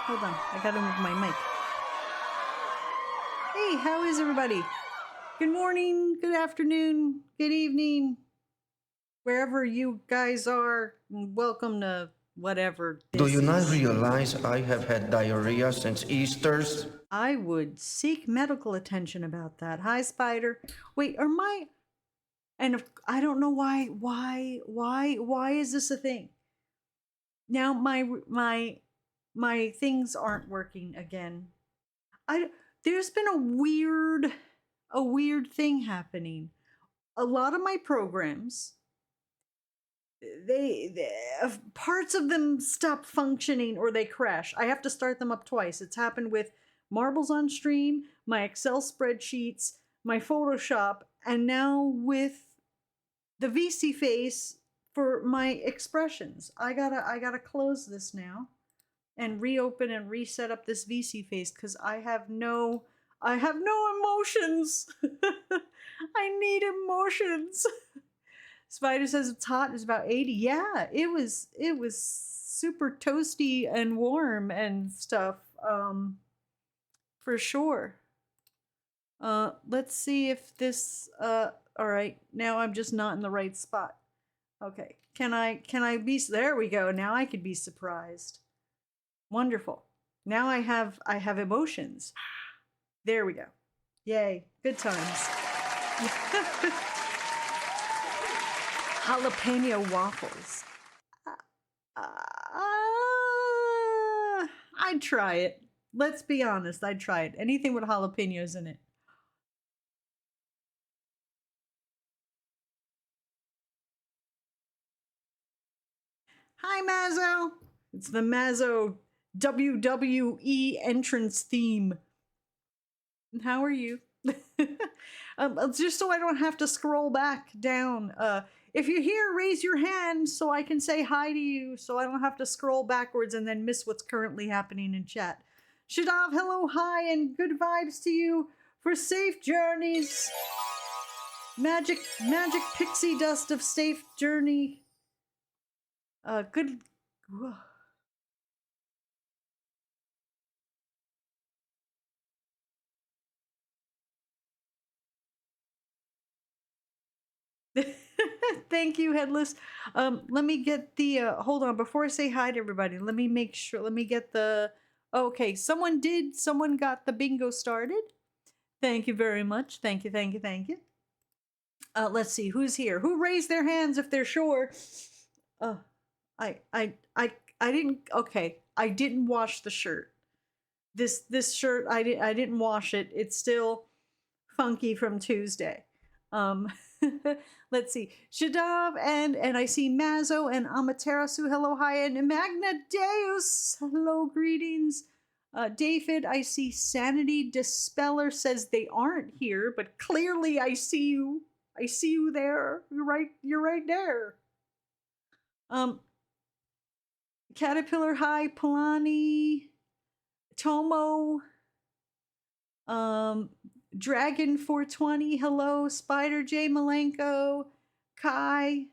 Hold on, I gotta move my mic. Hey, how is everybody? Good morning, good afternoon, good evening, wherever you guys are. Welcome to whatever this Do you not is. realize I have had diarrhea since Easter's? I would seek medical attention about that. Hi, Spider. Wait, are my... And I don't know why is this a thing? Now my things aren't working again. There's been a weird thing happening. A lot of my programs, they parts of them stop functioning or they crash. I have to start them up twice. It's happened with Marbles on Stream, my Excel spreadsheets, my Photoshop, and now with the VC face for my expressions. I gotta close this now and reopen and reset up this VC face because I have no emotions. I need emotions. Spider says it's hot. It's about 80. Yeah, it was super toasty and warm and stuff. For sure. Let's see if this all right, now I'm just not in the right spot. Okay. Can I be... There we go. Now I could be surprised. Wonderful. Now I have emotions. There we go. Yay. Good times. Jalapeno waffles. I'd try it. Let's be honest, I'd try it. Anything with jalapenos in it. Hi, Mazzo. It's the Mazzo WWE entrance theme. How are you? Just so I don't have to scroll back down. If you're here, raise your hand so I can say hi to you, so I don't have to scroll backwards and then miss what's currently happening in chat. Shadav, hello, hi, and good vibes to you for safe journeys. Magic pixie dust of safe journey. Good. Thank you, Headless. Let me get the hold on before I say hi to everybody. Let me make sure. Let me get the... Okay, someone got the bingo started. Thank you very much. Thank you. Let's see who's here. Who raised their hands if they're sure? I didn't... Okay, I didn't wash the shirt. This shirt, I didn't wash it. It's still funky from Tuesday. Let's see. Shadav and I see Mazzo and Amaterasu. Hello, hi, and Magna Deus. Hello, greetings. David, I see Sanity Dispeller says they aren't here, but clearly I see you. I see you there. You're right there. Caterpillar, hi, Polani, Tomo, Dragon 420, hello, Spider J Malenko, Kai.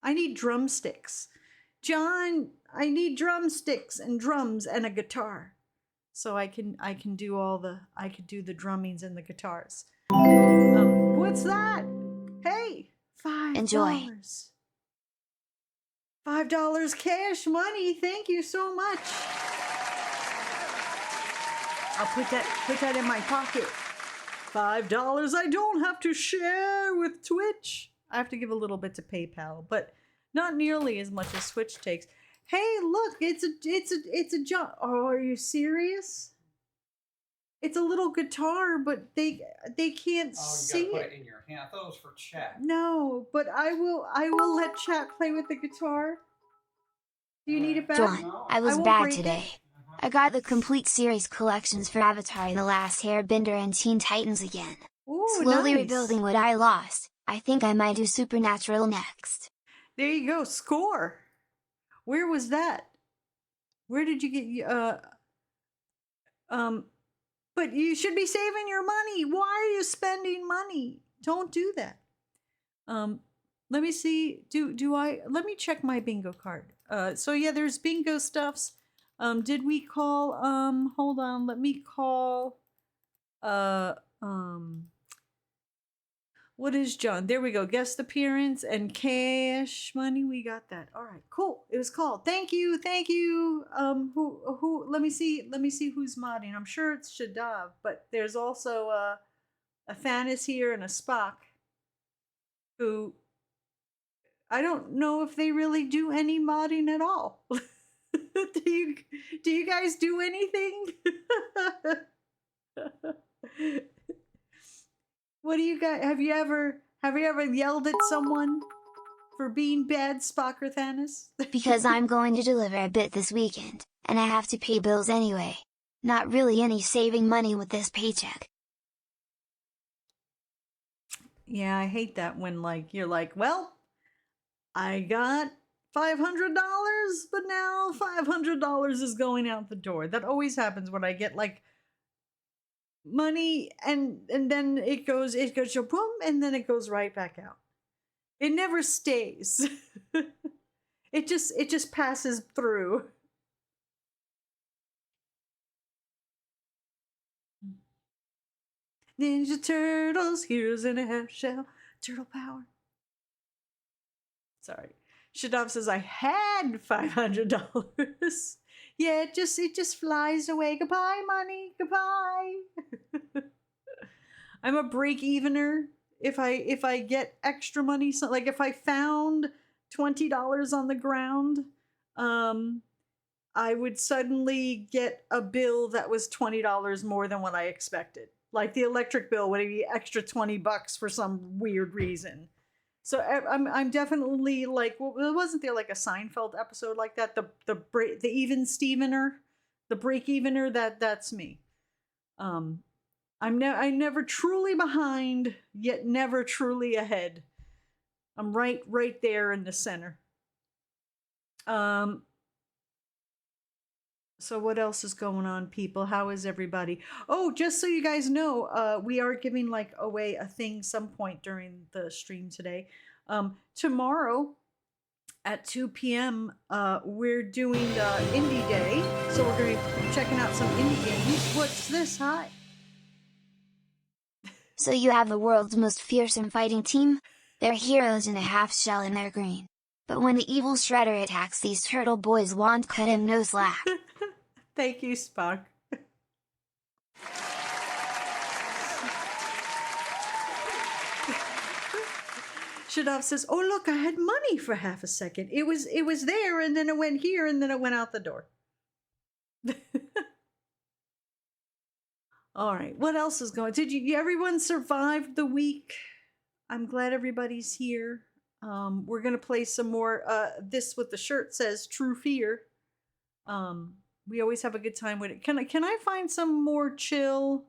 I need drumsticks. John, I need drumsticks and drums and a guitar. So I can do I could do the drummings and the guitars. What's that? Hey, $5. Enjoy. $5 cash money. Thank you so much. I'll put that in my pocket. $5 I don't have to share with Twitch. I have to give a little bit to PayPal, but not nearly as much as Twitch takes. Hey, look, it's a jump. Oh, are you serious? It's a little guitar, but they can't sing it. Oh, you gotta put it in your hand. I thought it was for chat. No, but I will let chat play with the guitar. Do you need it back? John, I was bad today. I got the complete series collections for Avatar: The Last Airbender and Teen Titans again. Ooh, Slowly nice. rebuilding what I lost. I think I might do Supernatural next. There you go, score. Where was that? Where did you get but you should be saving your money. Why are you spending money? Don't do that. Let me see. Let me check my bingo card. So yeah, there's bingo stuffs. Did we call, hold on, let me call, what is John? There we go. Guest appearance and cash money. We got that. All right, cool. It was called. Thank you. Thank you. Who, let me see who's modding. I'm sure it's Shadav, but there's also, a Thanos here and a Spock who, I don't know if they really do any modding at all. do you guys do anything? What do you guys, have you ever yelled at someone for being bad, Spock or Thanos? Because I'm going to deliver a bit this weekend, and I have to pay bills anyway. Not really any saving money with this paycheck. Yeah, I hate that when like you're like, well, I got $500, but now $500 is going out the door. That always happens when I get like money and then it goes boom, and then it goes right back out. It never stays. it just passes through. Ninja Turtles, heroes in a half shell, turtle power. Sorry. Shadav says I had $500. Yeah, it just flies away. Goodbye, money. Goodbye. I'm a break-evener. If I get extra money, so like if I found $20 on the ground, I would suddenly get a bill that was $20 more than what I expected. Like the electric bill would be extra $20 for some weird reason. So I'm definitely like, well, wasn't there like a Seinfeld episode like that? The even Stevener, the break evener. That's me. I'm never truly behind, yet never truly ahead. I'm right there in the center. So what else is going on, people? How is everybody? Oh, just so you guys know, we are giving like away a thing some point during the stream today. Tomorrow at 2 p.m. We're doing Indie Day, so we're going to be checking out some indie games. What's this? Hi. So you have the world's most fearsome fighting team? They're heroes in a half shell and they're green. But when the evil Shredder attacks, these turtle boys won't cut him no slack. Thank you, Spock. Shadav says, "Oh look, I had money for half a second. It was there, and then it went here, and then it went out the door." All right, what else is going? Did everyone survived the week? I'm glad everybody's here. We're gonna play some more. This with the shirt says "True Fear." We always have a good time with it. Can I find some more chill?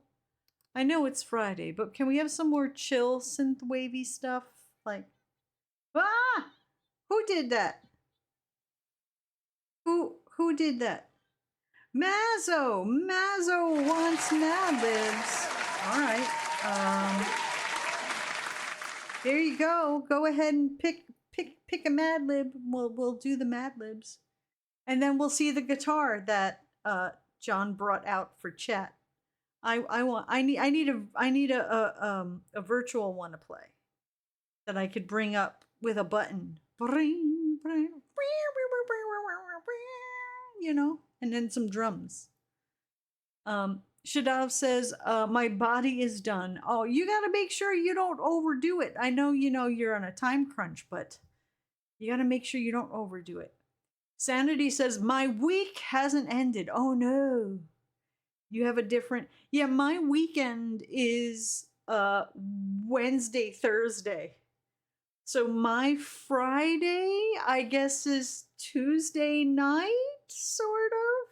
I know it's Friday, but can we have some more chill synth wavy stuff? Like, who did that? Who did that? Mazzo wants Mad Libs. All right. There you go. Go ahead and pick a Mad Lib. We'll do the Mad Libs. And then we'll see the guitar that John brought out for chat. I need a virtual one to play that I could bring up with a button. You know, and then some drums. Shadav says, my body is done. Oh, you got to make sure you don't overdo it. I know you're on a time crunch, but you got to make sure you don't overdo it. Sanity says, my week hasn't ended. Oh no. You have a different... Yeah, my weekend is Wednesday, Thursday. So my Friday, I guess, is Tuesday night, sort of.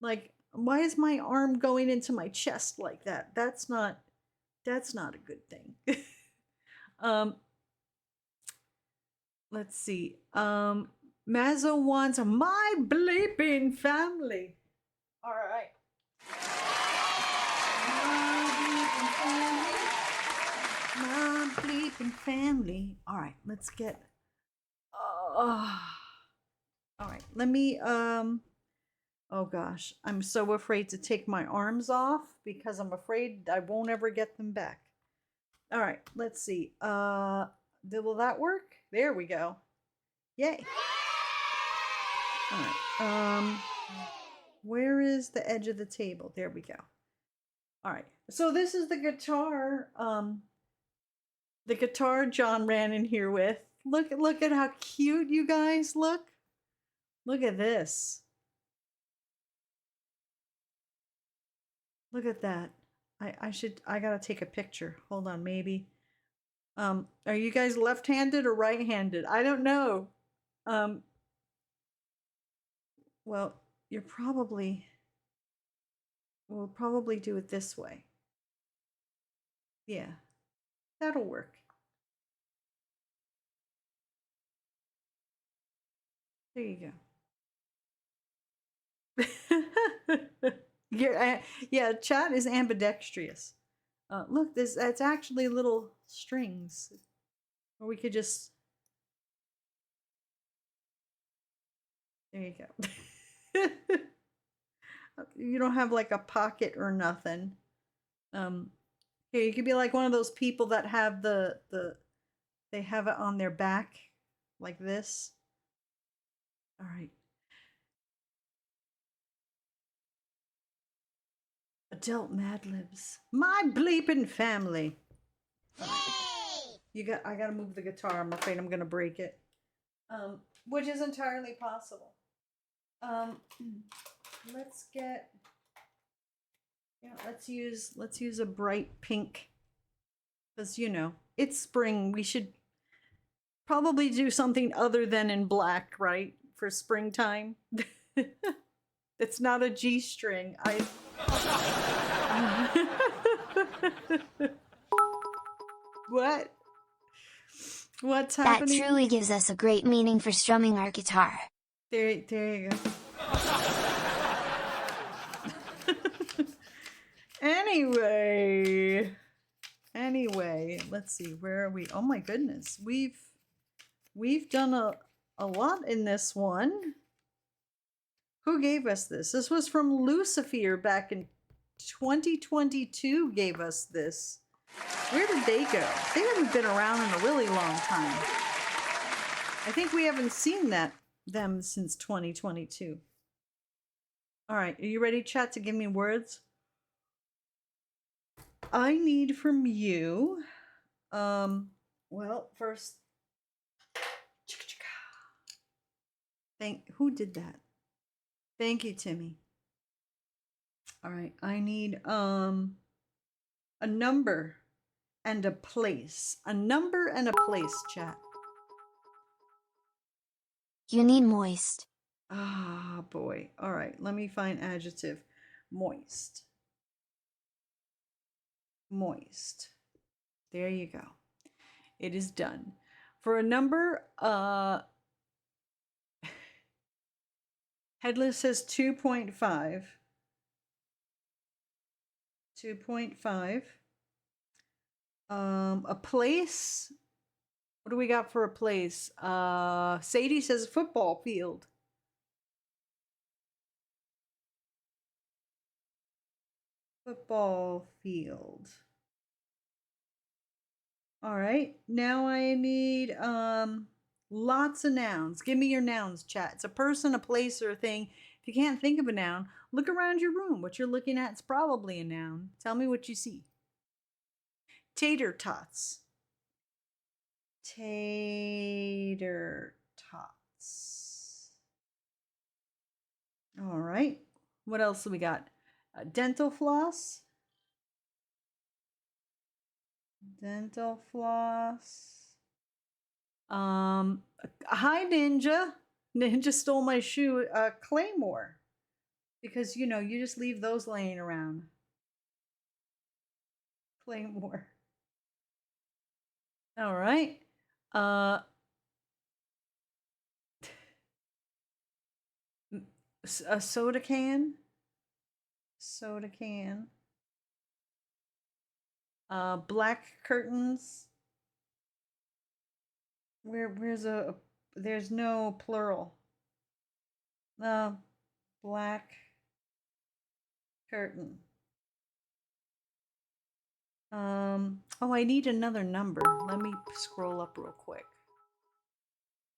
Like, why is my arm going into my chest like that? That's not a good thing. Let's see. Mazzo wants my bleeping family. All right. My bleeping family. bleeping family. All right, let's get. All right, let me. Oh gosh, I'm so afraid to take my arms off because I'm afraid I won't ever get them back. All right, let's see. Will that work? There we go. Yay. All right. Where is the edge of the table? There we go. All right. So this is the guitar. The guitar John ran in here with. Look at how cute you guys look. Look at this. Look at that. I gotta take a picture. Hold on, maybe. Are you guys left-handed or right-handed? I don't know. Well, we'll probably do it this way. Yeah, that'll work. There you go. Yeah, chat is ambidextrous. Look, that's actually little strings. Or we could just. There you go. You don't have like a pocket or nothing. Here, you could be like one of those people that have they have it on their back like this. All right. Adult Mad Libs. My bleeping family. Right. I gotta move the guitar. I'm afraid I'm gonna break it. Which is entirely possible. Let's get. Yeah, let's use a bright pink. Because it's spring. We should probably do something other than in black, right? For springtime. It's not a G string. What? What's happening? That truly gives us a great meaning for strumming our guitar. There you go. Anyway, let's see. Where are we? Oh my goodness, we've done a lot in this one. Who gave us this? This was from Lucifer back in 2022. Gave us this. Where did they go? They haven't been around in a really long time. I think we haven't seen them since 2022. All right, are you ready, chat, to give me words? I need from you, well, first, who did that? Thank you, Timmy. All right, I need, a number and a place. A number and a place, chat. You need moist. Ah, boy. All right, let me find adjective. Moist. Moist. There you go. It is done. For a number, Headless says 2.5. 2.5. A place. What do we got for a place? Sadie says football field. Football field. All right. Now I need lots of nouns. Give me your nouns, chat. It's a person, a place, or a thing. If you can't think of a noun, look around your room. What you're looking at is probably a noun. Tell me what you see. Tater tots. Tater tots. All right. What else do we got? Dental floss. Dental floss. Hi, Ninja. Ninja stole my shoe. Claymore. Because, you just leave those laying around. Claymore. All right. A soda can. Soda can. Black curtains. Where's there's no plural. Black curtain. Oh, I need another number. Let me scroll up real quick.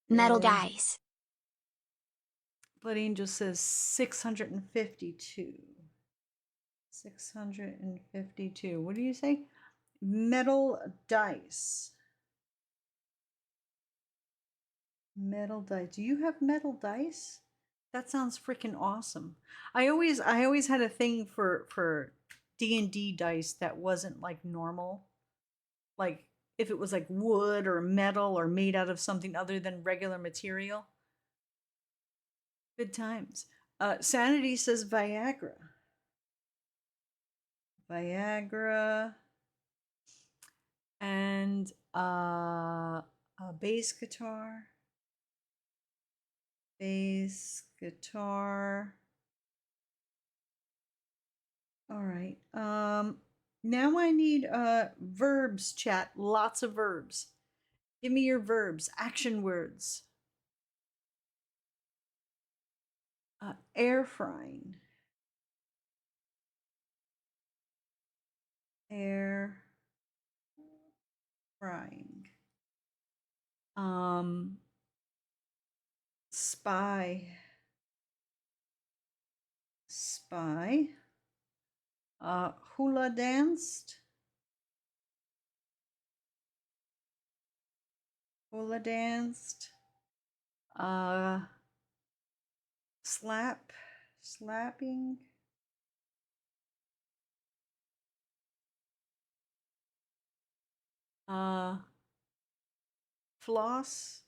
Metal Okay. dice. Blood Angel says 652. 652. What do you say? Metal dice. Metal dice. Do you have metal dice? That sounds freaking awesome. I always had a thing for D&D dice that wasn't like normal. Like if it was like wood or metal or made out of something other than regular material. Good times. Sanity says Viagra. Viagra. And a bass guitar. Bass guitar. All right. Now I need verbs, chat. Lots of verbs. Give me your verbs, action words. Air frying. Air frying. Spy. Spy. Hula danced. Hula danced. Slapping. Floss.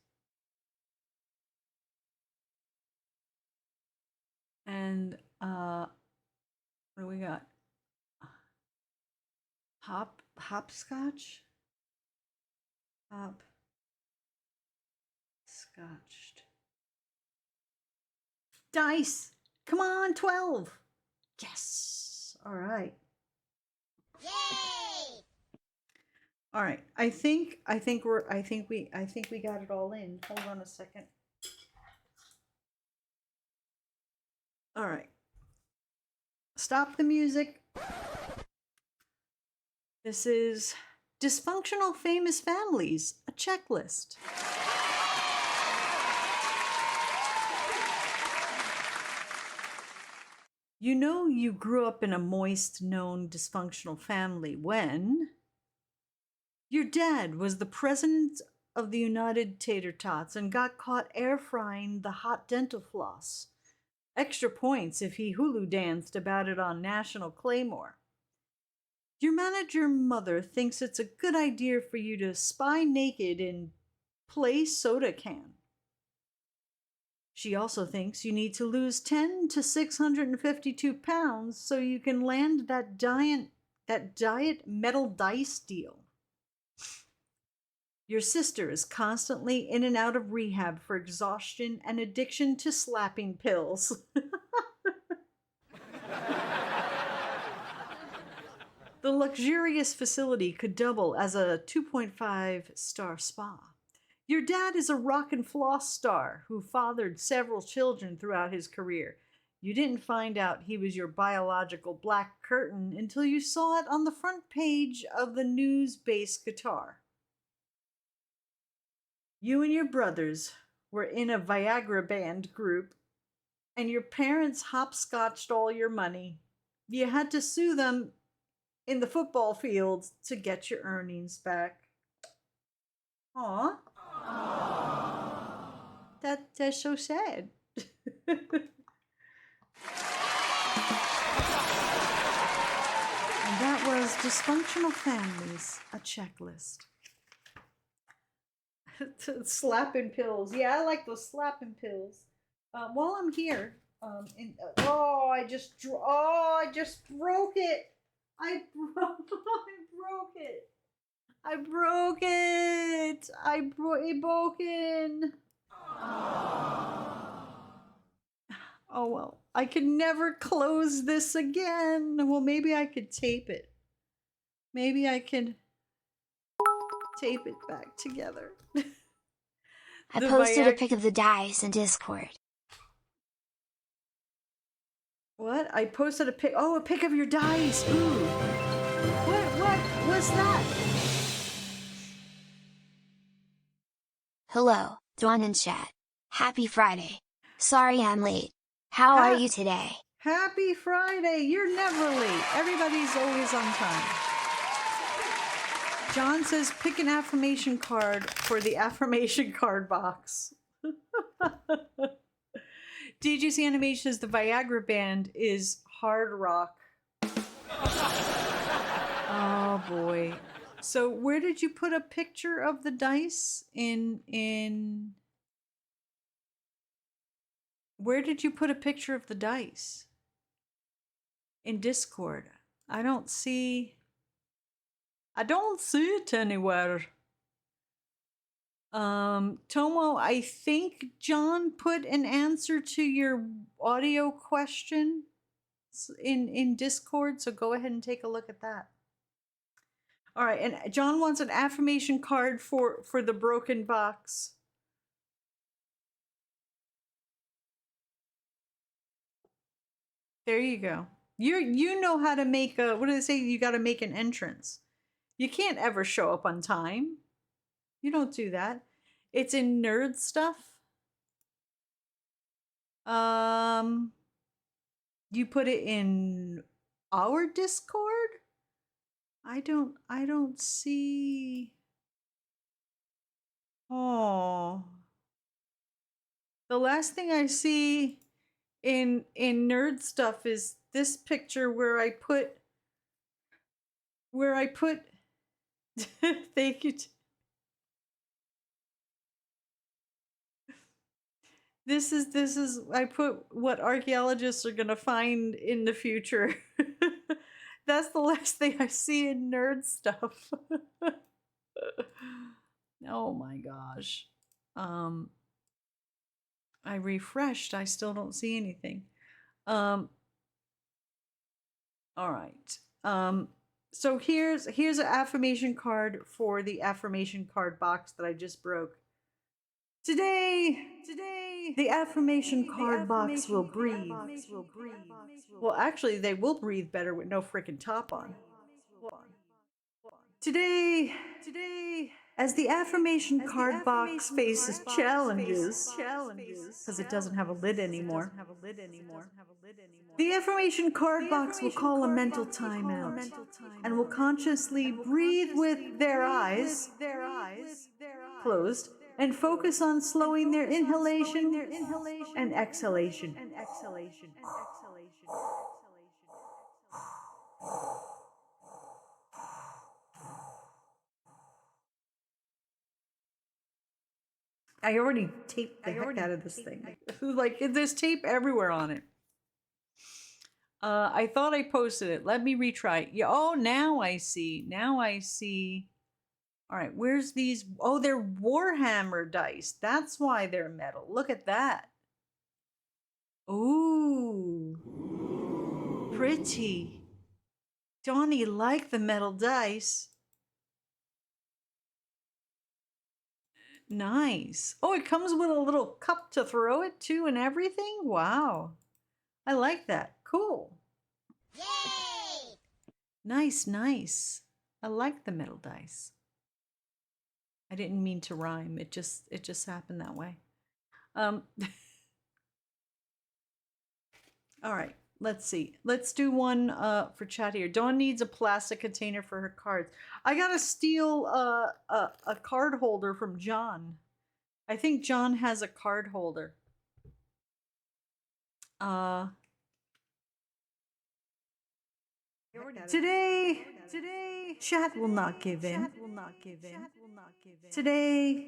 And what do we got? Hopscotch. Hopscotched. Dice. Come on, 12. Yes. All right. Yay! All right. I think we got it all in. Hold on a second. All right. Stop the music. This is Dysfunctional Famous Families, a checklist. You know you grew up in a moist, known, dysfunctional family when your dad was the president of the United Tater Tots and got caught air frying the hot dental floss. Extra points if he Hulu danced about it on National Claymore. Your manager mother thinks it's a good idea for you to spy naked and play soda can. She also thinks you need to lose 10 to 652 pounds so you can land that diet metal dice deal. Your sister is constantly in and out of rehab for exhaustion and addiction to slapping pills. The luxurious facility could double as a 2.5-star spa. Your dad is a rock and floss star who fathered several children throughout his career. You didn't find out he was your biological black curtain until you saw it on the front page of the news bass guitar. You and your brothers were in a Viagra band group, and your parents hopscotched all your money. You had to sue them in the football field to get your earnings back. Aw. That's so sad. And that was Dysfunctional Families, a checklist. Slapping pills. Yeah, I like those slapping pills. While I'm here, I just broke it. I broke it. It broken. Oh well, I could never close this again. Well, maybe I could tape it. Maybe I could tape it back together. I The posted a Viag- pic of the dice in Discord. What? I posted a pic. Oh, a pic of your dice. Ooh. What was that? Hello, Dawn and chat. Happy Friday. Sorry I'm late. How are you today? Happy Friday. You're never late. Everybody's always on time. John says pick an affirmation card for the affirmation card box. DGC Animation says the Viagra band is hard rock. Oh boy. So where did you put a picture of the dice in where did you put a picture of the dice? In Discord. I don't see it anywhere. Tomo, I think John put an answer to your audio question in Discord, so go ahead and take a look at that. All right, and John wants an affirmation card for the broken box. There you go. You know how to make a, what do they say? You got to make an entrance. You can't ever show up on time. You don't do that. It's in nerd stuff. You put it in our Discord? I don't see. Oh. The last thing I see in nerd stuff is this picture where I put thank you. This is I put what archaeologists are gonna find in the future. That's the last thing I see in nerd stuff. Oh my gosh. I refreshed, I still don't see anything. All right. So here's an affirmation card for the affirmation card box that I just broke. Today, the affirmation card box will breathe. Well, actually, they will breathe better with no freaking top on. Today, as the affirmation card box faces challenges, because it doesn't have a lid anymore, the affirmation card box will call a mental timeout and will consciously breathe with their eyes closed and focus on slowing their inhalation and exhalation. I already taped the heck out of this thing. Like, there's tape everywhere on it. I thought I posted it. Let me retry. Yeah. Oh, now I see. All right, where's these? Oh, they're Warhammer dice. That's why they're metal. Look at that. Ooh. Pretty. Donnie liked the metal dice. Nice. Oh, it comes with a little cup to throw it to and everything? Wow. I like that. Cool. Yay! Nice. I like the metal dice. I didn't mean to rhyme. It just happened that way. All right. Let's see. Let's do one for chat here. Dawn needs a plastic container for her cards. I gotta steal a card holder from John. I think John has a card holder. Today, chat will not give in. Today,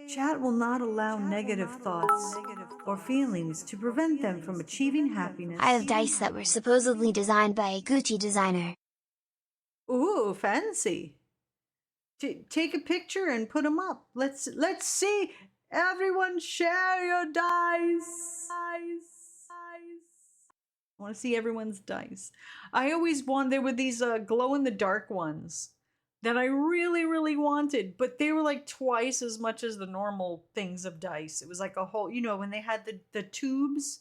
chat will not allow negative thoughts or feelings to prevent them from achieving happiness. I have dice that were supposedly designed by a Gucci designer. Ooh, fancy. Take a picture and put them up. Let's see. Everyone share your dice. I want to see everyone's dice. I always wanted, there were these glow in the dark ones that I really, really wanted, but they were like twice as much as the normal things of dice. It was like a whole, when they had the tubes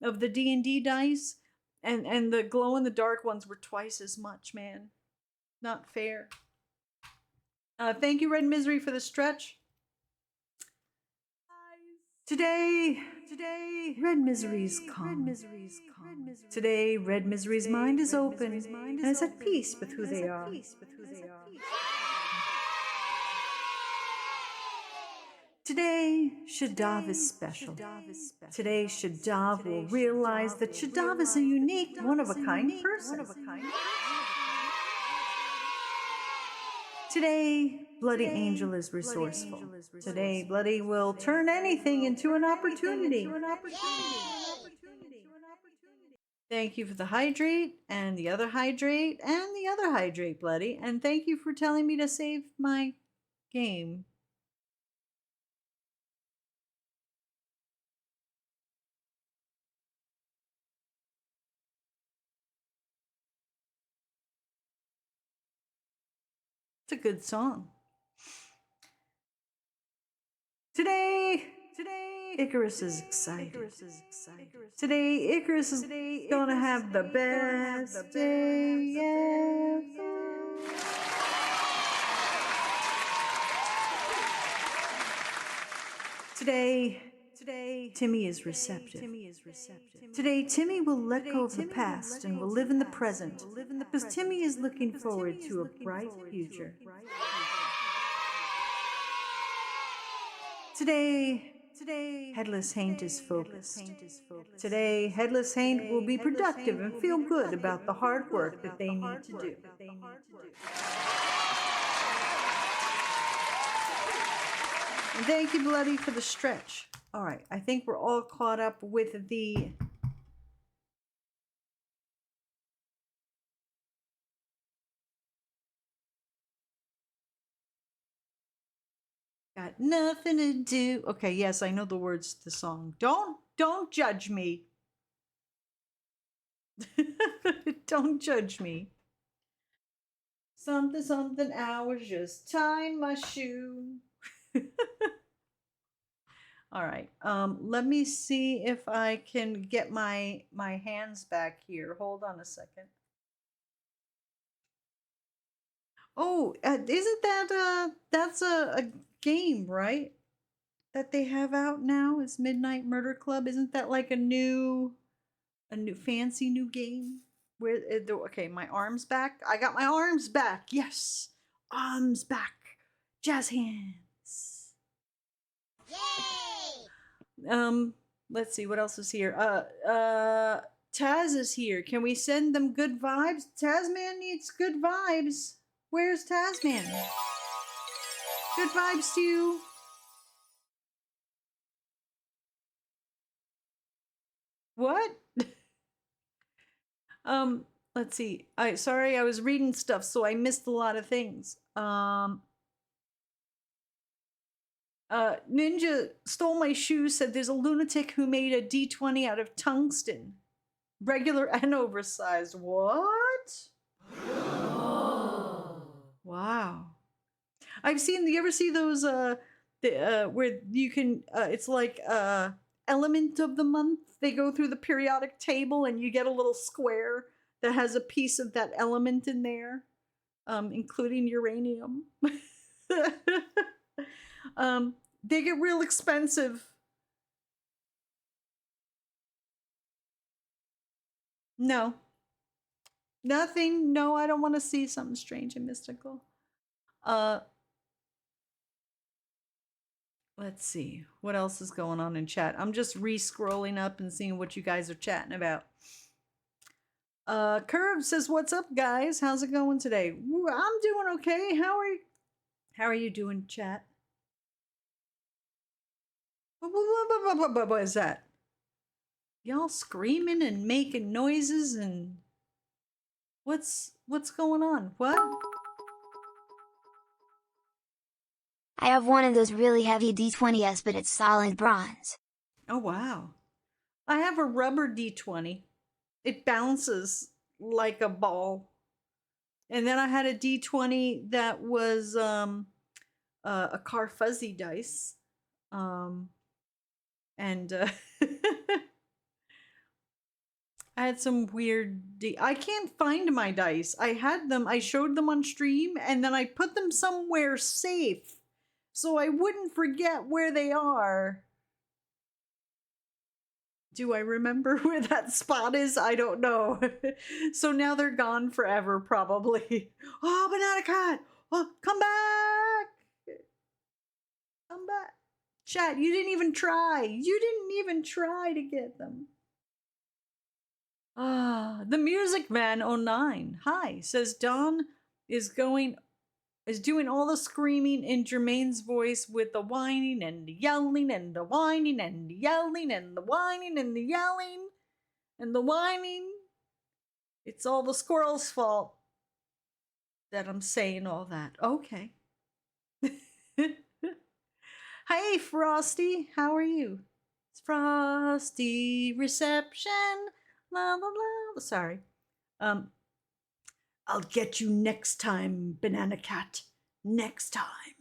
of the D&D dice, and the glow in the dark ones were twice as much, man. Not fair. Thank you, Red Misery, for the stretch. Today, Red Misery's calm. Today, Red Misery's mind is open and is at peace with who they are. Today, Shadav is special. Today, Shadav will realize that Shadav is a unique, one-of-a-kind person. Today, Bloody Angel is resourceful. Today, Bloody will turn anything into an opportunity. Thank you for the hydrate, and the other hydrate, and the other hydrate, Bloody. And thank you for telling me to save my game. It's a good song. Today, Icarus is excited. Today, Icarus is gonna have the best day ever. Today, Timmy is receptive. Today, Timmy will let go of the past and will live in the present, because Timmy is looking forward to a bright future. Today, Headless Haint is focused. Today, Headless Haint will be productive and feel good about the hard work that they need to do. And thank you, Bloody, for the stretch. All right, I think we're all caught up with the... Got nothing to do. Okay, yes, I know the words to the song. Don't judge me. Don't judge me. Something hours, just tying my shoe. All right. Let me see if I can get my hands back here. Hold on a second. Oh, isn't that that's a game, right? That they have out now is Midnight Murder Club. Isn't that like a new fancy new game? Where okay, my arms back. I got my arms back. Yes, arms back. Jazz hands. Yay! Let's see what else is here. Taz is here. Can we send them good vibes? Tasman needs good vibes. Where's Tasman? Good vibes to you. What? Let's see. Sorry, I was reading stuff, so I missed a lot of things. Ninja stole my shoes, said there's a lunatic who made a D20 out of tungsten. Regular and oversized. What? Wow. I've seen, do you ever see those, where you can, it's like, element of the month? They go through the periodic table and you get a little square that has a piece of that element in there, including uranium. They get real expensive. No. Nothing. No, I don't want to see something strange and mystical. Let's see. What else is going on in chat? I'm just re-scrolling up and seeing what you guys are chatting about. Curve says, what's up, guys? How's it going today? I'm doing okay. How are you doing, chat? What is that? Y'all screaming and making noises and what's going on? What? I have one of those really heavy D20s, but it's solid bronze. Oh, wow. I have a rubber D20. It bounces like a ball. And then I had a D20 that was a car fuzzy dice. And I had some weird. I can't find my dice. I had them. I showed them on stream, and then I put them somewhere safe, so I wouldn't forget where they are. Do I remember where that spot is? I don't know. So now they're gone forever, probably. Oh, Banana Cat! Oh, come back! Come back. Chat, you didn't even try. You didn't even try to get them. Ah, the Music Man 09. Hi, says Don is doing all the screaming in Jermaine's voice with the whining and the yelling and the whining and the yelling and the whining and the yelling and the whining. It's all the squirrel's fault that I'm saying all that. Okay. Hey, Frosty, how are you? It's Frosty reception. La la la. Sorry. I'll get you next time, Banana Cat. Next time.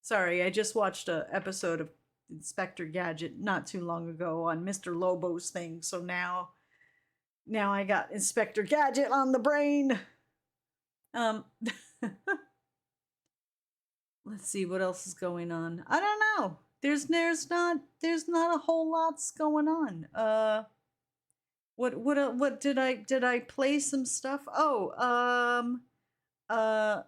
Sorry, I just watched an episode of Inspector Gadget not too long ago on Mr. Lobo's thing, so now I got Inspector Gadget on the brain. Let's see what else is going on. I don't know. There's not a whole lot's going on. What did I play some stuff? Oh, I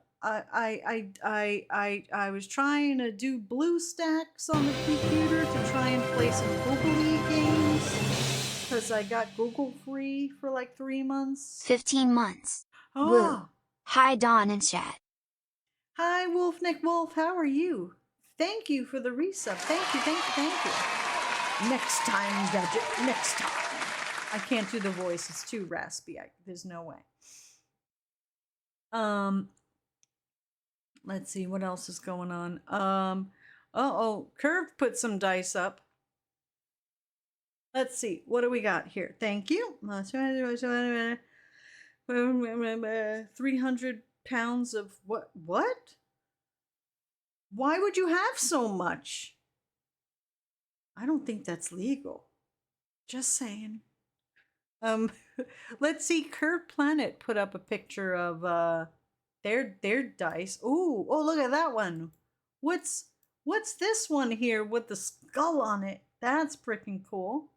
was trying to do BlueStacks on the computer to try and play some Google games because I got Google free for like 3 months. 15 months. Oh. Woo. Hi Don and chat. Hi Wolf Nick Wolf, how are you? Thank you for the resub. Thank you. Next time, Gadget. Next time. I can't do the voice. It's too raspy. There's no way. Let's see what else is going on. Curve put some dice up. Let's see. What do we got here? Thank you. 300 pounds of what? Why would you have so much? I don't think that's legal. Just saying. Let's see. Curved Planet put up a picture of their dice. Ooh, oh, look at that one. What's this one here with the skull on it? That's freaking cool.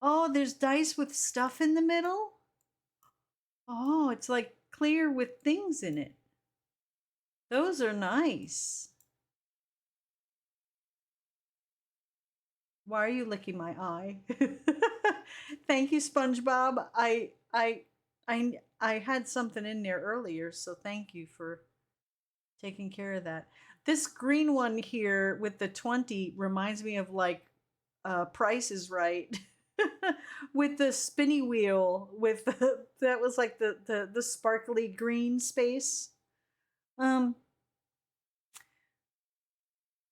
Oh, there's dice with stuff in the middle. Oh, it's like clear with things in it. Those are nice. Why are you licking my eye? Thank you, SpongeBob. I had something in there earlier, so thank you for taking care of that. This green one here with the 20 reminds me of like Price is Right. With the spinny wheel with that was like the sparkly green space.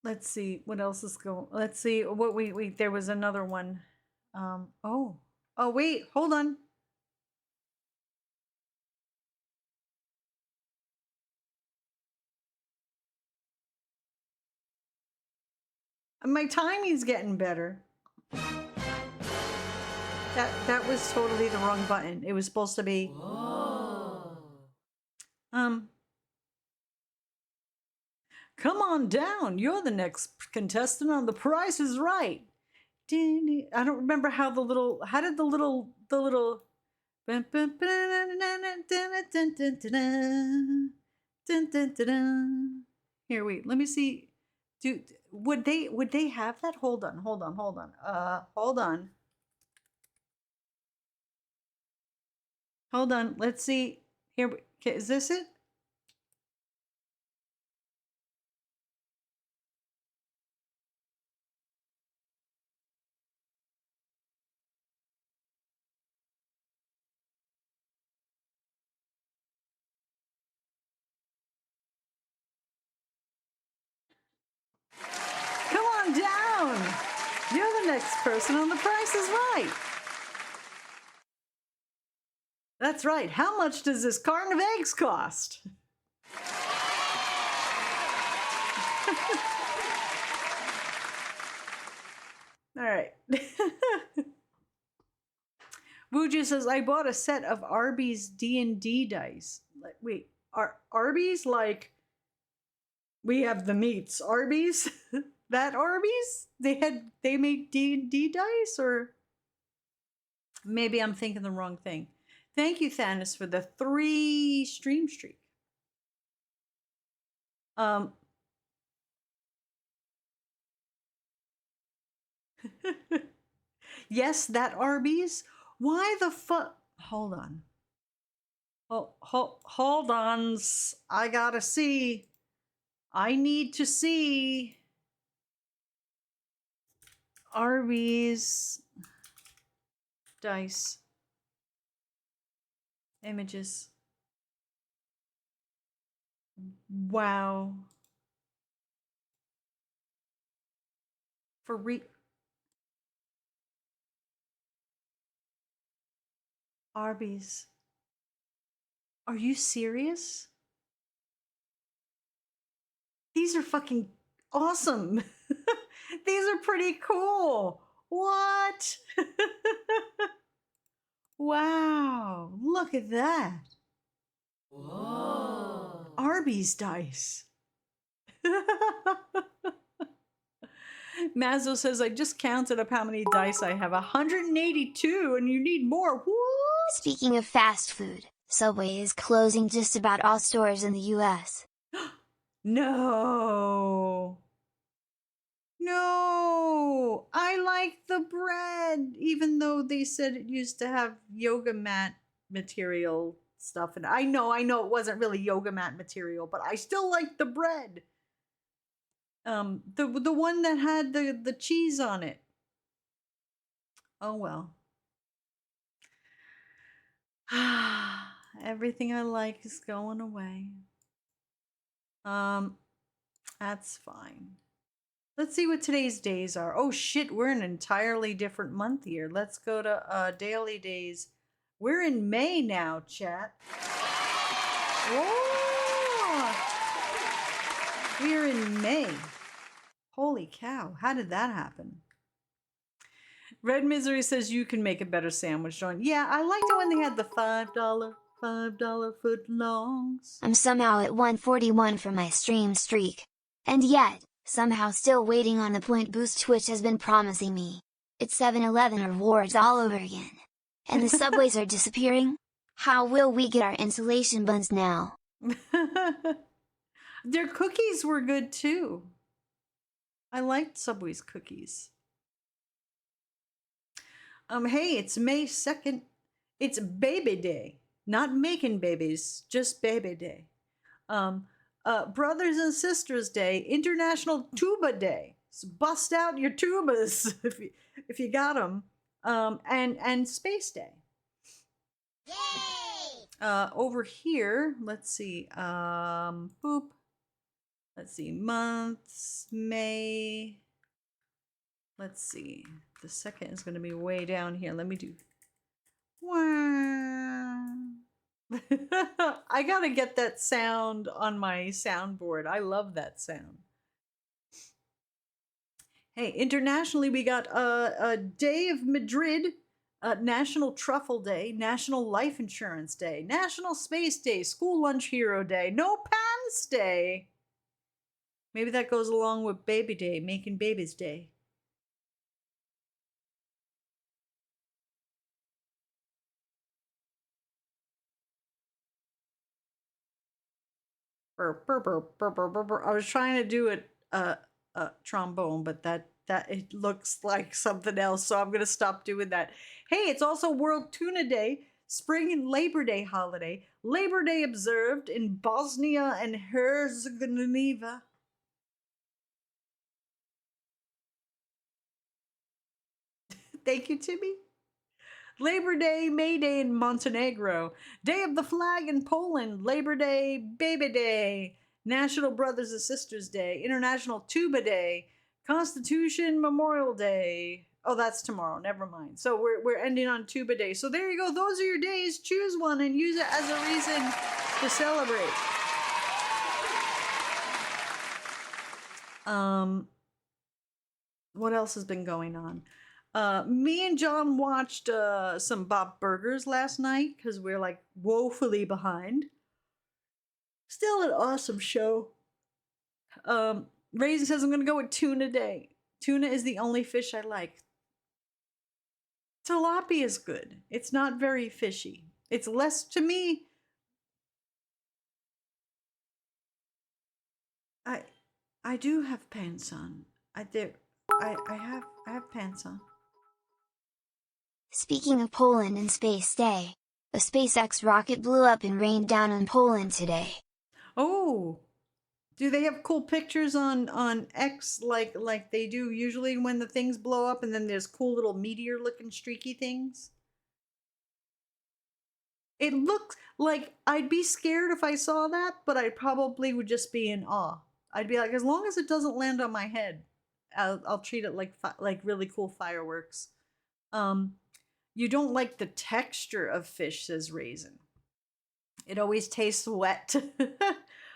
Let's see what else is going. Let's see what wait. There was another one. Oh wait, hold on. My timing's getting better. That was totally the wrong button. It was supposed to be. Whoa. Come on down. You're the next contestant on The Price is Right. I don't remember how did the little here, wait, let me see. Would they have that? Hold on. Hold on. Let's see. Here, is this it? Come on down. You're the next person on The Price is Right. That's right. How much does this carton of eggs cost? All right. Wuju says, I bought a set of Arby's D&D dice. Wait, Arby's? Like, we have the meats. Arby's? That Arby's? They make D&D dice? Or maybe I'm thinking the wrong thing. Thank you, Thanos, for the 3 stream streak. Yes, that Arby's. Why the fuck? Hold on. Hold on. I gotta see. I need to see. Arby's dice images. Wow. For Arby's. Are you serious? These are fucking awesome. These are pretty cool. What? Wow. Look at that. Whoa. Arby's dice. Mazzo says, I just counted up how many dice I have. 182, and you need more. What? Speaking of fast food, Subway is closing just about all stores in the US. No. No. I like the bread, even though they said it used to have yoga mat material stuff. And I know it wasn't really yoga mat material, but I still like the bread. The one that had the cheese on it. Oh well. Everything I like is going away. That's fine. Let's see what today's days are. Oh shit, we're in an entirely different month here. Let's go to daily days. We're in May now, chat. Oh! We're in May. Holy cow, how did that happen? Red Misery says you can make a better sandwich, John. Yeah, I liked it when they had the $5 foot longs. I'm somehow at 141 for my stream streak. And yet, somehow still waiting on the point boost Twitch has been promising me. It's 7-Eleven rewards all over again. And the subways are disappearing? How will we get our insulation buns now? Their cookies were good too. I liked Subway's cookies. Hey, it's May 2nd. It's Baby Day. Not making babies, just Baby Day. Brothers and Sisters Day, International Tuba Day. So bust out your tubas if you got them. And Space Day. Yay! Over here, let's see. Boop. Let's see. Months, May. Let's see. The second is going to be way down here. Let me do. I gotta get that sound on my soundboard. I love that sound. Hey, internationally, we got a Day of Madrid, National Truffle Day, National Life Insurance Day, National Space Day, School Lunch Hero Day, No Pants Day. Maybe that goes along with Baby Day, Making Babies Day. I was trying to do it trombone, but that it looks like something else, so I'm gonna stop doing that. Hey, it's also World Tuna Day, Spring and Labor Day holiday. Labor Day observed in Bosnia and Herzegovina. Thank you, Timmy. Labor Day, May Day in Montenegro, Day of the Flag in Poland, Labor Day, Baby Day, National Brothers and Sisters Day, International Tuba Day, Constitution Memorial Day, Oh, that's tomorrow. Never mind. So we're ending on Tuba Day. So there you go. Those are your days. Choose one and use it as a reason to celebrate. What else has been going on? Me and John watched some Bob Burgers last night because we're like woefully behind. Still an awesome show. Raisin says I'm gonna go with tuna day. Tuna is the only fish I like. Tilapia is good. It's not very fishy. It's less to me. I do have pants on. I have pants on. Speaking of Poland and Space Day, a SpaceX rocket blew up and rained down on Poland today. Oh, do they have cool pictures on X like they do usually when the things blow up and then there's cool little meteor looking streaky things? It looks like I'd be scared if I saw that, but I probably would just be in awe. I'd be like, as long as it doesn't land on my head, I'll treat it like really cool fireworks. You don't like the texture of fish, says Raisin. It always tastes wet.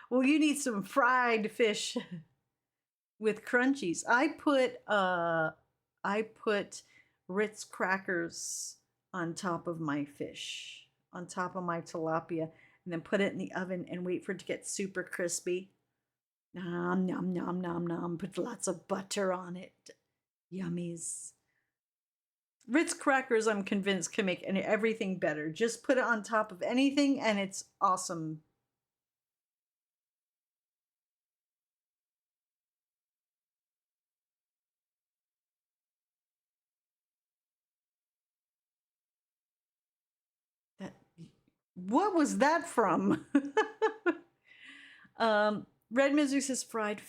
Well, you need some fried fish with crunchies. I put Ritz crackers on top of my fish, on top of my tilapia, and then put it in the oven and wait for it to get super crispy. Nom, nom, nom, nom, nom. Put lots of butter on it. Yummies. Ritz crackers, I'm convinced, can make everything better. Just put it on top of anything and it's awesome. What was that from? Red Misery says fried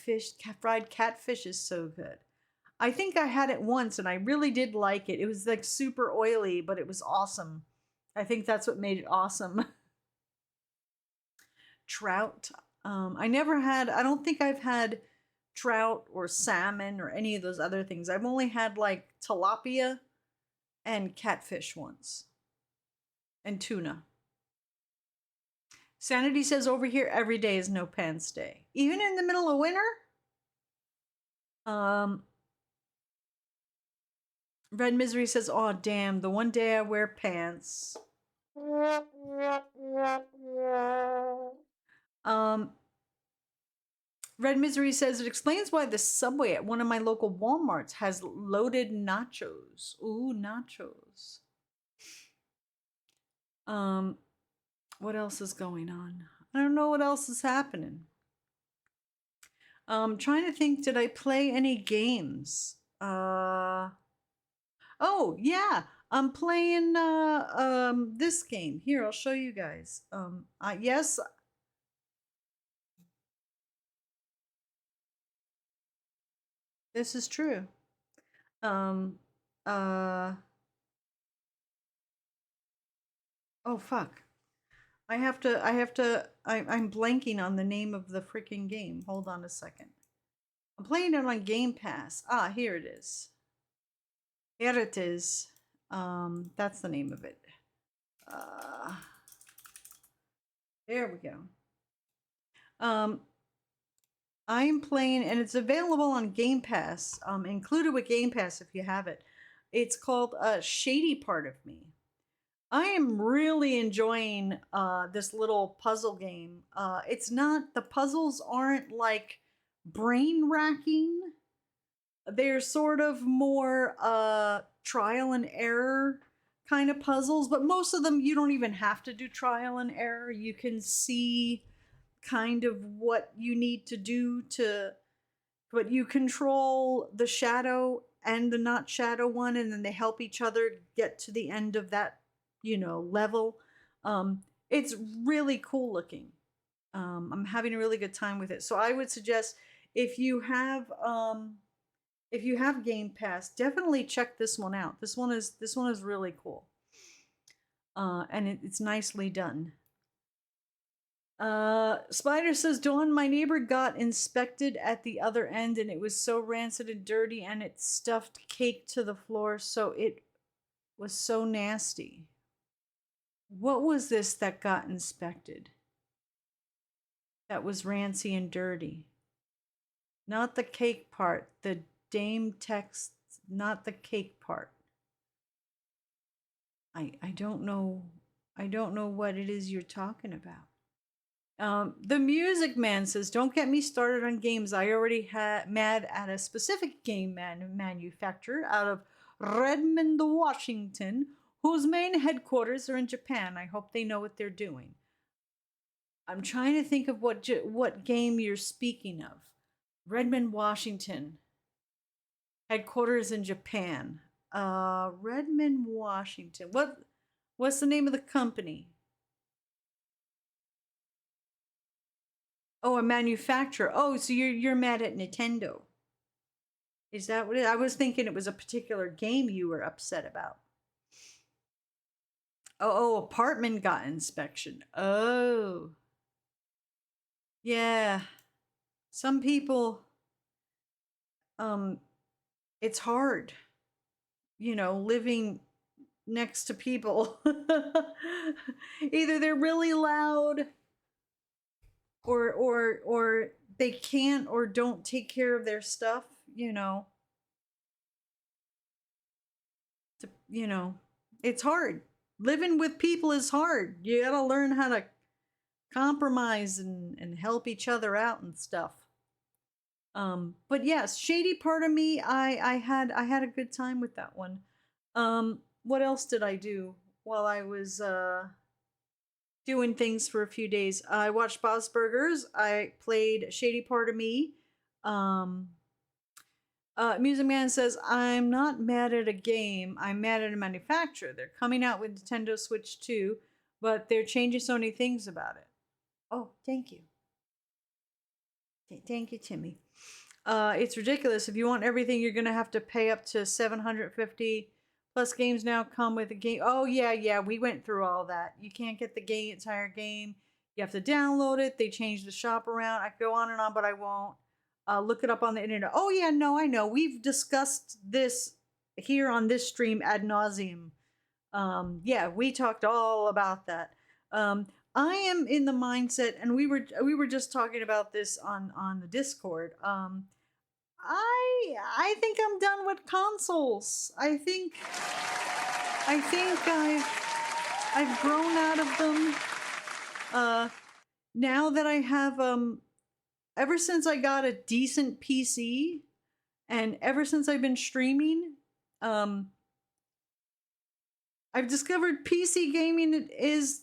catfish is so good. I think I had it once and I really did like it. It was like super oily, but it was awesome. I think that's what made it awesome. Trout. I don't think I've had trout or salmon or any of those other things. I've only had like tilapia and catfish once. And tuna. Sanity says over here every day is no pants day. Even in the middle of winter? Red Misery says, oh damn, the one day I wear pants. Red Misery says it explains why the Subway at one of my local Walmarts has loaded nachos. Ooh, nachos. What else is going on? I don't know what else is happening. Trying to think, did I play any games? Oh yeah, I'm playing this game. Here, I'll show you guys. Yes. This is true. Oh fuck. I'm blanking on the name of the freaking game. Hold on a second. I'm playing it on Game Pass. Ah, here it is. Here it is. That's the name of it. There we go. I'm playing, and it's available on Game Pass. Included with Game Pass if you have it. It's called Shady Part of Me. I am really enjoying this little puzzle game. The puzzles aren't like brain racking. They're sort of more trial and error kind of puzzles, but most of them you don't even have to do trial and error. You can see kind of what you need to do but you control the shadow and the not shadow one, and then they help each other get to the end of that level. It's really cool looking. I'm having a really good time with it. So I would suggest if you have Game Pass, definitely check this one out. This one is really cool. And it's nicely done. Spider says, Dawn, my neighbor got inspected at the other end and it was so rancid and dirty and it stuffed cake to the floor, so it was so nasty. What was this that got inspected? That was rancy and dirty. Not the cake part. The dame text, not the cake part. I don't know. I don't know what it is you're talking about. The Music Man says, don't get me started on games. I already had mad at a specific game manufacturer out of Redmond, Washington, whose main headquarters are in Japan. I hope they know what they're doing. I'm trying to think of what game you're speaking of. Redmond, Washington. Headquarters in Japan. Redmond, Washington. What's the name of the company? Oh, a manufacturer. Oh, so you're mad at Nintendo. Is that what it is? I was thinking it was a particular game you were upset about. Oh, apartment got inspection. Oh. Yeah. Some people, it's hard, living next to people. Either they're really loud or they can't or don't take care of their stuff, it's hard. Living with people is hard. You gotta learn how to compromise and help each other out and stuff. But yes, Shady Part of Me, I had a good time with that one. What else did I do while I was doing things for a few days? I watched Bob's Burgers. I played Shady Part of Me. Music Man says, I'm not mad at a game. I'm mad at a manufacturer. They're coming out with Nintendo Switch 2, but they're changing so many things about it. Oh, thank you. Thank you, Timmy. It's ridiculous. If you want everything, you're going to have to pay up to $750. Plus, games now come with a game. Oh, yeah. We went through all that. You can't get the entire game. You have to download it. They change the shop around. I could go on and on, but I won't. Look it up on the internet. Oh, yeah, no, I know. We've discussed this here on this stream ad nauseum. Yeah, we talked all about that. I am in the mindset, and we were just talking about this on the Discord. I think I'm done with consoles. I think I've grown out of them. Now that I have ever since I got a decent PC, and ever since I've been streaming, I've discovered PC gaming is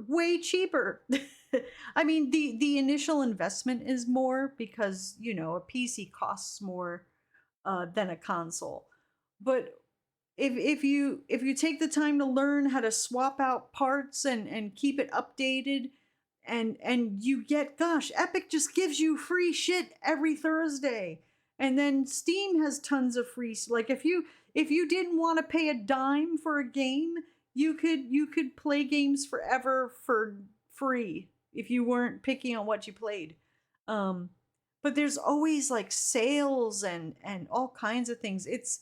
way cheaper. I mean, the initial investment is more because, a PC costs more than a console. But if you take the time to learn how to swap out parts and keep it updated, and you get, gosh, Epic just gives you free shit every Thursday. And then Steam has tons of free, like if you didn't want to pay a dime for a game, you could play games forever for free if you weren't picking on what you played. But there's always like sales and all kinds of things. It's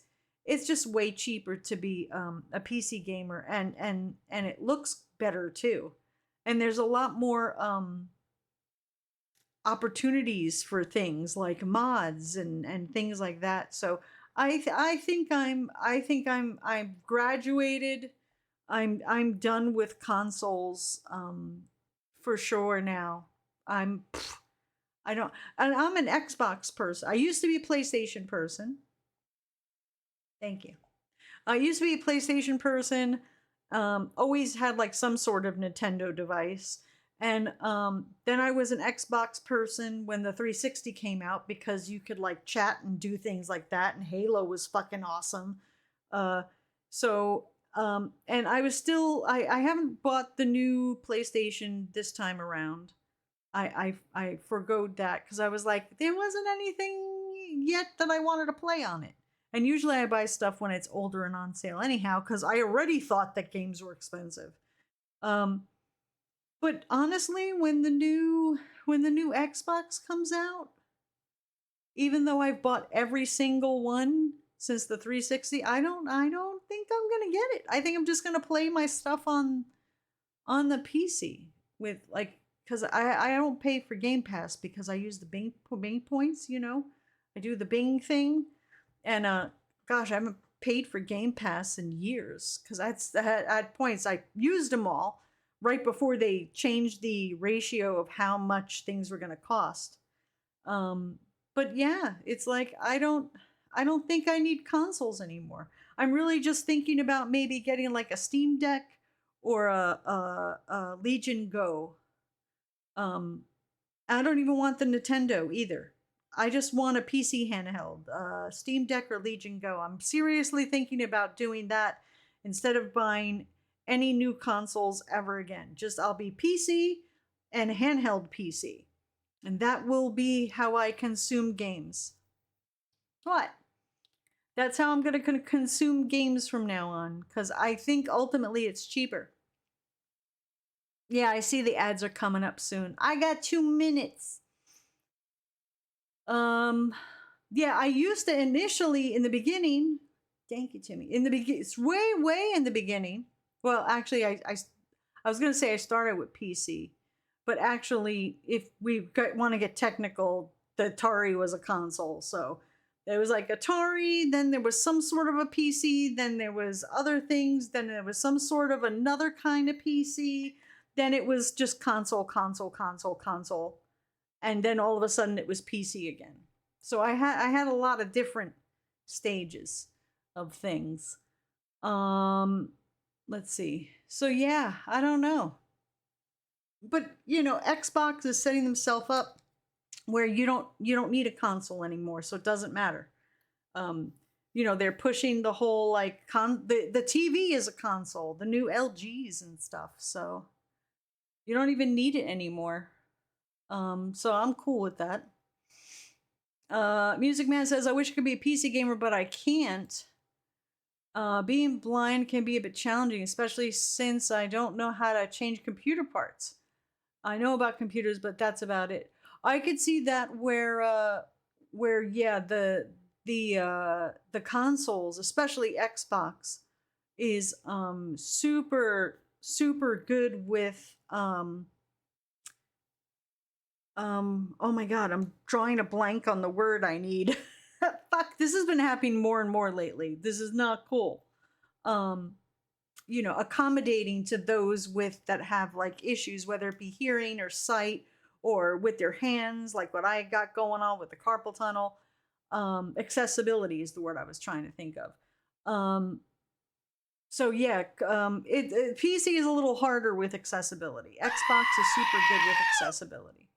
just way cheaper to be a PC gamer, and it looks better too. And there's a lot more opportunities for things like mods and things like that. So I think I'm graduated. I'm done with consoles for sure now. I'm an Xbox person. I used to be a PlayStation person. Thank you. I used to be a PlayStation person. Always had like some sort of Nintendo device. And then I was an Xbox person when the 360 came out because you could like chat and do things like that. And Halo was fucking awesome. And I was still, I haven't bought the new PlayStation this time around. I forgoed that because I was like, there wasn't anything yet that I wanted to play on it. And usually I buy stuff when it's older and on sale anyhow, because I already thought that games were expensive. But honestly, when the new Xbox comes out, even though I've bought every single one since the 360, I don't think I'm gonna get it. I think I'm just gonna play my stuff on the PC with like, because I don't pay for Game Pass because I use the Bing points. I do the Bing thing, and gosh, I haven't paid for Game Pass in years because at points I used them all right before they changed the ratio of how much things were going to cost. But yeah, it's like I don't think I need consoles anymore. I'm really just thinking about maybe getting like a Steam Deck or a Legion Go. I don't even want the Nintendo either. I just want a PC handheld, Steam Deck or Legion Go. I'm seriously thinking about doing that instead of buying any new consoles ever again. Just I'll be PC and handheld PC. And that will be how I consume games. What? That's how I'm going to consume games from now on, because I think ultimately it's cheaper. Yeah, I see the ads are coming up soon. I got 2 minutes. Yeah, I used to initially in the beginning. Thank you, Timmy. In the beginning, it's way in the beginning. Well, actually, I was gonna say I started with PC, but actually, if we want to get technical, the Atari was a console. So there was like Atari, then there was some sort of a PC, then there was other things, then there was some sort of another kind of PC, then it was just console, and then all of a sudden it was PC again. So I had a lot of different stages of things. Let's see. So yeah, I don't know. But Xbox is setting themselves up where you don't need a console anymore, so it doesn't matter. They're pushing the whole like the TV is a console, the new LGs and stuff. So you don't even need it anymore. So I'm cool with that. Music Man says, I wish I could be a PC gamer, but I can't. Being blind can be a bit challenging, especially since I don't know how to change computer parts. I know about computers, but that's about it. I could see that where yeah, the consoles, especially Xbox, is super good with oh my god, I'm drawing a blank on the word I need. Fuck, this has been happening more and more lately. This is not cool. Accommodating to those that have like issues, whether it be hearing or sight or with their hands, like what I got going on with the carpal tunnel. Accessibility is the word I was trying to think of. So yeah, PC is a little harder with accessibility. Xbox is super good with accessibility.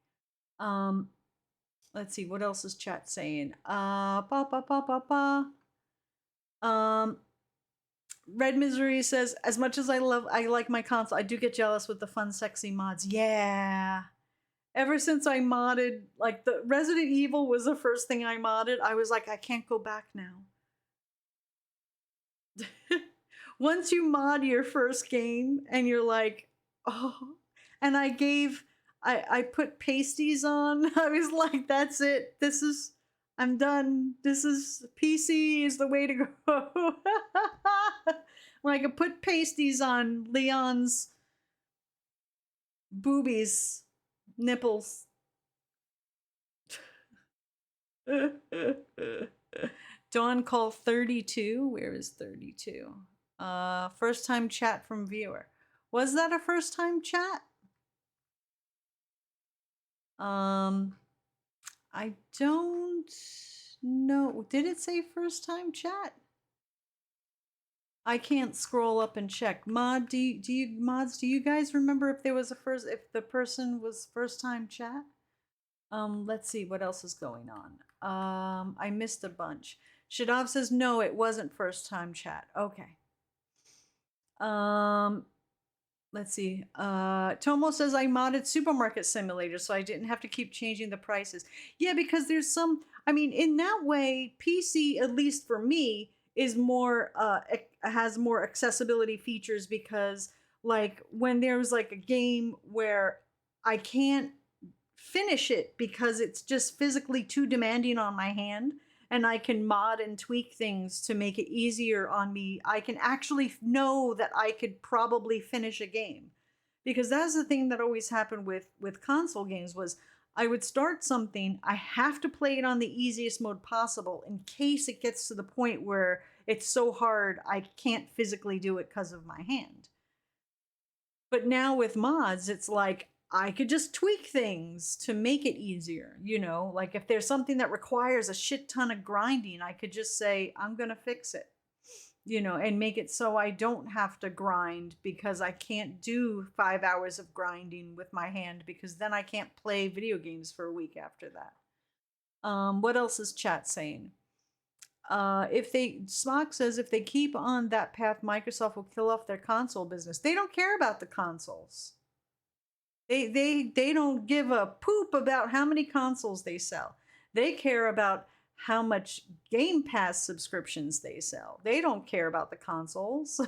Let's see, what else is chat saying? Red Misery says, as much as I like my console, I do get jealous with the fun, sexy mods. Yeah. Ever since I modded, like the Resident Evil was the first thing I modded, I was like, I can't go back now. Once you mod your first game and you're like, oh, and I put pasties on. I was like, that's it. I'm done. This is PC is the way to go. When I could put pasties on Leon's boobies, nipples. Dawn call 32. Where is 32? First time chat from viewer. Was that a first time chat? I don't know. Did it say first time chat? I can't scroll up and check. Mods, do you guys remember if if the person was first time chat? Let's see what else is going on. I missed a bunch. Shadov says no, it wasn't first time chat. Okay. Let's see. Tomo says I modded Supermarket Simulator, so I didn't have to keep changing the prices. Yeah, because there's some. I mean, in that way, PC, at least for me, is more has more accessibility features because, Like when there's like a game where I can't finish it because it's just physically too demanding on my hand, and I can mod and tweak things to make it easier on me. I can actually know that I could probably finish a game. Because that's the thing that always happened with console games was I would start something, I have to play it on the easiest mode possible in case it gets to the point where it's so hard I can't physically do it because of my hand. But now with mods, it's like I could just tweak things to make it easier, you know? Like if there's something that requires a shit ton of grinding, I could just say, I'm gonna fix it, you know, and make it so I don't have to grind because I can't do 5 hours of grinding with my hand because then I can't play video games for a week after that. What else is chat saying? If they Smock says if they keep on that path, Microsoft will kill off their console business. They don't care about the consoles. They don't give a poop about how many consoles they sell. They care about how much Game Pass subscriptions they sell. They don't care about the consoles.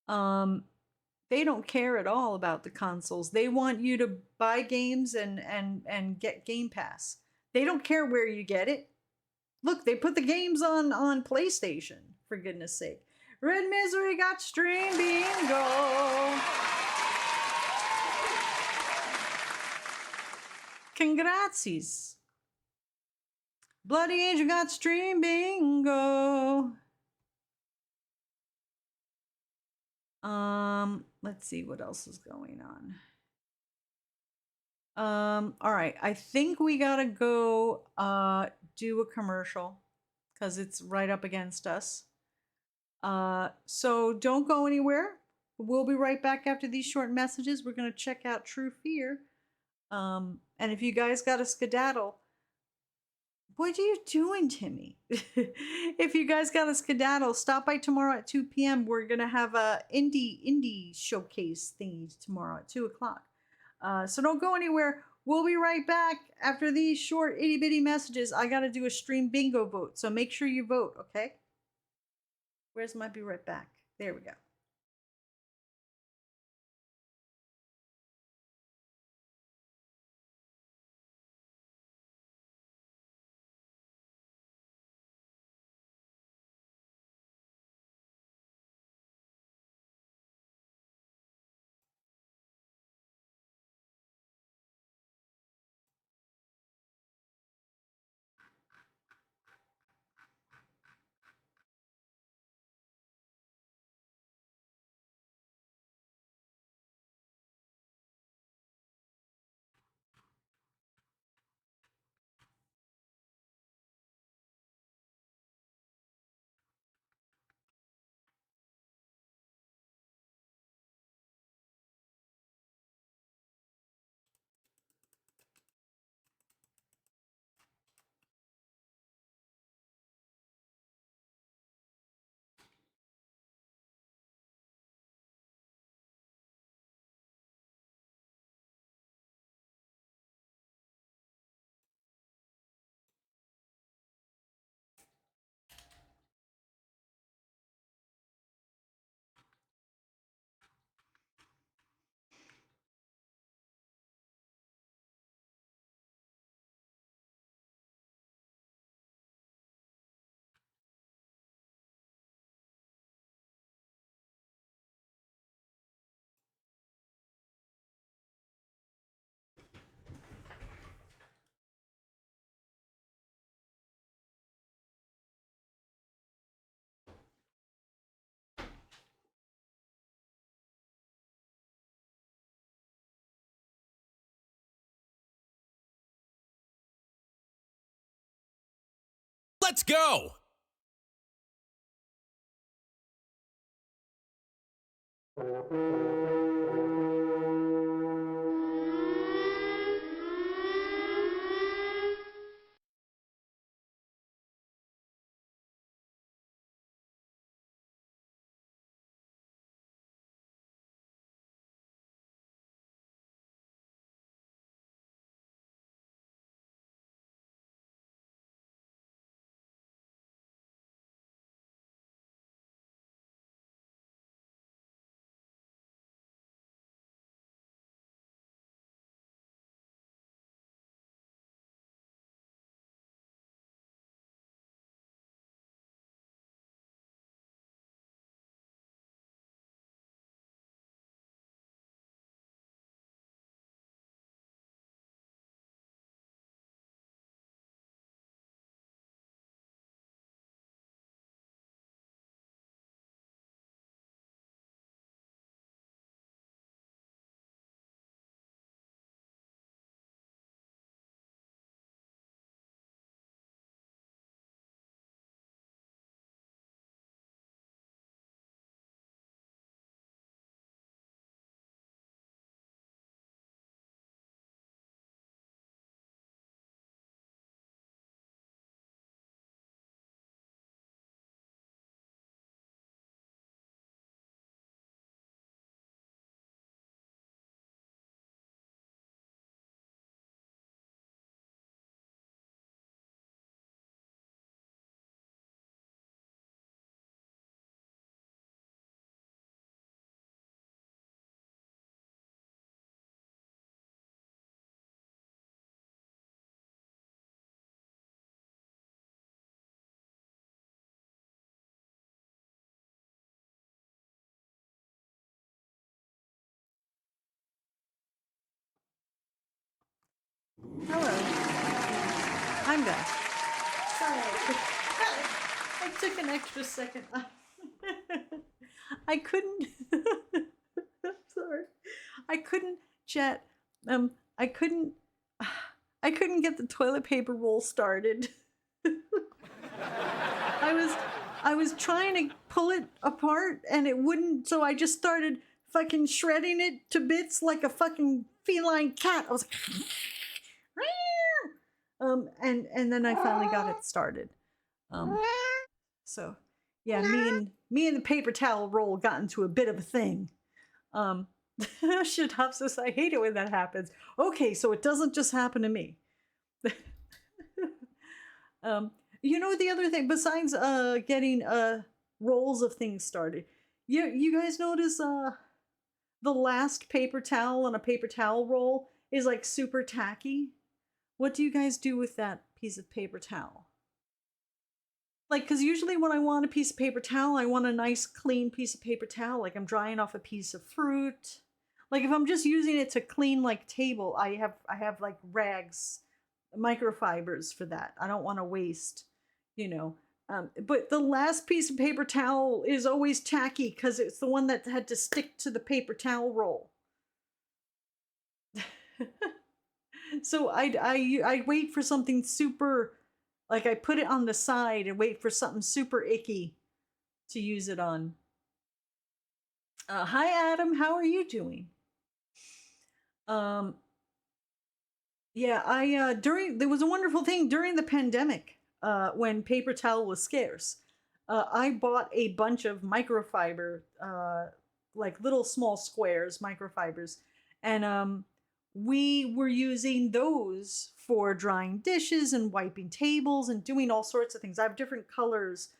They don't care at all about the consoles. They want you to buy games and get Game Pass. They don't care where you get it. Look, they put the games on PlayStation, for goodness sake. Red Misery got stream bingo. Congratsies. Bloody Angel got stream bingo. Let's see what else is going on. All right, I think we gotta go do a commercial because it's right up against us. So don't go anywhere. We'll be right back after these short messages. We're gonna check out True Fear. And if you guys got a skedaddle, what are you doing, Timmy? If you guys got a skedaddle, stop by tomorrow at 2 p.m. We're gonna have a indie showcase thingy tomorrow at 2 o'clock. So don't go anywhere. We'll be right back after these short itty bitty messages. I gotta do a stream bingo vote, so make sure you vote, okay? Where's my be right back? There we go. Let's go! Hello. I'm back. Sorry. I took an extra second. I couldn't. Sorry. I couldn't chat. I couldn't. I couldn't get the toilet paper roll started. I was trying to pull it apart and it wouldn't, so I just started fucking shredding it to bits like a fucking feline cat. I was like, and then I finally got it started. So yeah, me and the paper towel roll got into a bit of a thing. Shitopsis, I hate it when that happens. Okay, so it doesn't just happen to me. You know, the other thing, besides getting rolls of things started, you guys notice the last paper towel on a paper towel roll is like super tacky? What do you guys do with that piece of paper towel? Like, because usually when I want a piece of paper towel, I want a nice clean piece of paper towel, like I'm drying off a piece of fruit. Like if I'm just using it to clean like table, I have like rags, microfibers for that. I don't want to waste, you know. But the last piece of paper towel is always tacky because it's the one that had to stick to the paper towel roll. So I wait for something super, like I put it on the side and wait for something super icky to use it on. Hi Adam, how are you doing? Yeah, there was a wonderful thing during the pandemic, when paper towel was scarce. I bought a bunch of microfiber, like little small squares, microfibers, and we were using those for drying dishes and wiping tables and doing all sorts of things. I have different colors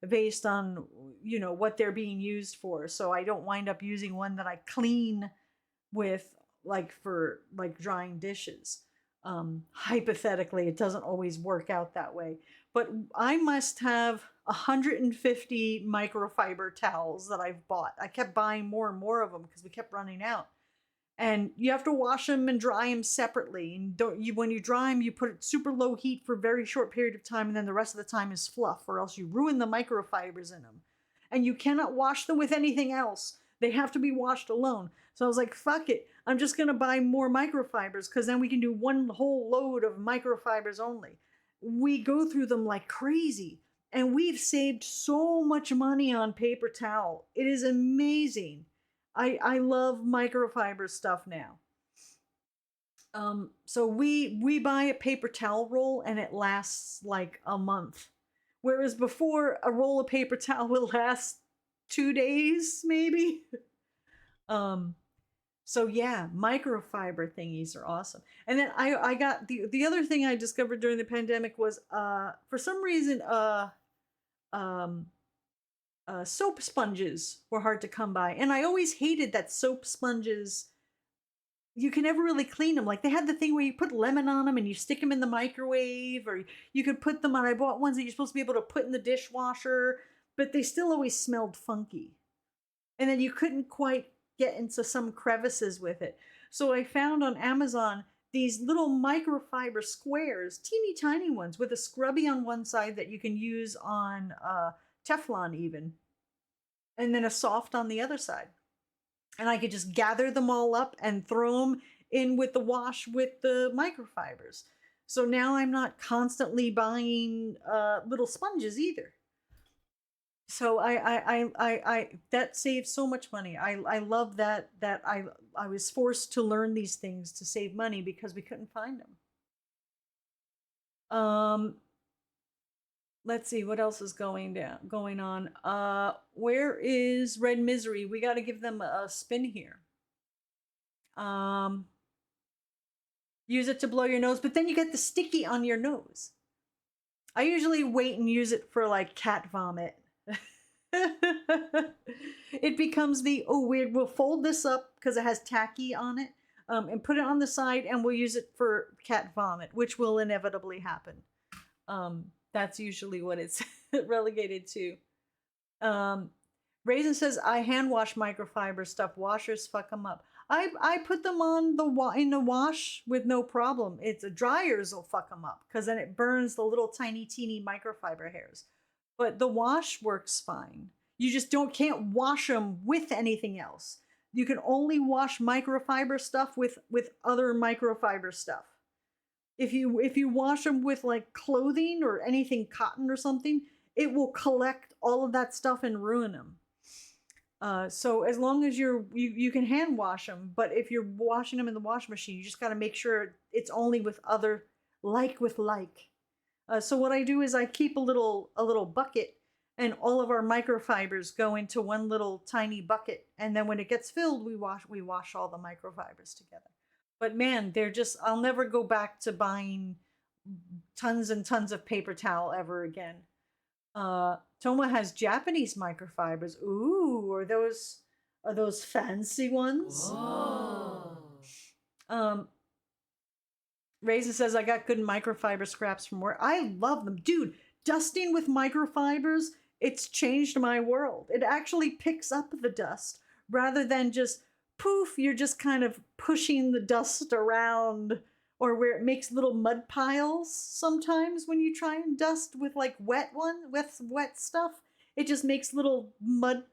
based on, you know, what they're being used for, so I don't wind up using one that I clean with, like for like drying dishes. Hypothetically, it doesn't always work out that way, but I must have 150 microfiber towels that I've bought. I kept buying more and more of them because we kept running out. And you have to wash them and dry them separately. And when you dry them, you put it super low heat for a very short period of time, and then the rest of the time is fluff, or else you ruin the microfibers in them. And you cannot wash them with anything else. They have to be washed alone. So I was like, fuck it. I'm just going to buy more microfibers because then we can do one whole load of microfibers only. We go through them like crazy. And we've saved so much money on paper towel. It is amazing. I love microfiber stuff now. So we buy a paper towel roll and it lasts like a month. Whereas before, a roll of paper towel will last 2 days, maybe. So yeah, microfiber thingies are awesome. And then I got the other thing I discovered during the pandemic was for some reason soap sponges were hard to come by, and I always hated that soap sponges, you can never really clean them. Like they had the thing where you put lemon on them and you stick them in the microwave, or you could put them on. I bought ones that you're supposed to be able to put in the dishwasher, but they still always smelled funky. And then you couldn't quite get into some crevices with it. So I found on Amazon these little microfiber squares, teeny tiny ones with a scrubby on one side that you can use on Teflon even, and then a soft on the other side. And I could just gather them all up and throw them in with the wash with the microfibers. So now I'm not constantly buying little sponges either. So I that saves so much money. I love that I was forced to learn these things to save money because we couldn't find them. Let's see what else is going on. Where is Red Misery? We got to give them a spin here. Use it to blow your nose, but then you get the sticky on your nose. I usually wait and use it for like cat vomit. It becomes we'll fold this up because it has tacky on it, and put it on the side, and we'll use it for cat vomit, which will inevitably happen. That's usually what it's relegated to. Raisin says, I hand wash microfiber stuff. Washers fuck them up. I put them on in the wash with no problem. It's dryers will fuck them up because then it burns the little tiny teeny microfiber hairs. But the wash works fine. You just can't wash them with anything else. You can only wash microfiber stuff with other microfiber stuff. If you wash them with like clothing or anything cotton or something, it will collect all of that stuff and ruin them. So as long as you can hand wash them, but if you're washing them in the washing machine, you just got to make sure it's only with other like with like. So what I do is I keep a little bucket, and all of our microfibers go into one little tiny bucket, and then when it gets filled, we wash all the microfibers together. But man, I'll never go back to buying tons and tons of paper towel ever again. Toma has Japanese microfibers. Ooh, are those fancy ones? Whoa. Raisin says, I got good microfiber scraps from work. I love them. Dude, dusting with microfibers, it's changed my world. It actually picks up the dust rather than just poof, you're just kind of pushing the dust around, or where it makes little mud piles sometimes when you try and dust with like wet stuff. It just makes little mud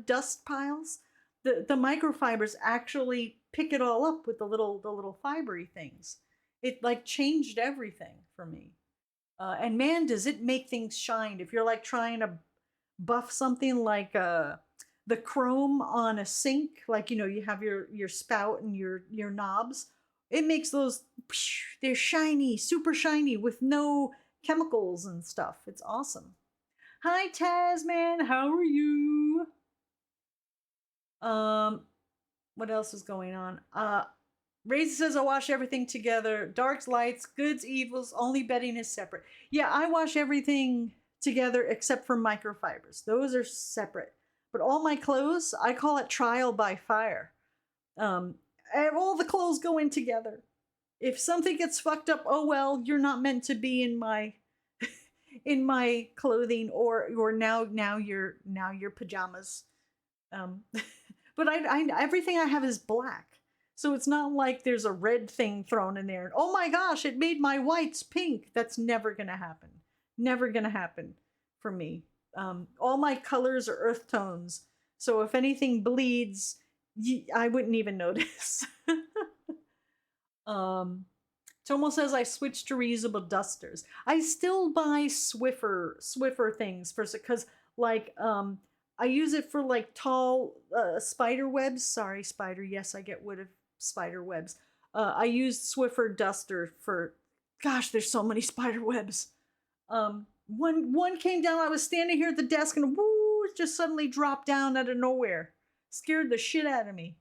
dust piles. The microfibers actually pick it all up with the little fibery things. It like changed everything for me. And man, does it make things shine. If you're like trying to buff something like the chrome on a sink, like, you have your spout and your knobs, it makes those, they're shiny, super shiny with no chemicals and stuff. It's awesome. Hi, Tasman, how are you? What else is going on? Raisin says, I wash everything together. Darks, lights, goods, evils, only bedding is separate. Yeah, I wash everything together except for microfibers. Those are separate. But all my clothes, I call it trial by fire. And all the clothes go in together. If something gets fucked up, oh well, you're not meant to be in my in my clothing, or now your pajamas. But I everything I have is black. So it's not like there's a red thing thrown in there. Oh my gosh, it made my whites pink. That's never going to happen. Never going to happen for me. All my colors are earth tones. So if anything bleeds, I wouldn't even notice. Tomo says I switched to reusable dusters. I still buy Swiffer things because like I use it for like tall spider webs. Sorry, spider. Yes, I get rid of spider webs. I used Swiffer duster for, gosh, there's so many spider webs. One came down. I was standing here at the desk and woo, it just suddenly dropped down out of nowhere. Scared the shit out of me.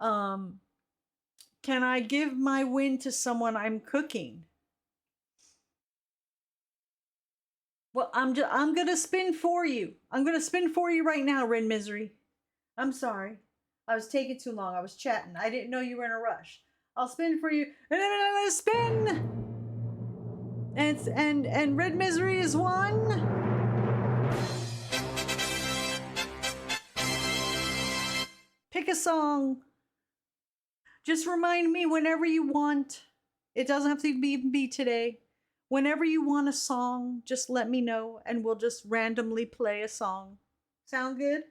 Can I give my win to someone I'm cooking? Well, I'm gonna spin for you. I'm gonna spin for you right now, Red Misery. I'm sorry. I was taking too long. I was chatting. I didn't know you were in a rush. I'll spin for you. Spin! And Red Misery is one. Pick a song. Just remind me whenever you want. It doesn't have to even be today. Whenever you want a song, just let me know and we'll just randomly play a song. Sound good?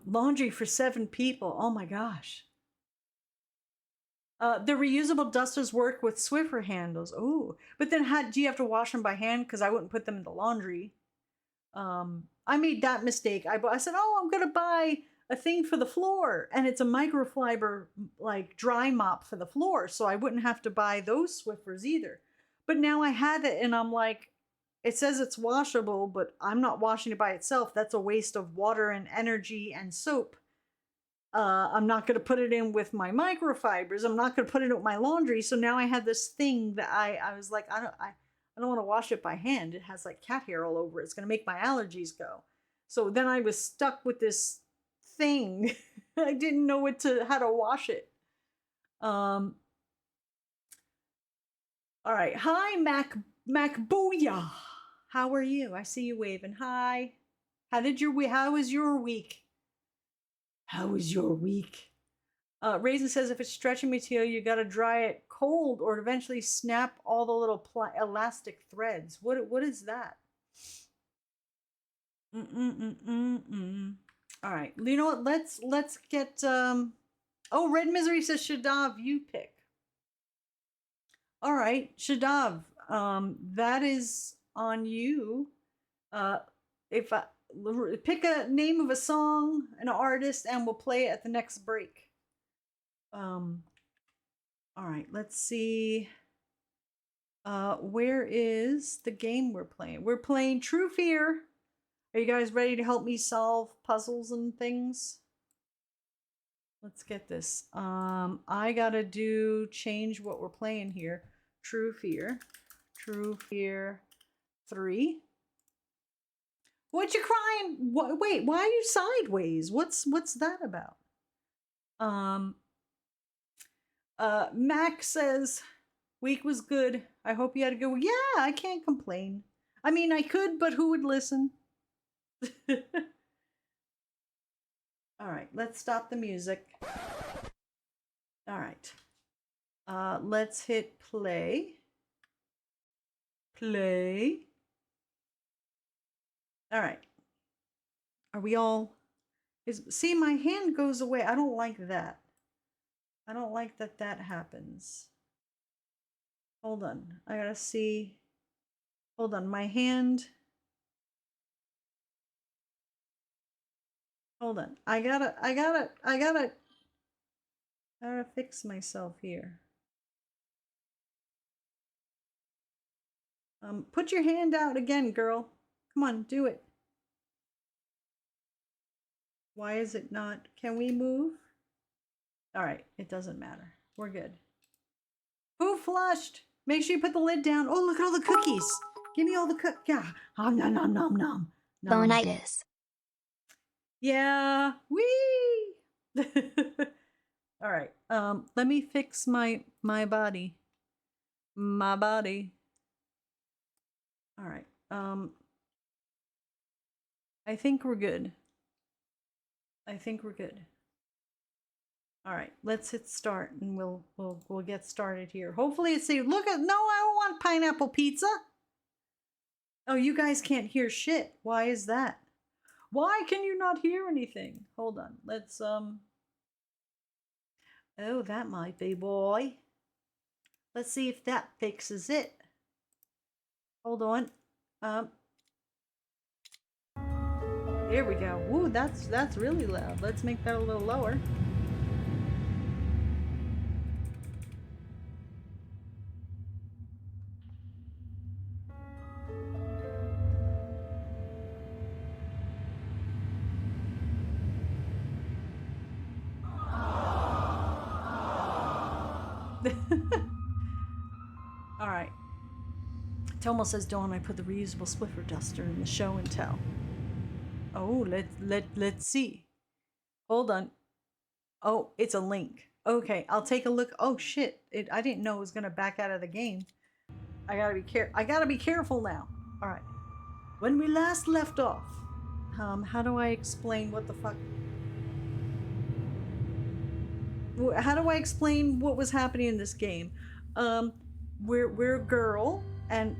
Laundry for 7 people. Oh my gosh. The reusable dusters work with Swiffer handles. Ooh, but then do you have to wash them by hand? Because I wouldn't put them in the laundry. I made that mistake. I said, oh, I'm gonna buy a thing for the floor, and it's a microfiber like dry mop for the floor, so I wouldn't have to buy those Swiffers either. But now I had it, and I'm like, it says it's washable, but I'm not washing it by itself. That's a waste of water and energy and soap. I'm not going to put it in with my microfibers. I'm not going to put it in with my laundry. So now I had this thing that I was like, I don't want to wash it by hand. It has like cat hair all over it. It's going to make my allergies go. So then I was stuck with this thing. I didn't know how to wash it. All right. Hi, Mac Booyah. How are you? I see you waving. Hi. How was your week? How was your week? Raisin says if it's stretching material, you gotta dry it cold or eventually snap all the little elastic threads. What is that? All right. You know what? Let's get oh, Red Misery says Shadav, you pick. All right, Shadav, that is on you. If I pick a name of a song, an artist, and we'll play it at the next break. All right, let's see. Where is the game we're playing? We're playing True Fear. Are you guys ready to help me solve puzzles and things? Let's get this. I gotta change what we're playing here. True Fear 3. What you crying? Wait, why are you sideways? What's that about? Max says week was good. I hope you had a good week. Yeah, I can't complain. I mean, I could, but who would listen? All right, let's stop the music. All right. Let's hit play. Play. All right. Are we all... See, my hand goes away. I don't like that. I don't like that happens. Hold on. I gotta see. Hold on. My hand... Hold on. I gotta fix myself here. Put your hand out again, girl. Come on, do it. Why is it not? Can we move? All right, it doesn't matter. We're good. Who flushed? Make sure you put the lid down. Oh, look at all the cookies. Give me all the Yeah. Nom nom nom nom nom. Bonitis. Yeah. Wee. All right. Let me fix my body. My body. All right. I think we're good. All right, let's hit start and we'll get started here. Hopefully it's safe. Look at, no, I don't want pineapple pizza. Oh, you guys can't hear shit. Why is that? Why can you not hear anything? Hold on. Let's oh, that might be, boy. Let's see if that fixes it. Hold on. There we go. Woo, that's really loud. Let's make that a little lower. All right. Tomo says, "Dawn, I put the reusable Swiffer duster in the show and tell." Oh, let's see. Hold on. Oh, it's a link. Okay, I'll take a look. Oh shit! I didn't know it was gonna back out of the game. I gotta be careful now. All right. When we last left off, how do I explain what the fuck? How do I explain what was happening in this game? We're a girl, and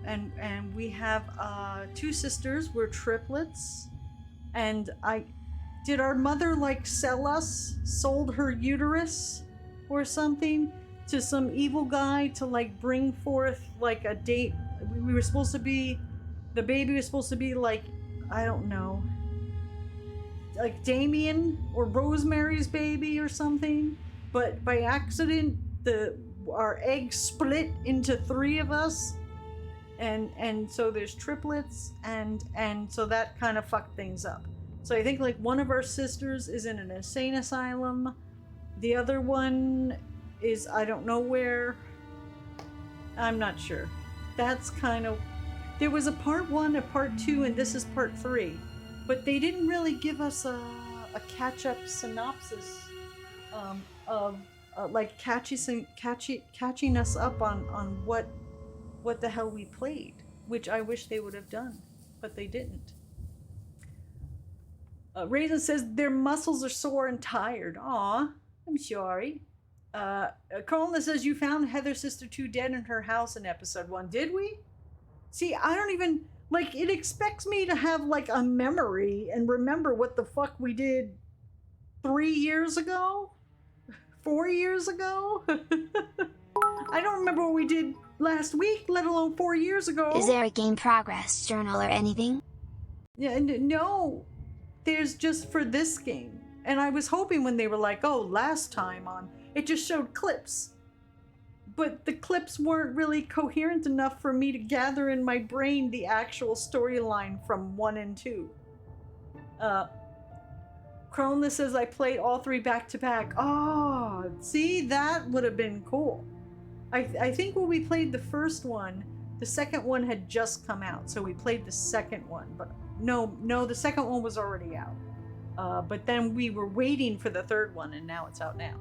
we have 2 sisters. We're triplets, and did our mother like sold her uterus or something to some evil guy to like bring forth like a date? We were supposed to be, the baby was supposed to be like, I don't know, like Damien or Rosemary's baby or something. But by accident, our eggs split into 3 of us, and so there's triplets, and so that kind of fucked things up. So I think like one of our sisters is in an insane asylum, the other one is I don't know where. I'm not sure. That's kind of, there was a part 1, a part 2, and this is part 3, but they didn't really give us a catch-up synopsis of like catching us up on what what the hell we played, which I wish they would have done, but they didn't. Raisin says their muscles are sore and tired. Aw, I'm sorry. Colin says you found Heather's sister 2 dead in her house in episode 1. Did we? See, I don't even, like, it expects me to have, like, a memory and remember what the fuck we did 3 years ago? 4 years ago? I don't remember what we did last week, let alone 4 years ago. Is there a game progress journal or anything? Yeah, no. There's just for this game. And I was hoping when they were like, oh, last time on, it just showed clips. But the clips weren't really coherent enough for me to gather in my brain the actual storyline from 1 and 2. Cronus says I played all 3 back to back. Oh, see, that would have been cool. I think when we played the first one, the second one had just come out, so we played the second one. But no, the second one was already out. But then we were waiting for the third one, and now it's out now.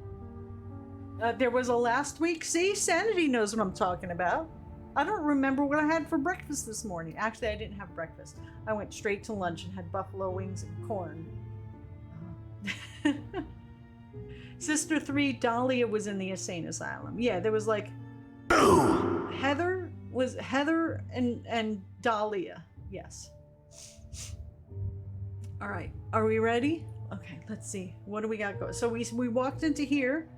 There was a last week. See, Sanity knows what I'm talking about. I don't remember what I had for breakfast this morning. Actually, I didn't have breakfast. I went straight to lunch and had buffalo wings and corn. Sister 3, Dahlia was in the insane asylum. Yeah, there was like Heather and Dahlia. Yes. All right, are we ready? Okay, let's see. What do we got going? So we walked into here.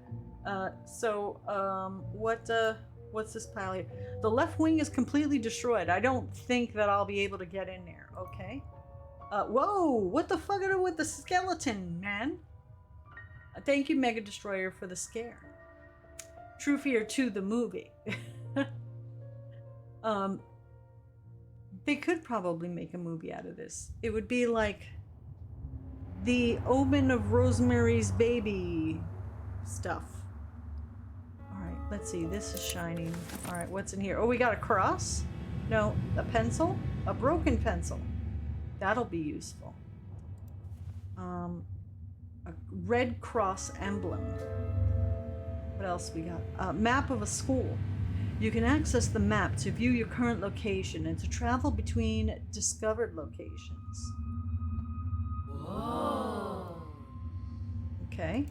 What's this pile here? The left wing is completely destroyed. I don't think that I'll be able to get in there. Okay. Whoa! What the fuck are with the skeleton, man? Thank you, Mega Destroyer, for the scare. True Fear 2, the movie. They could probably make a movie out of this. It would be like the Omen of Rosemary's Baby stuff. Alright, let's see. This is shining. Alright, what's in here? Oh, we got a cross? No, a pencil? A broken pencil. That'll be useful. A Red Cross emblem. What else we got? A map of a school. You can access the map to view your current location and to travel between discovered locations. Whoa. Okay.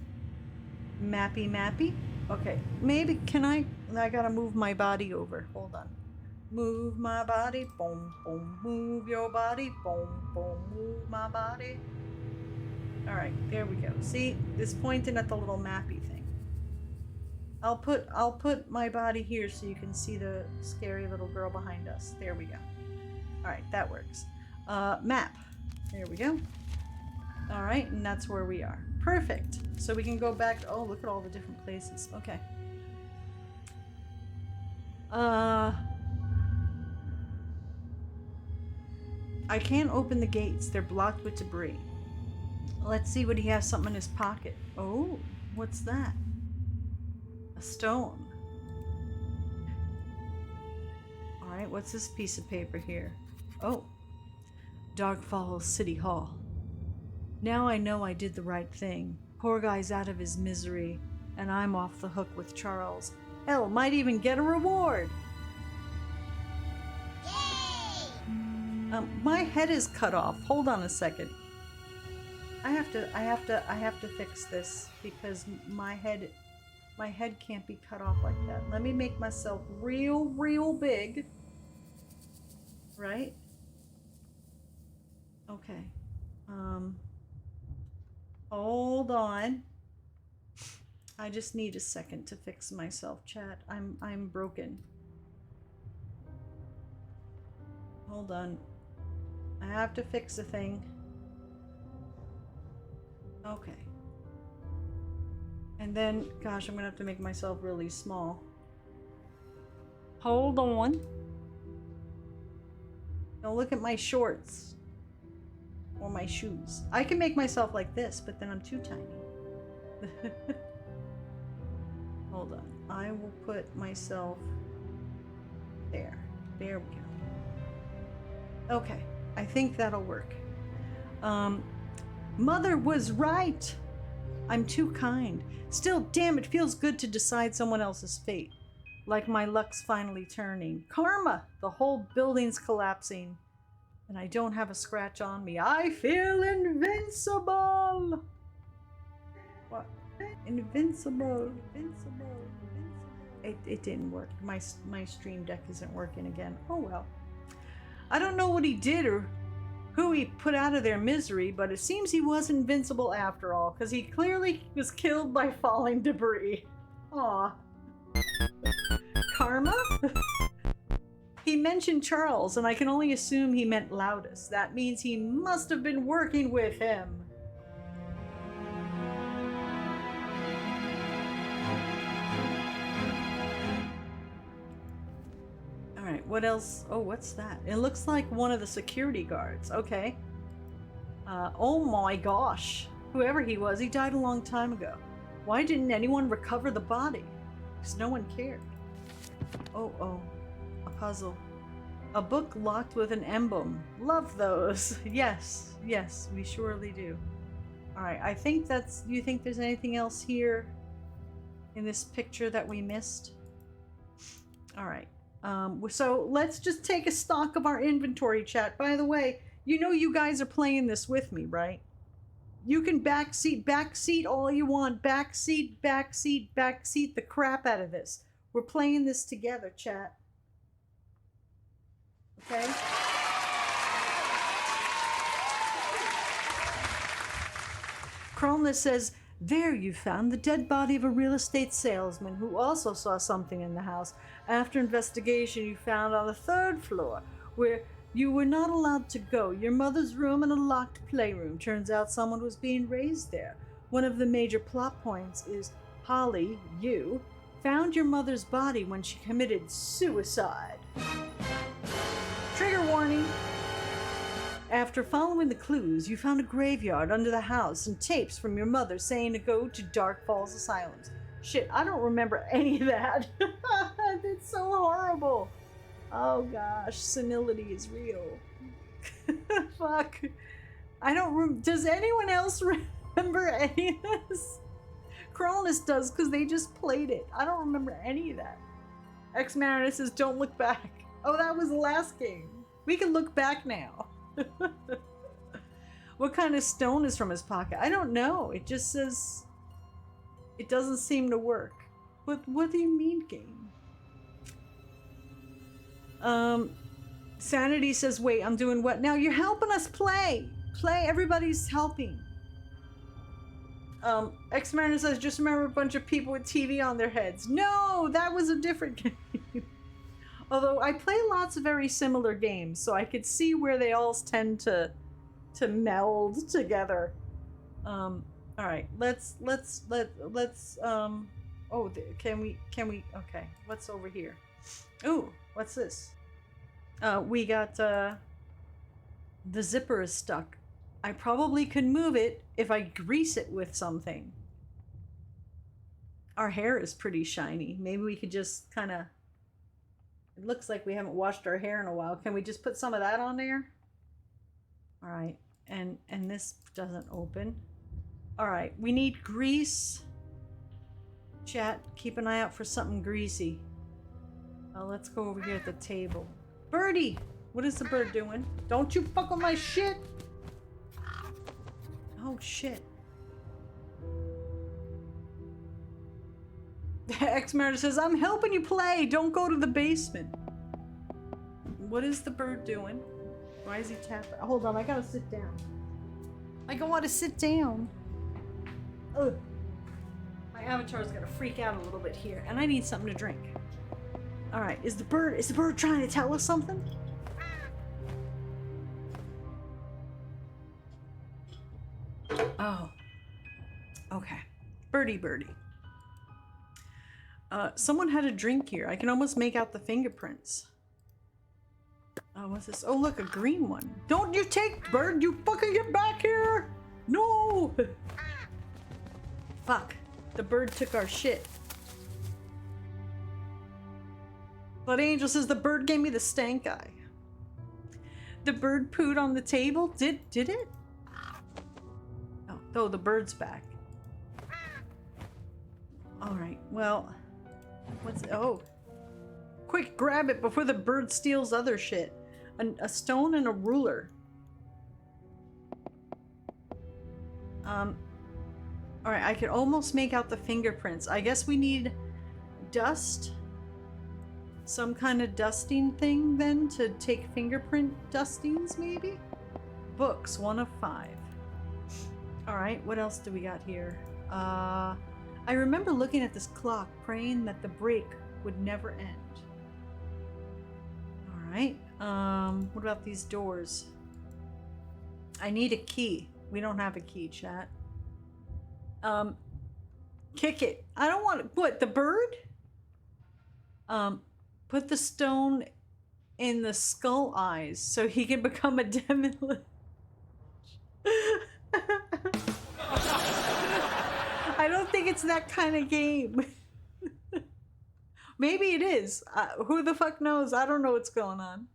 Mappy. Okay. Maybe, I gotta move my body over. Hold on. Move my body. Boom, boom. Move your body. Boom, boom. Move my body. Alright, there we go. See? It's pointing at the little mappy thing. I'll put my body here so you can see the scary little girl behind us. There we go. Alright, that works. Map. There we go. Alright, and that's where we are. Perfect. So we can go back. Oh, look at all the different places. Okay. I can't open the gates. They're blocked with debris. Let's see what he has something in his pocket. Oh, what's that? A stone. Alright, what's this piece of paper here? Oh. Dark Falls City Hall. Now I know I did the right thing. Poor guy's out of his misery, and I'm off the hook with Charles. Hell, might even get a reward. Yay! My head is cut off. Hold on a second. I have to fix this because my head can't be cut off like that. Let me make myself real big. Right? Okay. Hold on. I just need a second to fix myself, chat. I'm broken. Hold on. I have to fix a thing. Okay. And then, gosh, I'm gonna have to make myself really small. Hold on. Now look at my shorts. Or my shoes. I can make myself like this, but then I'm too tiny. Hold on. I will put myself there. There we go. Okay. I think that'll work. Mother was right. I'm too kind. Still, damn, it feels good to decide someone else's fate. Like my luck's finally turning. Karma! The whole building's collapsing. And I don't have a scratch on me. I feel invincible! What? Invincible. Invincible. It didn't work. My stream deck isn't working again. Oh well. I don't know what he did or who he put out of their misery, but it seems he was invincible after all, because he clearly was killed by falling debris. Aw. Karma? He mentioned Charles, and I can only assume he meant Loudest. That means he must have been working with him. Alright, what else? Oh, what's that? It looks like one of the security guards. Okay. Oh my gosh. Whoever he was, he died a long time ago. Why didn't anyone recover the body? Because no one cared. Oh. A puzzle. A book locked with an emblem. Love those. Yes, we surely do. Alright, I think that's... Do you think there's anything else here in this picture that we missed? Alright. So let's just take a stock of our inventory, chat. By the way, you know you guys are playing this with me, right? You can backseat all you want. Backseat the crap out of this. We're playing this together, chat. Okay? Cronus says, there you found the dead body of a real estate salesman who also saw something in the house. After investigation, you found on the 3rd floor, where you were not allowed to go, your mother's room and a locked playroom. Turns out someone was being raised there. One of the major plot points is Holly, you, found your mother's body when she committed suicide. Trigger warning. After following the clues, you found a graveyard under the house and tapes from your mother saying to go to Dark Falls Asylums. Shit, I don't remember any of that. It's so horrible. Oh gosh, senility is real. Fuck. Does anyone else remember any of this? Cronus does, because they just played it. I don't remember any of that. X-Mariner says, don't look back. Oh, that was the last game. We can look back now. What kind of stone is from his pocket? I don't know. It just says... It doesn't seem to work. What do you mean, game? Sanity says, wait, I'm doing what now? You're helping us play. Everybody's helping. X-Mariner says, just remember a bunch of people with TV on their heads. No, that was a different game. Although I play lots of very similar games, so I could see where they all tend to meld together. All right, can we, okay, what's over here? Ooh, what's this? We got, the zipper is stuck. I probably could move it if I grease it with something. Our hair is pretty shiny. Maybe we could just kind of... It looks like we haven't washed our hair in a while. Can we just put some of that on there? All right, and this doesn't open. All right, we need grease. Chat, keep an eye out for something greasy. Let's go over here at the table. Birdie! What is the bird doing? Don't you fuck with my shit! Oh, shit. X-Mariner says, I'm helping you play! Don't go to the basement! What is the bird doing? Why is he tapping? Hold on, I gotta sit down. I want to sit down. Ugh. My avatar's gonna freak out a little bit here, and I need something to drink. Alright, is the bird trying to tell us something? Oh. Okay. Birdie. Someone had a drink here. I can almost make out the fingerprints. Oh, what's this? Oh, look, a green one. Don't you take bird, you fucking get back here! No! Fuck. The bird took our shit. Blood Angel says the bird gave me the stank eye. The bird pooed on the table? Did it? Oh, the bird's back. Alright, well... Quick, grab it before the bird steals other shit. A stone and a ruler. Alright, I could almost make out the fingerprints. I guess we need dust. Some kind of dusting thing then to take fingerprint dustings, maybe? Books, 1 of 5. Alright, what else do we got here? I remember looking at this clock, praying that the break would never end. Alright, what about these doors? I need a key. We don't have a key, chat. Kick it. I don't want what, the bird? Put the stone in the skull eyes so he can become a demon. I don't think it's that kind of game. Maybe it is. Who the fuck knows? I don't know what's going on.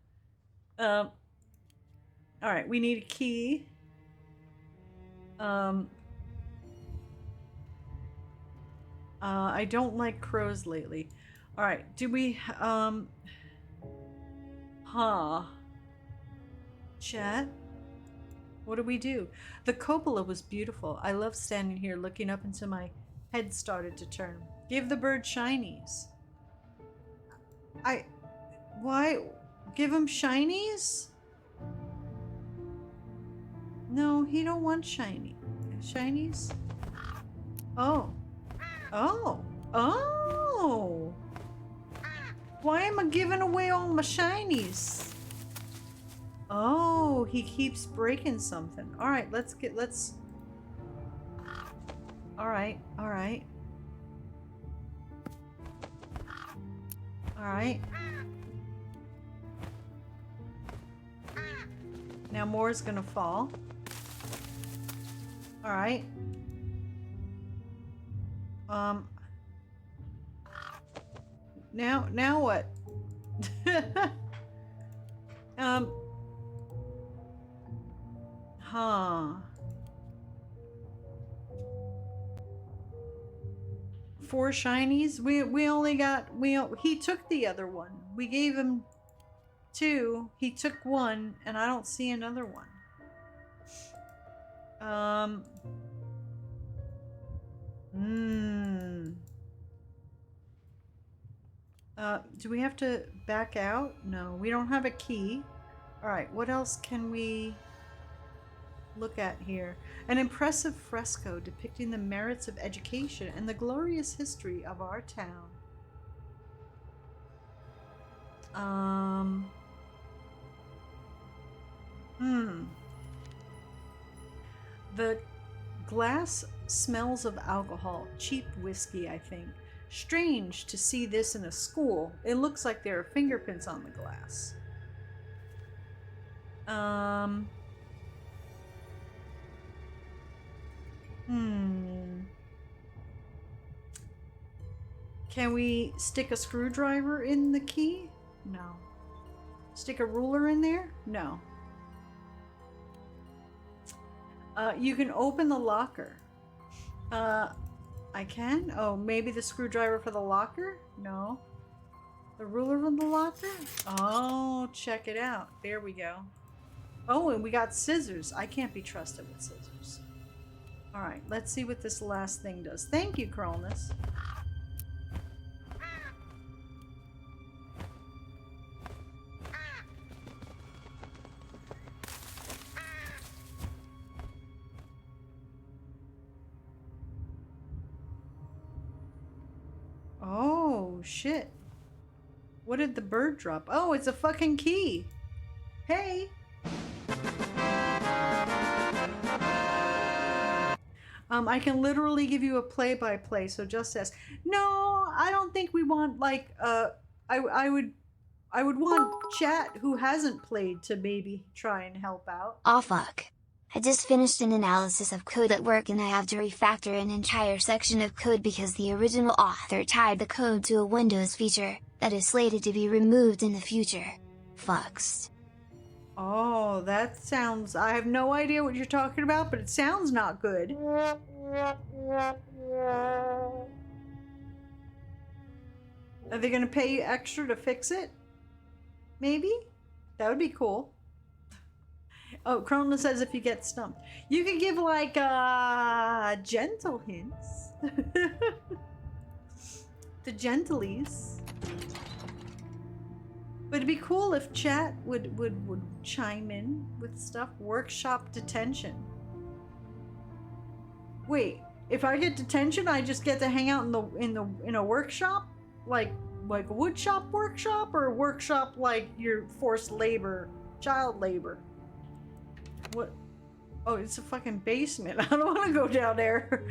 Alright, we need a key. I don't like crows lately. Alright, do we, Chat? What do we do? The cupola was beautiful. I love standing here looking up until my head started to turn. Give the bird shinies. Why? Give him shinies? No, he don't want shiny. Shinies? Oh. Oh. Oh. Why am I giving away all my shinies? Oh, he keeps breaking something. Alright, let's... Alright. Alright. Now more is gonna fall. Alright. Now what? Four shinies? We only got, he took the other one. We gave him 2. He took 1, and I don't see another one. Do we have to back out? No, we don't have a key. Alright, what else can we look at here? An impressive fresco depicting the merits of education and the glorious history of our town. The glass smells of alcohol. Cheap whiskey, I think. Strange to see this in a school. It looks like there are fingerprints on the glass. Can we stick a screwdriver in the key? No. Stick a ruler in there? No. You can open the locker. I can? Oh, maybe the screwdriver for the locker? No. The ruler from the locker? Oh, check it out. There we go. Oh, and we got scissors. I can't be trusted with scissors. Alright, let's see what this last thing does. Thank you, Cronus. Oh, shit. What did the bird drop? Oh, it's a fucking key. Hey. I can literally give you a play-by-play, so just ask. No, I don't think we want, like, I would want chat who hasn't played to maybe try and help out. Oh fuck. I just finished an analysis of code at work and I have to refactor an entire section of code because the original author tied the code to a Windows feature that is slated to be removed in the future. Fucks. Oh, that sounds... I have no idea what you're talking about, but it sounds not good. Are they gonna pay you extra to fix it? Maybe? That would be cool. Oh, Krona says if you get stumped. You can give like gentle hints. The gentlies. But it'd be cool if chat would chime in with stuff. Workshop detention. Wait, if I get detention, I just get to hang out in a workshop? Like a wood shop workshop, or a workshop like your forced labor, child labor? What? Oh, it's a fucking basement. I don't want to go down there.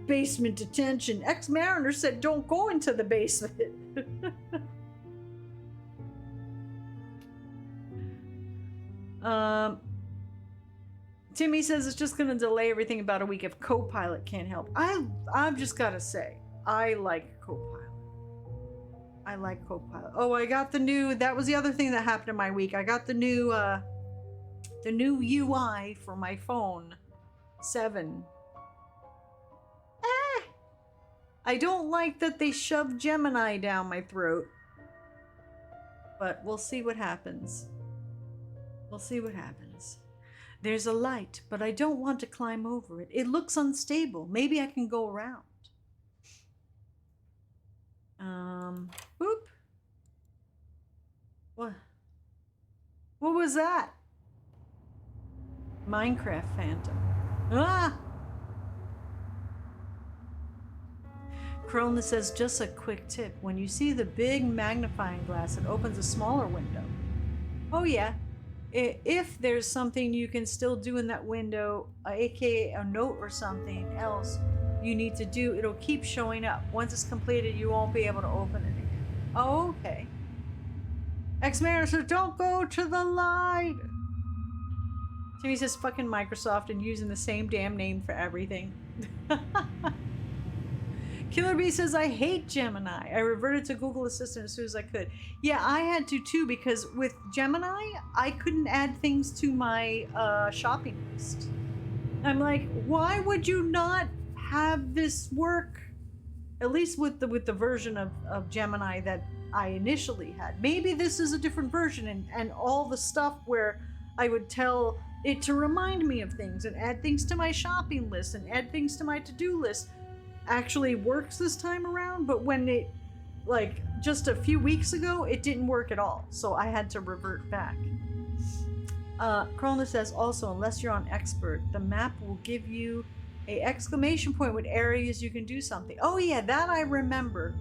Basement detention. Ex-Mariner said don't go into the basement. Timmy says it's just gonna delay everything about a week if Copilot can't help. I've just gotta say, I like Copilot. I like Copilot. Oh, I got the new, that was the other thing that happened in my week. I got the new UI for my phone 7. I don't like that they shoved Gemini down my throat. But we'll see what happens. We'll see what happens. There's a light, but I don't want to climb over it. It looks unstable. Maybe I can go around. Whoop. What? What was that? Minecraft Phantom. Ah! Krona says, just a quick tip. When you see the big magnifying glass, it opens a smaller window. Oh yeah. If there's something you can still do in that window, aka a note or something else you need to do, it'll keep showing up. Once it's completed, you won't be able to open it again. Oh, okay. X-Mariner says, don't go to the light. Timmy says, fucking Microsoft and using the same damn name for everything. Killer Bee says, I hate Gemini. I reverted to Google Assistant as soon as I could. Yeah, I had to too, because with Gemini, I couldn't add things to my shopping list. I'm like, why would you not have this work? At least with the version of Gemini that I initially had. Maybe this is a different version, and all the stuff where I would tell it to remind me of things and add things to my shopping list and add things to my to-do list actually works this time around. But when it, like just a few weeks ago, it didn't work at all, so I had to revert back. Krona says also, unless you're on expert, the map will give you a exclamation point with areas you can do something. Oh yeah, that I remember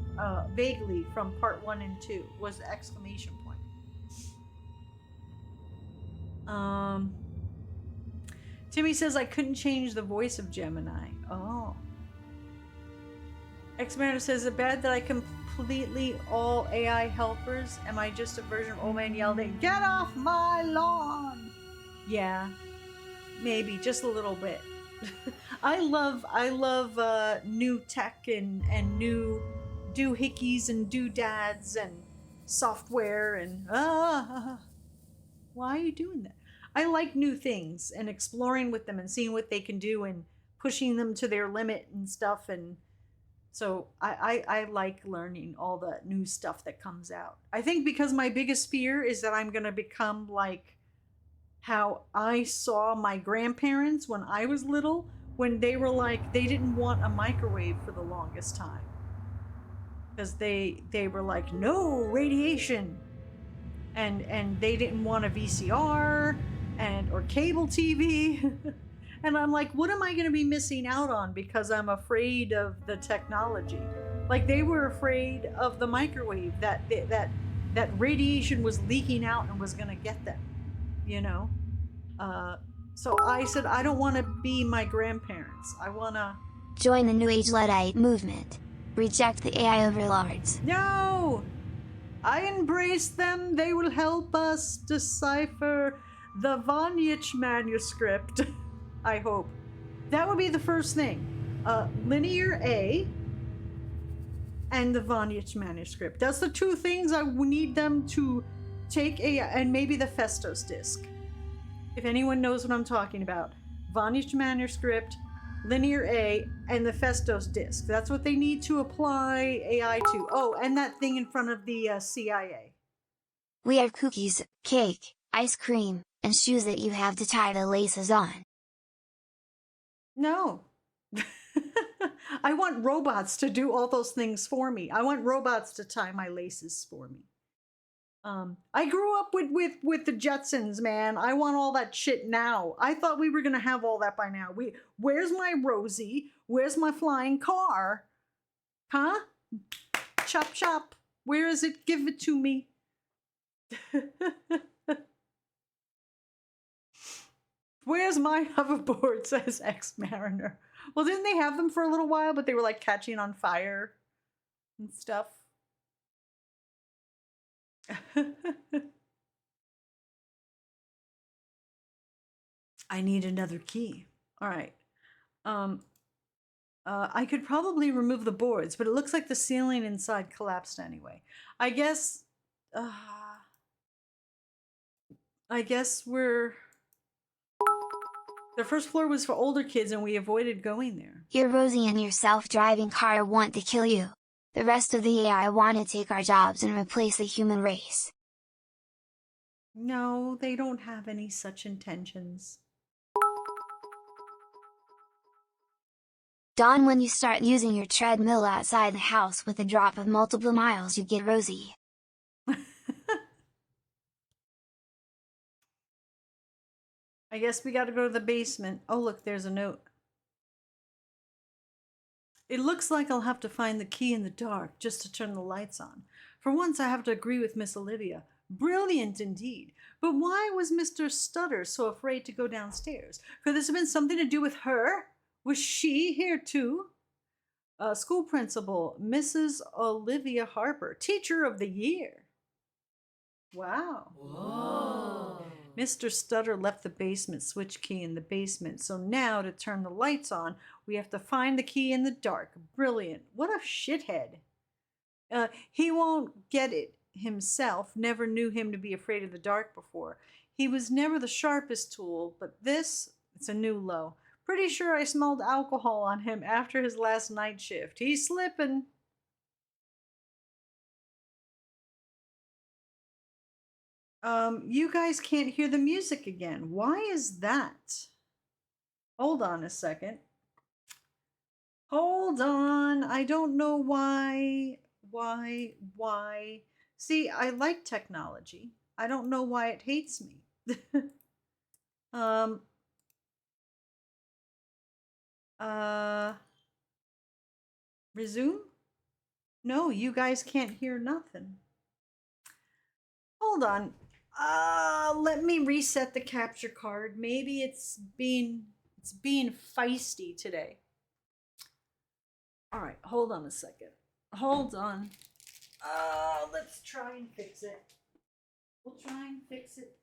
vaguely from part 1 and 2 was the exclamation point. Timmy says I couldn't change the voice of Gemini. Oh. X-Mariner says, is it bad that I completely all AI helpers? Am I just a version of old man yelled at, get off my lawn? Yeah, maybe just a little bit. I love new tech and new doohickeys and doodads and software and why are you doing that? I like new things and exploring with them and seeing what they can do and pushing them to their limit and stuff, and so I like learning all the new stuff that comes out. I think because my biggest fear is that I'm gonna become like how I saw my grandparents when I was little, when they were like, they didn't want a microwave for the longest time. Because they were like, no, radiation. And they didn't want a VCR or cable TV. And I'm like, what am I gonna be missing out on because I'm afraid of the technology? Like they were afraid of the microwave, that radiation was leaking out and was gonna get them, you know? So I said, I don't want to be my grandparents. I want to join the New Age Luddite movement. Reject the AI overlords. No! I embrace them. They will help us decipher the Voynich manuscript. I hope. That would be the first thing. Linear A and the Voynich manuscript. That's the two things I need them to take and maybe the Festos disc. If anyone knows what I'm talking about. Voynich manuscript Linear A, and the Festos disk. That's what they need to apply AI to. Oh, and that thing in front of the CIA. We have cookies, cake, ice cream, and shoes that you have to tie the laces on. No. I want robots to do all those things for me. I want robots to tie my laces for me. I grew up with the Jetsons, man. I want all that shit now. I thought we were gonna have all that by now. Where's my Rosie? Where's my flying car? Huh? Chop chop. Where is it? Give it to me. Where's my hoverboard? Says Ex-Mariner. Well, didn't they have them for a little while, but they were like catching on fire and stuff? I need another key. All right. I could probably remove the boards, but it looks like the ceiling inside collapsed anyway. I guess we're... The first floor was for older kids and we avoided going there. Your Rosie and your self-driving car want to kill you. The rest of the AI want to take our jobs and replace the human race. No, they don't have any such intentions. Dawn, when you start using your treadmill outside the house with a drop of multiple miles, you get Rosie. I guess we gotta go to the basement. Oh, look, there's a note. It looks like I'll have to find the key in the dark just to turn the lights on. For once, I have to agree with Miss Olivia. Brilliant indeed. But why was Mr. Stutter so afraid to go downstairs? Could this have been something to do with her? Was she here too? School principal, Mrs. Olivia Harper, teacher of the year. Wow. Whoa. Mr. Stutter left the basement switch key in the basement, so now to turn the lights on, we have to find the key in the dark. Brilliant. What a shithead. He won't get it himself. Never knew him to be afraid of the dark before. He was never the sharpest tool, but this, it's a new low. Pretty sure I smelled alcohol on him after his last night shift. He's slipping. You guys can't hear the music again. Why is that? Hold on a second. Hold on. I don't know why. Why? See, I like technology. I don't know why it hates me. Resume? No, you guys can't hear nothing. Hold on. Let me reset the capture card. Maybe it's being feisty today. All right, hold on a second. Hold on. Let's try and fix it. We'll try and fix it.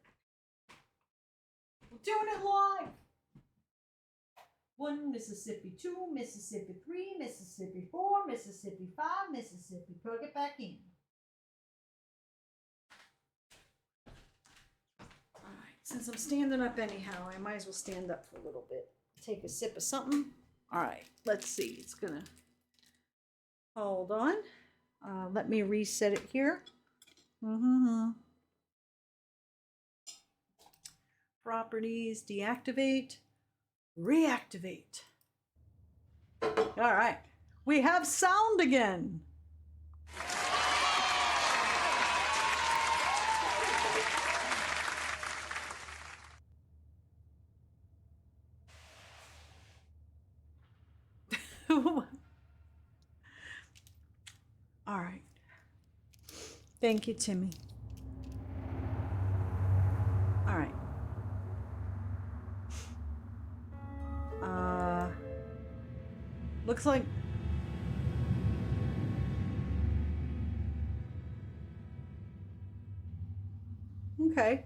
We're doing it live. 1 Mississippi, 2 Mississippi, 3 Mississippi, 4 Mississippi, 5 Mississippi. Plug it back in. All right, since I'm standing up anyhow, I might as well stand up for a little bit. Take a sip of something. All right, let's see. It's gonna... Hold on. Let me reset it here. Properties, deactivate, reactivate. All right, we have sound again. All right. Thank you, Timmy. All right. Looks like... Okay.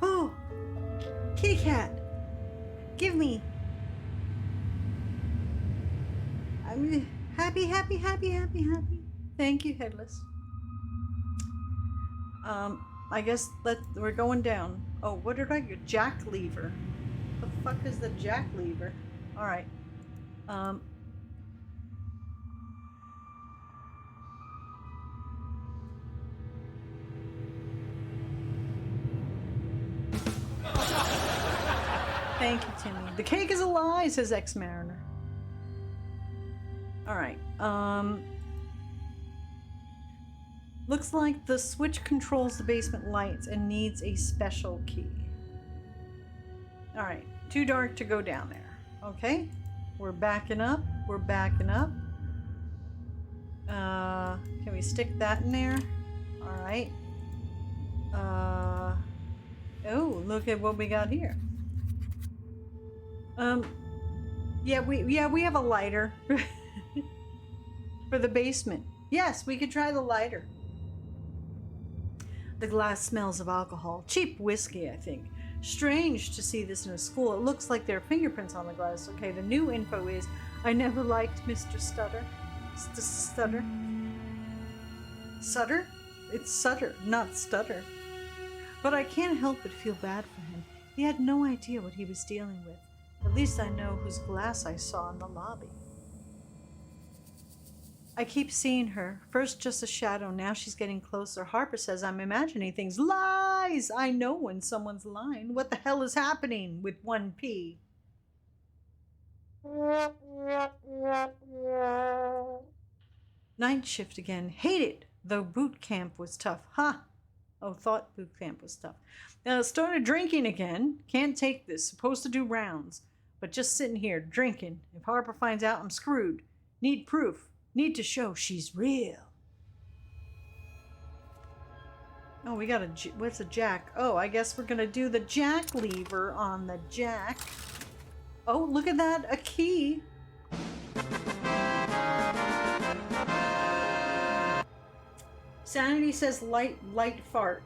Oh! Kitty cat! Give me! I'm happy. Thank you, Headless. I guess we're going down. Oh, what did I get? Jack lever. The fuck is the jack lever? All right. Thank you, Timmy. The cake is a lie, says Ex-Mariner. All right. Looks like the switch controls the basement lights and needs a special key. All right. Too dark to go down there. Okay. We're backing up. We're backing up. Can we stick that in there? All right. Oh, look at what we got here. Yeah, we have a lighter for the basement. Yes, we could try the lighter. The glass smells of alcohol. Cheap whiskey, I think. Strange to see this in a school. It looks like there are fingerprints on the glass. Okay, the new info is, I never liked Mr. Stutter. Stutter? Sutter? It's Sutter, not Stutter. But I can't help but feel bad for him. He had no idea what he was dealing with. At least I know whose glass I saw in the lobby. I keep seeing her. First just a shadow, now she's getting closer. Harper says I'm imagining things. Lies! I know when someone's lying. What the hell is happening with 1P? Night shift again. Hate it, though boot camp was tough. Huh. Oh, thought boot camp was tough. Now started drinking again. Can't take this. Supposed to do rounds. But just sitting here, drinking. If Harper finds out, I'm screwed. Need proof. Need to show she's real. Oh, we got what's a jack? Oh, I guess we're gonna do the jack lever on the jack. Oh, look at that, a key. Sanity says light fart.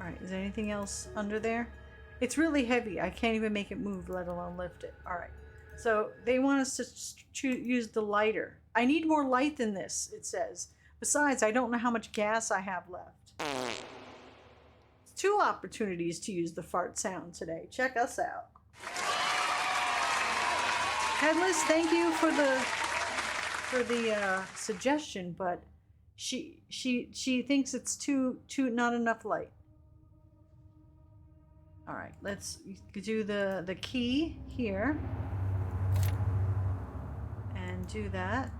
Alright, is there anything else under there? It's really heavy. I can't even make it move, let alone lift it. Alright. So they want us to use the lighter. I need more light than this, it says. Besides, I don't know how much gas I have left. It's 2 opportunities to use the fart sound today. Check us out. Headless, thank you for the suggestion, but she thinks it's too not enough light. All right, let's do the key here and do that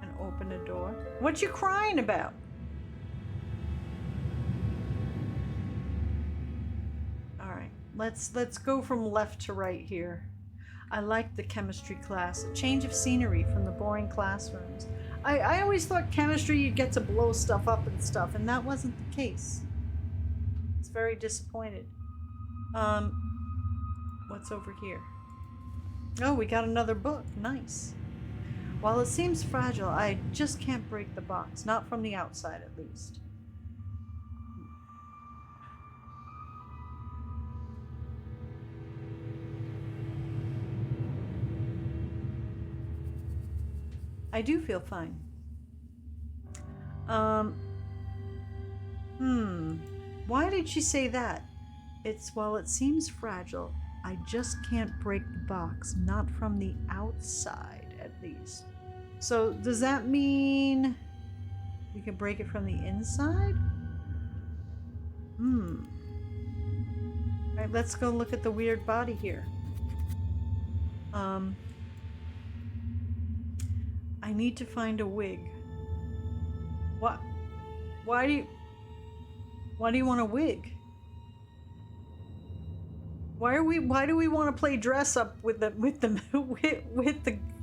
and open a door. What you crying about? All right, let's go from left to right here. I liked the chemistry class. A change of scenery from the boring classrooms. I always thought chemistry you'd get to blow stuff up and stuff, and that wasn't the case. Very disappointed. What's over here? Oh, we got another book. Nice. While it seems fragile, I just can't break the box. Not from the outside, at least. I do feel fine. Why did she say that? It's, while it seems fragile, I just can't break the box. Not from the outside, at least. So, does that mean we can break it from the inside? Alright, let's go look at the weird body here. I need to find a wig. What? Why do you want a wig? Why do we want to play dress up with the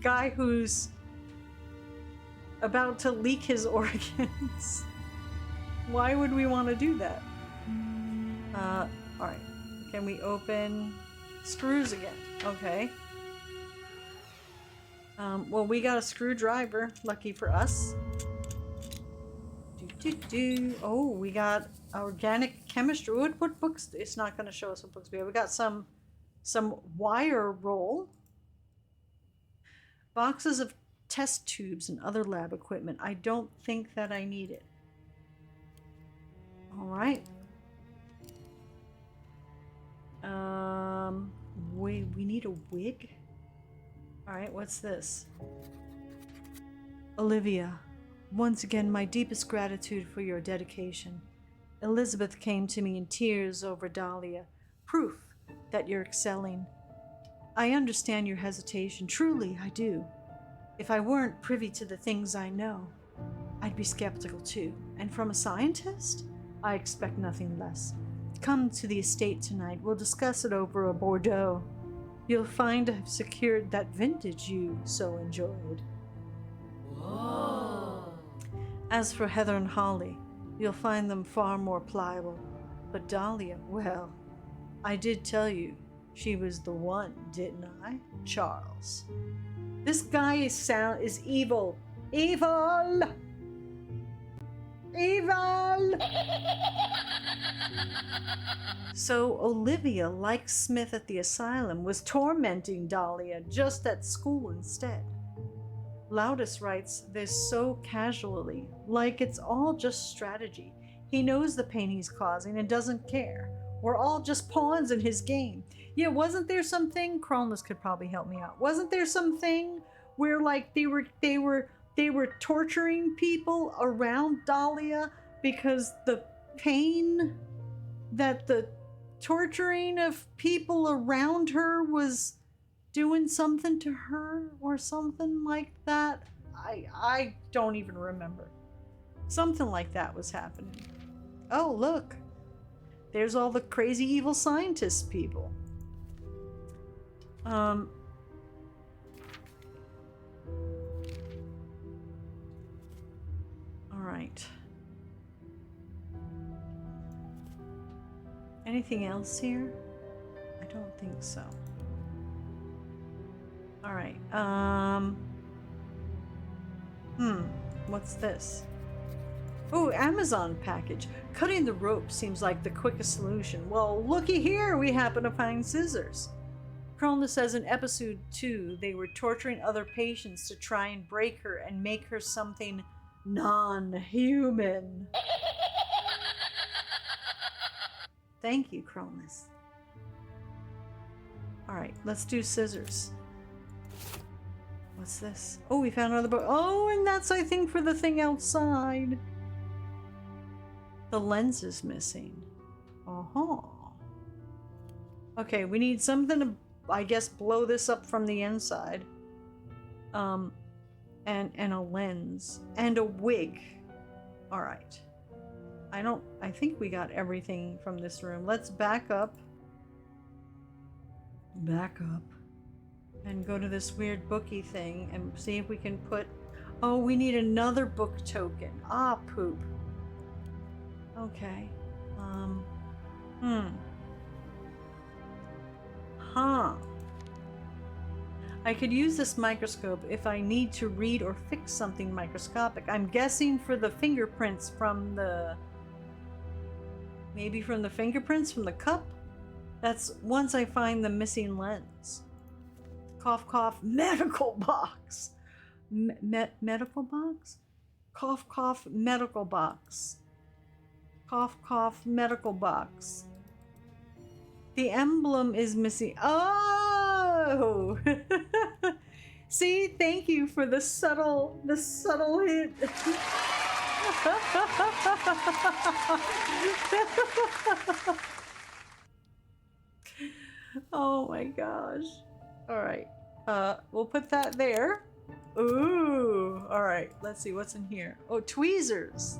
guy who's about to leak his organs? Why would we want to do that? All right. Can we open screws again? Okay. Well, we got a screwdriver. Lucky for us. Oh, we got organic chemistry. What books? It's not going to show us what books we have. We got some wire roll. Boxes of test tubes and other lab equipment. I don't think that I need it. All right. We need a wig? Alright, what's this? Olivia, once again, my deepest gratitude for your dedication. Elizabeth came to me in tears over Dahlia, proof that you're excelling. I understand your hesitation, truly I do. If I weren't privy to the things I know, I'd be skeptical too. And from a scientist, I expect nothing less. Come to the estate tonight, we'll discuss it over a Bordeaux. You'll find I've secured that vintage you so enjoyed. Whoa. As for Heather and Holly, you'll find them far more pliable. But Dahlia, well, I did tell you she was the one, didn't I? Charles. This guy is evil. Evil! Evil! So Olivia, like Smith at the asylum, was tormenting Dahlia just at school instead. Loudus writes this so casually, like it's all just strategy. He knows the pain he's causing and doesn't care. We're all just pawns in his game. Yeah, wasn't there something? Cronless could probably help me out. Wasn't there something where like they were torturing people around Dahlia because the pain that the torturing of people around her was doing something to her or something like that? I don't even remember. Something like that was happening. Oh, look. There's all the crazy evil scientist people. All right. Anything else here? I don't think so. All right. What's this? Oh, Amazon package. Cutting the rope seems like the quickest solution. Well, looky here, we happen to find scissors. Cronless says in episode 2, they were torturing other patients to try and break her and make her something non-human. Thank you, Cronless. Alright, let's do scissors. What's this? Oh, we found another book. Oh, and that's, I think, for the thing outside. The lens is missing. Uh-huh. Okay, we need something to, I guess, blow this up from the inside. And a lens. And a wig. Alright. I think we got everything from this room. Let's back up. Back up. And go to this weird booky thing and see if we can put... Oh, we need another book token. Ah, poop. Okay. I could use this microscope if I need to read or fix something microscopic. I'm guessing for the fingerprints from the... Maybe from the fingerprints from the cup? That's once I find the missing lens. Cough, cough, medical box. Medical box? Cough, cough, medical box. Cough, cough, medical box. The emblem is missing. Oh! See, thank you for the subtle hint. Oh my gosh. All right. We'll put that there. Ooh. All right. Let's see what's in here. Oh, tweezers.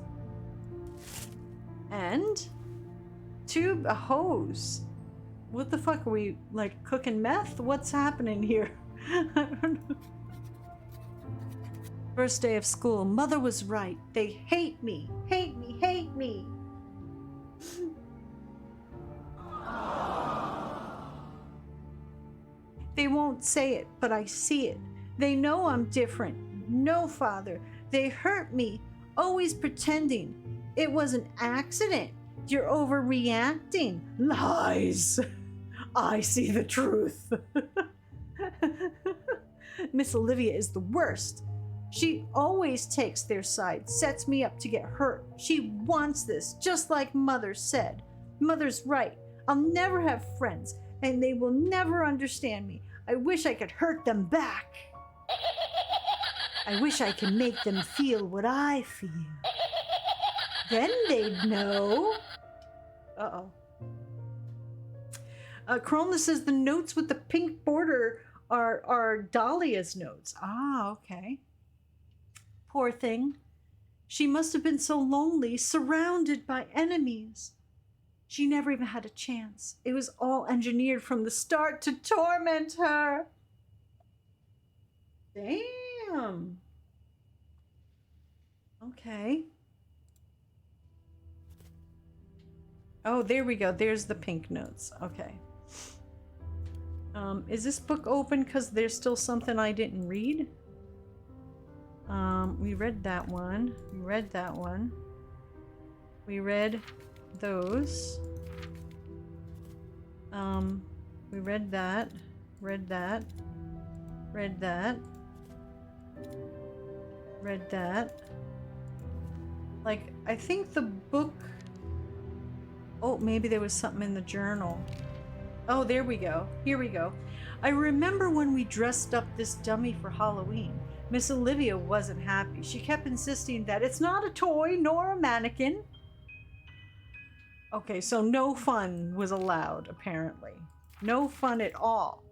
And a hose. What the fuck are we, like, cooking meth? What's happening here? I don't know. First day of school. Mother was right. They hate me. Hate me. Hate me. They won't say it, but I see it. They know I'm different. No, Father. They hurt me. Always pretending. It was an accident. You're overreacting. Lies. I see the truth. Miss Olivia is the worst. She always takes their side, sets me up to get hurt. She wants this, just like Mother said. Mother's right. I'll never have friends, and they will never understand me. I wish I could hurt them back. I wish I could make them feel what I feel. Then they'd know. Uh-oh. Krona says the notes with the pink border are Dahlia's notes. Ah, okay. Poor thing. She must have been so lonely, surrounded by enemies. She never even had a chance. It was all engineered from the start to torment her. Damn. Okay. Oh, there we go. There's the pink notes. Okay. Is this book open because there's still something I didn't read? We read that one. We read that one. We read those. We read that. Read that. Read that. Read that. Like, I think the book... Oh, maybe there was something in the journal. Oh, there we go. Here we go. I remember when we dressed up this dummy for Halloween. Miss Olivia wasn't happy. She kept insisting that it's not a toy nor a mannequin. Okay, so no fun was allowed, apparently. No fun at all.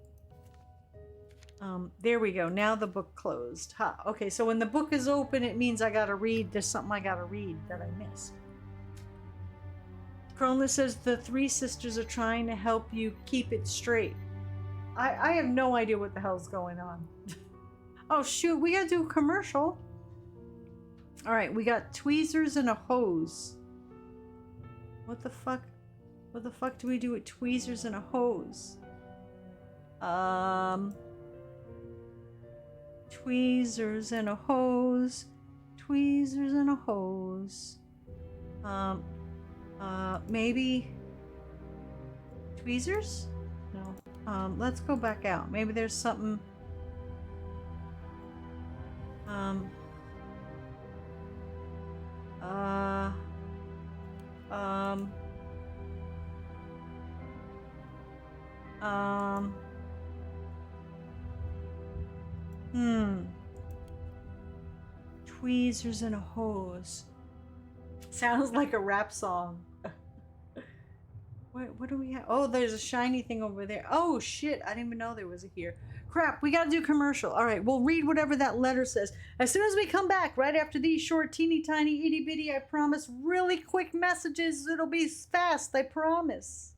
There we go. Now the book closed. Ha. Okay, so when the book is open, it means I gotta read. There's something I gotta read that I missed. Krona says the three sisters are trying to help you keep it straight. I have no idea what the hell's going on. Oh shoot, we gotta do a commercial. Alright, we got tweezers and a hose. What the fuck? What the fuck do we do with tweezers and a hose? Tweezers and a hose. Tweezers and a hose. Maybe tweezers? No. Let's go back out. Maybe there's something. Tweezers and a hose. Sounds like a rap song. What do we have? Oh, there's a shiny thing over there. Oh shit, I didn't even know there was a here. Crap, we gotta do commercial. All right, we'll read whatever that letter says. As soon as we come back, right after these short, teeny tiny, itty bitty, I promise, really quick messages. It'll be fast, I promise.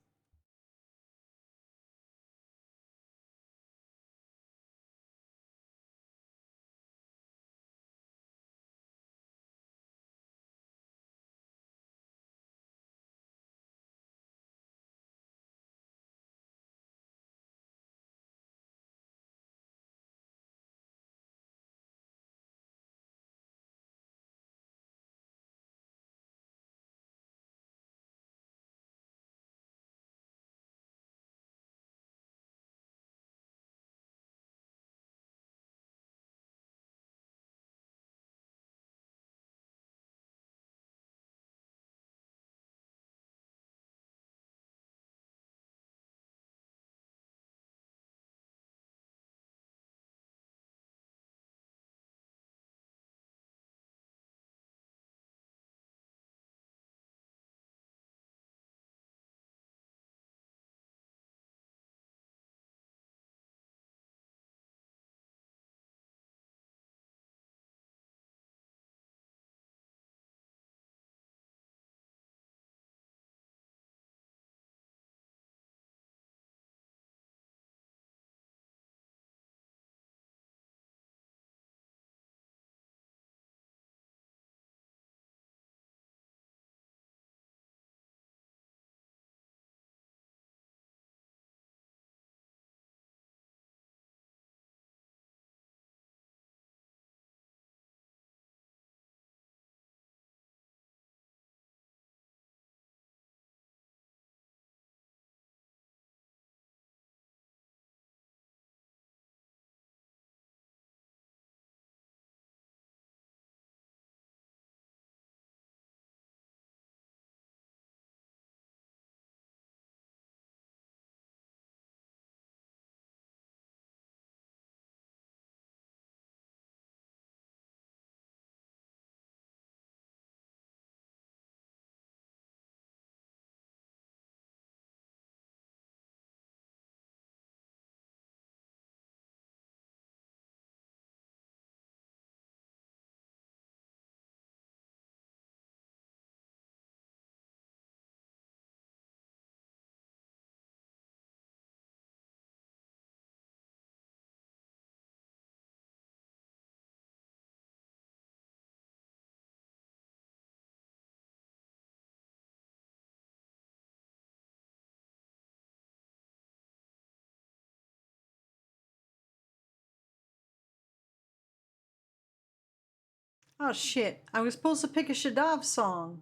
Oh shit, I was supposed to pick a Shadav song.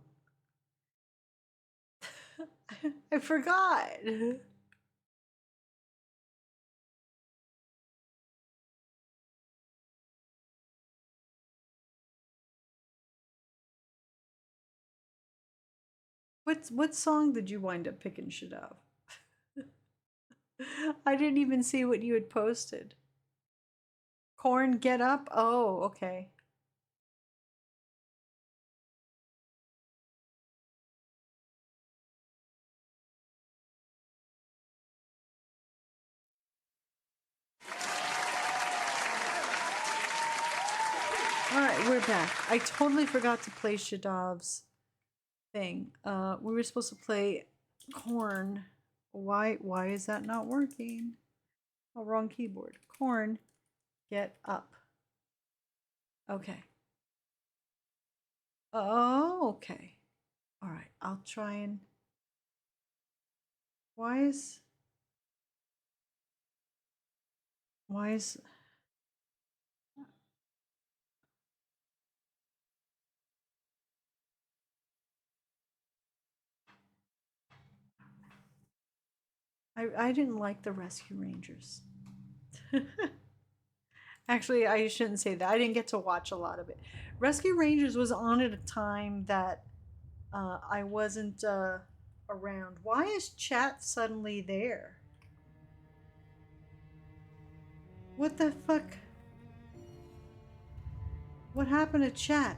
I forgot. What song did you wind up picking, Shadav? I didn't even see what you had posted. Corn, Get Up? Oh, okay. Alright, we're back. I totally forgot to play Shadav's thing. We were supposed to play Corn. Why is that not working? Oh, wrong keyboard. Corn, Get Up. Okay. Oh, okay. Alright, I'll try and... Why is... I didn't like the Rescue Rangers. Actually, I shouldn't say that. I didn't get to watch a lot of it. Rescue Rangers was on at a time that I wasn't around. Why is chat suddenly there? What the fuck? What happened to chat?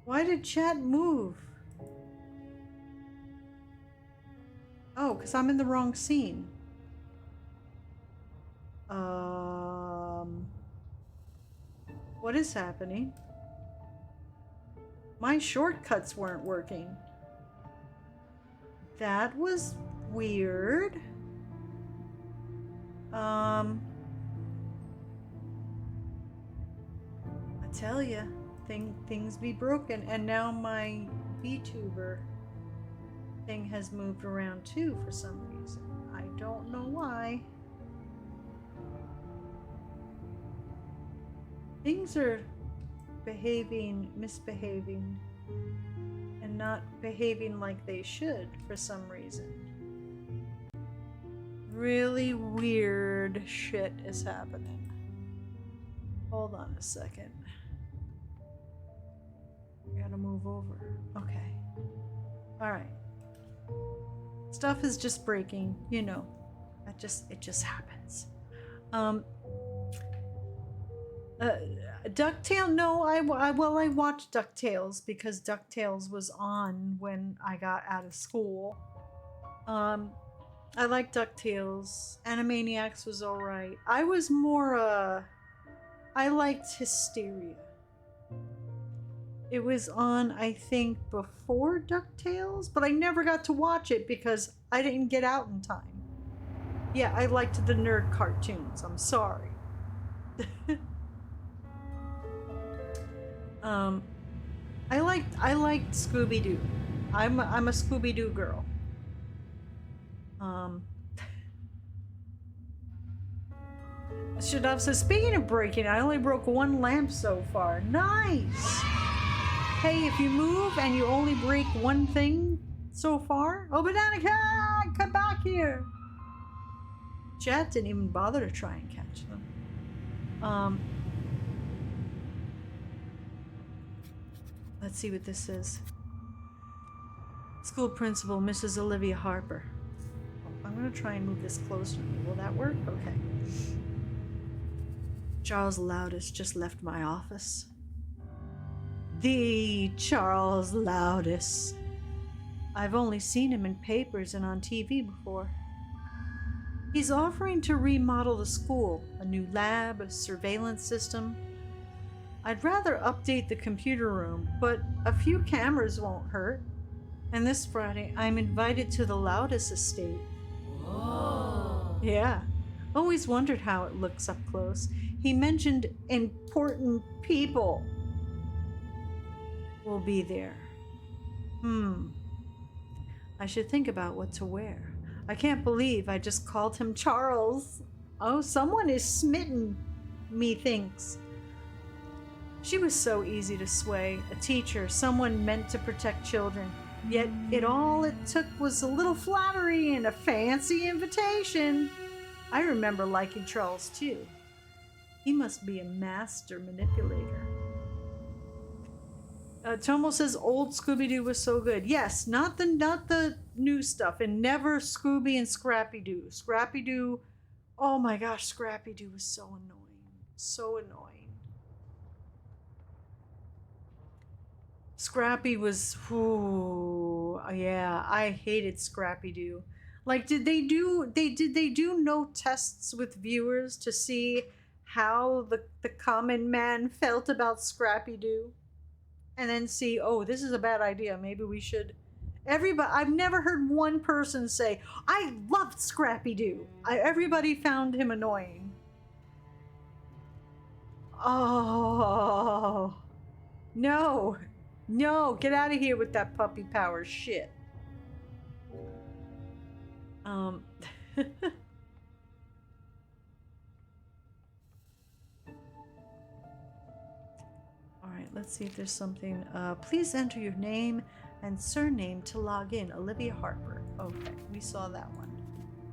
Why did chat move? Oh, because I'm in the wrong scene. What is happening? My shortcuts weren't working. That was weird. I tell ya, things be broken, and now my VTuber thing has moved around too for some reason. I don't know why. Things are misbehaving, and not behaving like they should for some reason. Really weird shit is happening. Hold on a second. I gotta move over. Okay. Alright. Stuff is just breaking, you know. It just happens. DuckTales? No, I watched DuckTales because DuckTales was on when I got out of school. I like DuckTales. Animaniacs was alright. I was more, I liked Hysteria. It was on, I think, before DuckTales, but I never got to watch it because I didn't get out in time. Yeah, I liked the nerd cartoons. I'm sorry. I liked Scooby-Doo. I'm a Scooby-Doo girl. Shadav says, speaking of breaking, I only broke one lamp so far. Nice! Hey, if you move and you only break one thing so far... Oh, Banana Cat! Come back here! Chat didn't even bother to try and catch them. Let's see what this is. School principal, Mrs. Olivia Harper. Oh, I'm going to try and move this closer. Will that work? Okay. Charles Loudest just left my office. The Charles Loudest. I've only seen him in papers and on TV before. He's offering to remodel the school, a new lab, a surveillance system. I'd rather update the computer room, but a few cameras won't hurt. And this Friday, I'm invited to the Loudest estate. Whoa. Yeah, always wondered how it looks up close. He mentioned important people will be there. I should think about what to wear. I can't believe I just called him Charles. Oh, someone is smitten, methinks. She was so easy to sway, a teacher, someone meant to protect children. Yet all it took was a little flattery and a fancy invitation. I remember liking Charles too. He must be a master manipulator. Tomo says old Scooby-Doo was so good. Yes, not the new stuff, and never Scooby and Scrappy-Doo. Scrappy-Doo, oh my gosh, Scrappy-Doo was so annoying. So annoying. Scrappy was, ooh, yeah, I hated Scrappy-Doo. Like, did they do no tests with viewers to see how the common man felt about Scrappy-Doo? And then see, oh, this is a bad idea. Maybe we should. Everybody, I've never heard one person say, I loved Scrappy-Doo. Everybody found him annoying. Oh, no. No, get out of here with that puppy power shit. Alright, let's see if there's something. Please enter your name and surname to log in. Olivia Harper. Okay, we saw that one.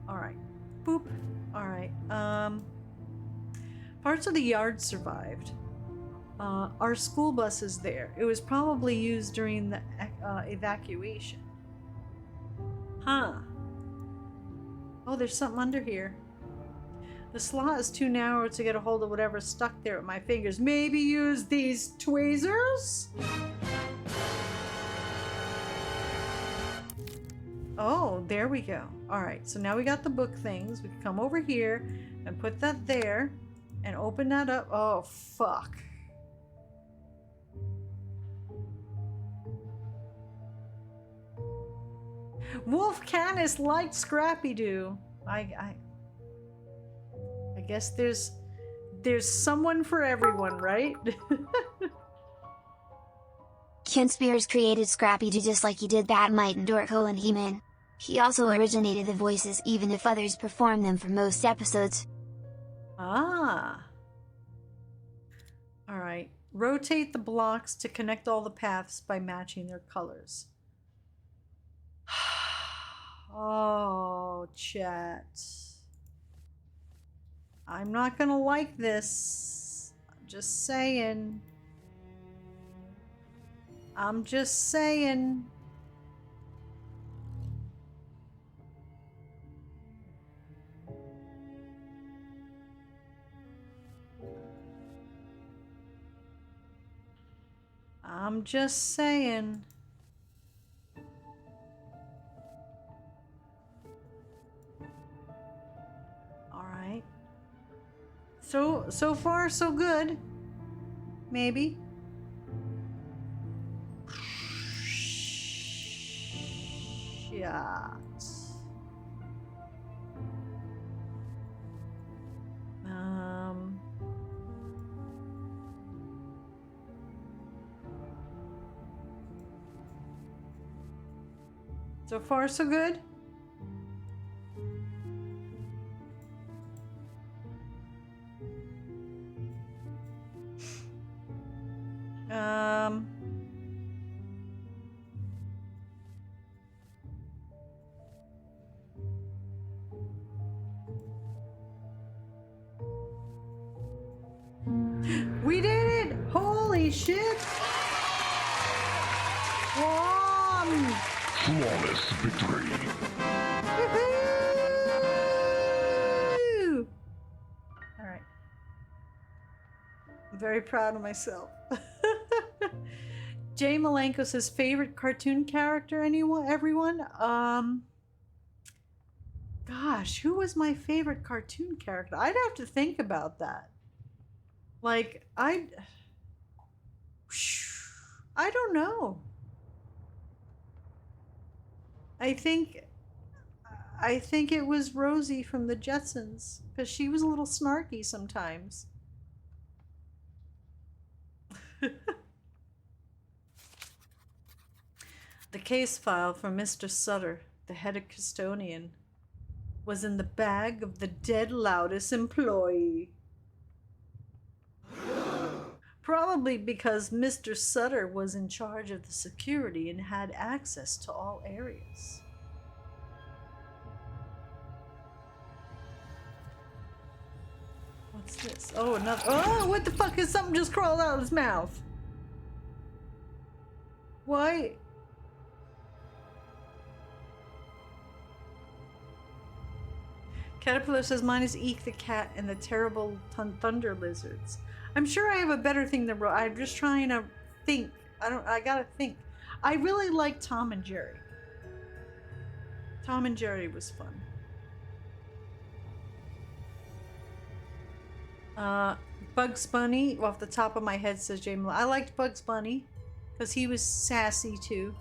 Alright. Boop. Alright. Parts of the yard survived. Our school bus is there. It was probably used during the evacuation. Huh. Oh, there's something under here. The slot is too narrow to get a hold of whatever's stuck there with my fingers. Maybe use these tweezers? Oh, there we go. Alright, so now we got the book things. We can come over here and put that there and open that up. Oh, fuck. Wolf Canis liked Scrappy-Doo. I guess there's someone for everyone, right? Ken Spears created Scrappy-Doo just like he did Batmite and Dorko and He-Man. He also originated the voices even if others performed them for most episodes. Ah. Alright. Rotate the blocks to connect all the paths by matching their colors. Oh, chat. I'm not gonna like this. I'm just saying. I'm just saying. I'm just saying. Alright. So far, so good. Maybe. Shit. So far, so good. We did it! Holy shit! Flawless victory. Woohoo! Alright. I'm very proud of myself. Jay Malenko says favorite cartoon character, everyone? Gosh, who was my favorite cartoon character? I'd have to think about that. Like, I don't know. I think it was Rosie from the Jetsons, because she was a little snarky sometimes. The case file from Mr. Sutter, the head custodian, was in the bag of the dead loudest employee. Probably because Mr. Sutter was in charge of the security and had access to all areas. What's this? Oh, another. Oh, what the fuck is something just crawled out of his mouth? Why? Caterpillar says mine is Eek the cat and the terrible thunder lizards. I'm sure I have a better thing than I'm just trying to think. I gotta think. I really like Tom and Jerry. Tom and Jerry was fun. Bugs Bunny, off the top of my head, says Jamie. I liked Bugs Bunny because he was sassy too.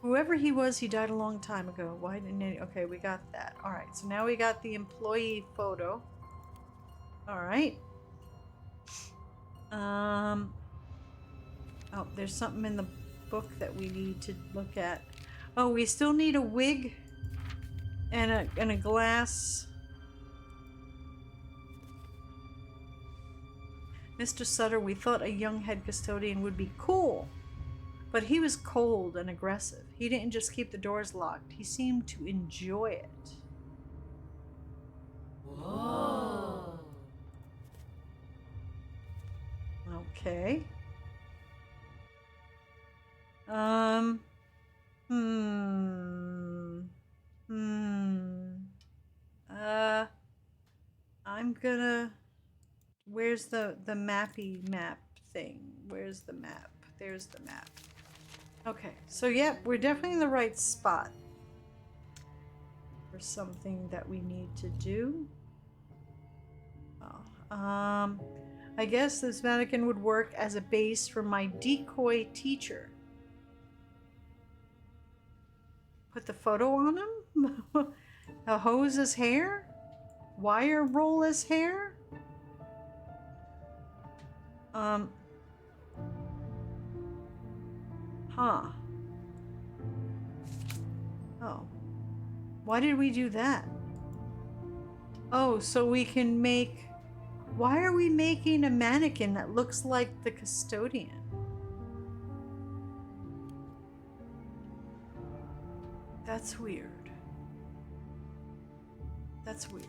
Whoever he was, he died a long time ago. Why didn't he? Okay, we got that. All right, so now we got the employee photo. All right. Oh, there's something in the book that we need to look at. Oh, we still need a wig and a glass. Mr. Sutter, we thought a young head custodian would be cool, but he was cold and aggressive. He didn't just keep the doors locked. He seemed to enjoy it. Whoa. Okay. I'm gonna... Where's the mappy map thing? Where's the map? There's the map. Okay, so yep, we're definitely in the right spot for something that we need to do. Oh, I guess this mannequin would work as a base for my decoy teacher. Put the photo on him? Hose his hair? Wire roll his hair? Huh. Oh. Why did we do that? Oh, so we can make... Why are we making a mannequin that looks like the custodian? That's weird. That's weird.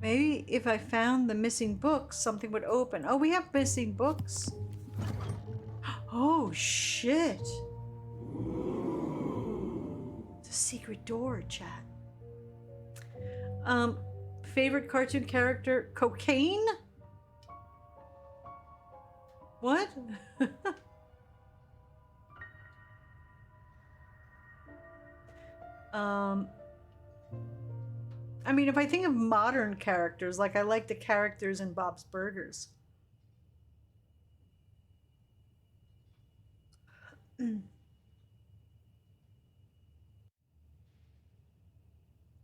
Maybe if I found the missing books, something would open. Oh, we have missing books. Oh, shit. It's a secret door, chat. Favorite cartoon character? Cocaine? What? I mean, if I think of modern characters, like I like the characters in Bob's Burgers. All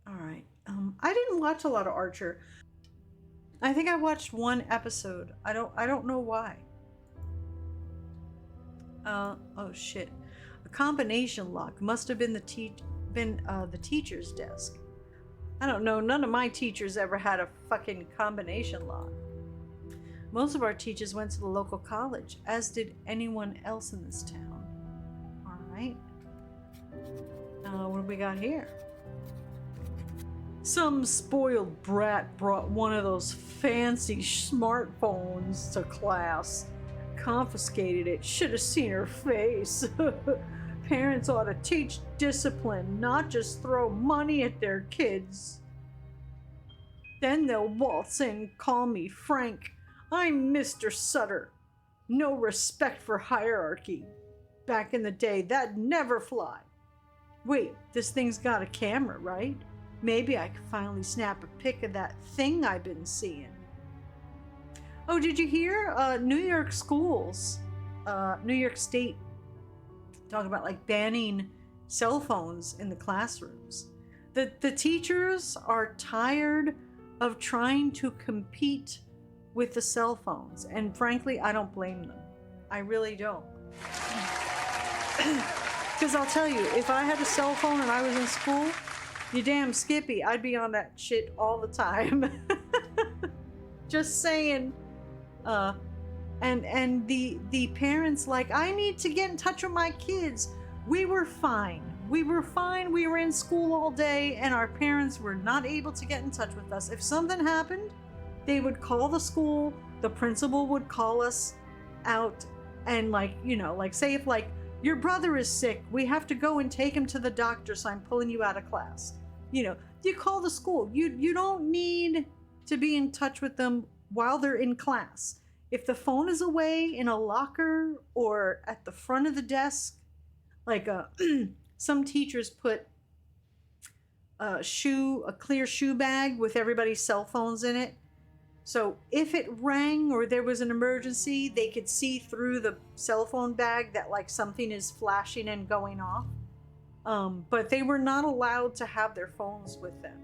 right. I didn't watch a lot of Archer. I think I watched one episode. I don't know why. Oh shit. A combination lock must have been the teacher's desk. I don't know, none of my teachers ever had a fucking combination lock. Most of our teachers went to the local college, as did anyone else in this town. All right. What do we got here? Some spoiled brat brought one of those fancy smartphones to class. Confiscated it. Should have seen her face. Parents ought to teach discipline, not just throw money at their kids. Then they'll waltz in and call me Frank. I'm Mr. Sutter. No respect for hierarchy. Back in the day, that'd never fly. Wait, this thing's got a camera, right? Maybe I could finally snap a pic of that thing I've been seeing. Oh, did you hear? New York schools, New York State, talk about like banning cell phones in the classrooms. The teachers are tired of trying to compete with the cell phones, and frankly, I don't blame them. I really don't. Because I'll tell you, if I had a cell phone and I was in school, you damn Skippy, I'd be on that shit all the time. Just saying. And the parents like, I need to get in touch with my kids. We were fine. We were fine. We were in school all day, and our parents were not able to get in touch with us. If something happened, they would call the school. The principal would call us out, and like, you know, like say if like your brother is sick, we have to go and take him to the doctor, so I'm pulling you out of class. You know, you call the school. You don't need to be in touch with them while they're in class. If the phone is away in a locker or at the front of the desk, like some teachers put a clear shoe bag with everybody's cell phones in it. So if it rang or there was an emergency, they could see through the cell phone bag that like something is flashing and going off. But they were not allowed to have their phones with them.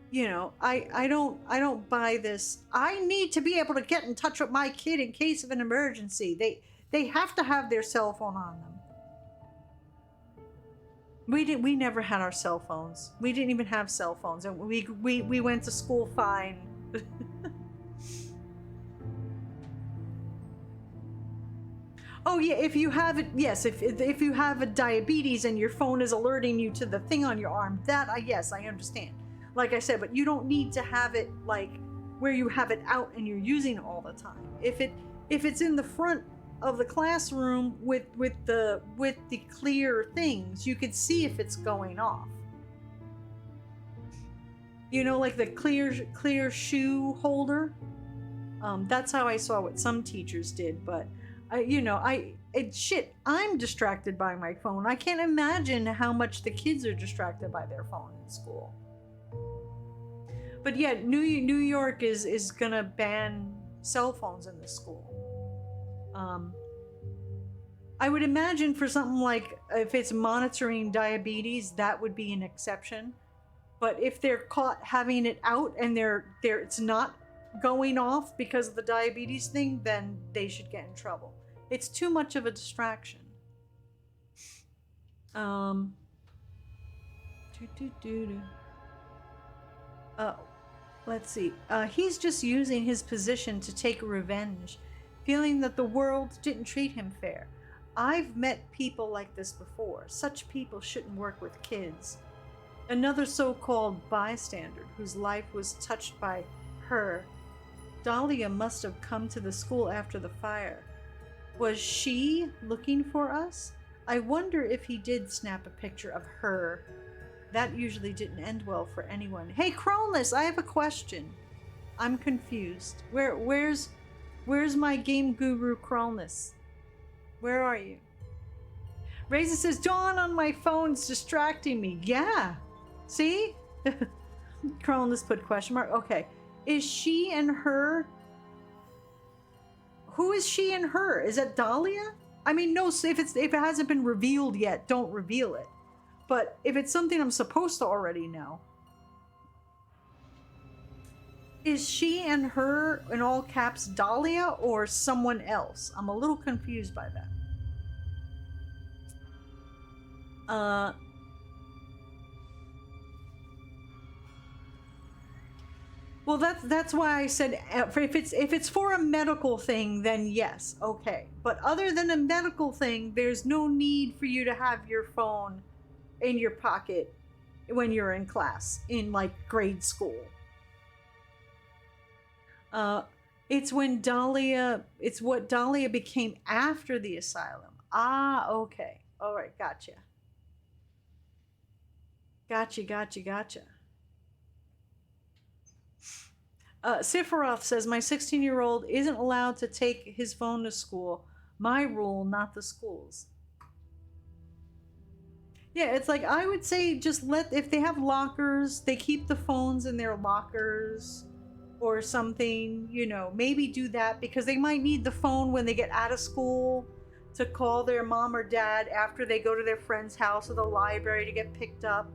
You know, I don't buy this. I need to be able to get in touch with my kid in case of an emergency. They have to have their cell phone on them. We never had our cell phones. We didn't even have cell phones, and we went to school fine. Oh yeah, if you have it, yes, if you have a diabetes and your phone is alerting you to the thing on your arm, yes, I understand. Like I said, but you don't need to have it like where you have it out and you're using it all the time. If it's in the front of the classroom with the clear things, you could see if it's going off. You know, like the clear shoe holder. That's how I saw what some teachers did, but I'm distracted by my phone. I can't imagine how much the kids are distracted by their phone in school. But yeah, New York is gonna ban cell phones in the school. I would imagine for something like if it's monitoring diabetes, that would be an exception. But if they're caught having it out and it's not going off because of the diabetes thing, then they should get in trouble. It's too much of a distraction. Let's see. He's just using his position to take revenge, feeling that the world didn't treat him fair. I've met people like this before. Such people shouldn't work with kids. Another so-called bystander whose life was touched by her. Dahlia must have come to the school after the fire. Was she looking for us? I wonder if he did snap a picture of her. That usually didn't end well for anyone. Hey, Cronus, I have a question. I'm confused. Where's my game guru Cronus? Where are you? Raisin says, Dawn on my phone's distracting me. Yeah. See? Cronus put question mark. Okay. Is she and her? Who is she and her? Is it Dahlia? I mean, no, if it hasn't been revealed yet, don't reveal it. But if it's something I'm supposed to already know, is she and her, in all caps, Dahlia or someone else? I'm a little confused by that. Well, that's why I said if it's for a medical thing, then yes, okay. But other than a medical thing, there's no need for you to have your phone in your pocket when you're in class in like grade school. It's what Dahlia became after the asylum. Ah, okay. All right, gotcha. Sephiroth says, my 16-year-old isn't allowed to take his phone to school. My rule, not the school's. Yeah, it's like, I would say just if they have lockers, they keep the phones in their lockers or something, you know, maybe do that because they might need the phone when they get out of school to call their mom or dad after they go to their friend's house or the library to get picked up.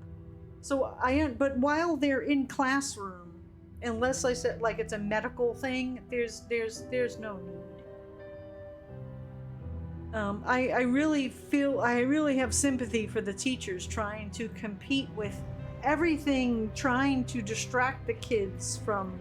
So but while they're in classroom, unless I said like it's a medical thing, there's no need. I really have sympathy for the teachers trying to compete with everything, trying to distract the kids from,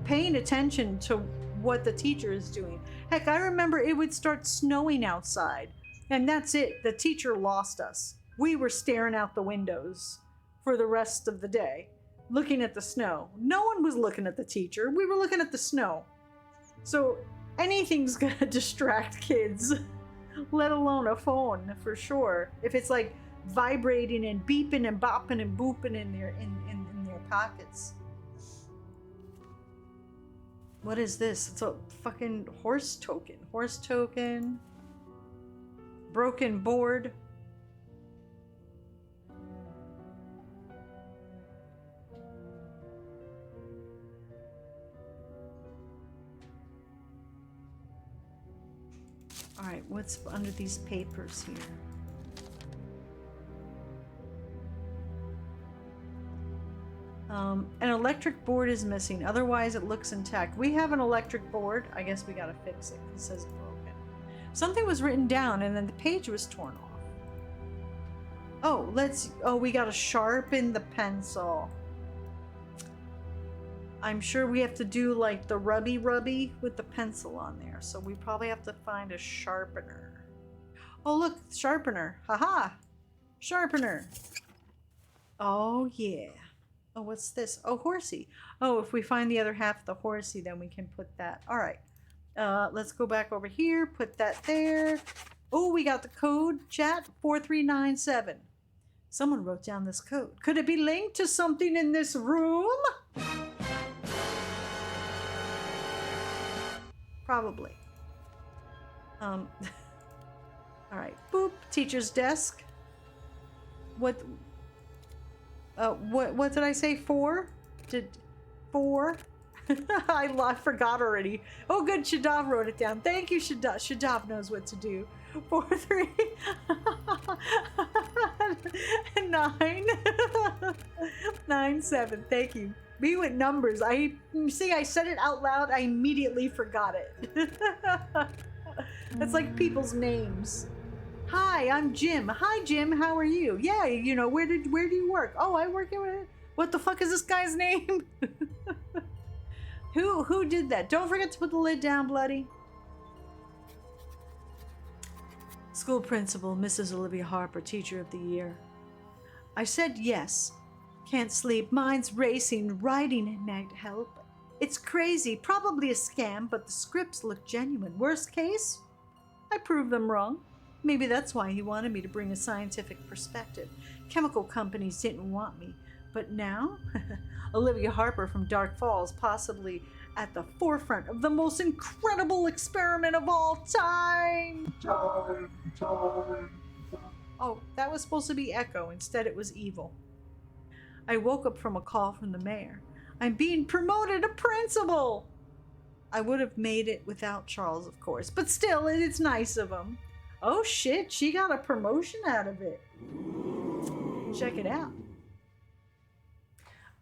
paying attention to what the teacher is doing. Heck, I remember it would start snowing outside, and that's it. The teacher lost us. We were staring out the windows for the rest of the day, looking at the snow. No one was looking at the teacher. We were looking at the snow. So anything's gonna distract kids, let alone a phone, for sure. If it's like vibrating and beeping and bopping and booping in their pockets. What is this? It's a fucking horse token. Horse token. Broken board. All right, what's under these papers here? An electric board is missing. Otherwise, it looks intact. We have an electric board. I guess we gotta fix it. It says broken. Something was written down, and then the page was torn off. Oh, we gotta sharpen the pencil. I'm sure we have to do like the rubby with the pencil on there. So we probably have to find a sharpener. Oh, look, sharpener. Haha. Sharpener. Oh, yeah. Oh, what's this? Oh, horsey. Oh, if we find the other half of the horsey, then we can put that. All right. Let's go back over here. Put that there. Oh, we got the code, chat. 4397. Someone wrote down this code. Could it be linked to something in this room? Probably. All right. Boop. Teacher's desk. What did I say? 4? Did 4? I forgot already. Oh, good. Shadav wrote it down. Thank you, Shadav. Shadav knows what to do. 4, 3, 9, 9, 7. Thank you. Me with numbers. I said it out loud. I immediately forgot it. That's like people's names. Hi, I'm Jim. Hi, Jim. How are you? Yeah, where do you work? Oh, I work at. What the fuck is this guy's name? Who did that? Don't forget to put the lid down, bloody. School principal, Mrs. Olivia Harper, teacher of the year. I said yes. Can't sleep. Mind's racing. Writing nagged help. It's crazy. Probably a scam, but the scripts look genuine. Worst case, I proved them wrong. Maybe that's why he wanted me to bring a scientific perspective. Chemical companies didn't want me. But now, Olivia Harper from Dark Falls, possibly at the forefront of the most incredible experiment of all time. Oh, that was supposed to be Echo. Instead, it was Evil. I woke up from a call from the mayor. I'm being promoted to principal. I would have made it without Charles, of course, but still, it's nice of him. Oh shit, she got a promotion out of it. Check it out.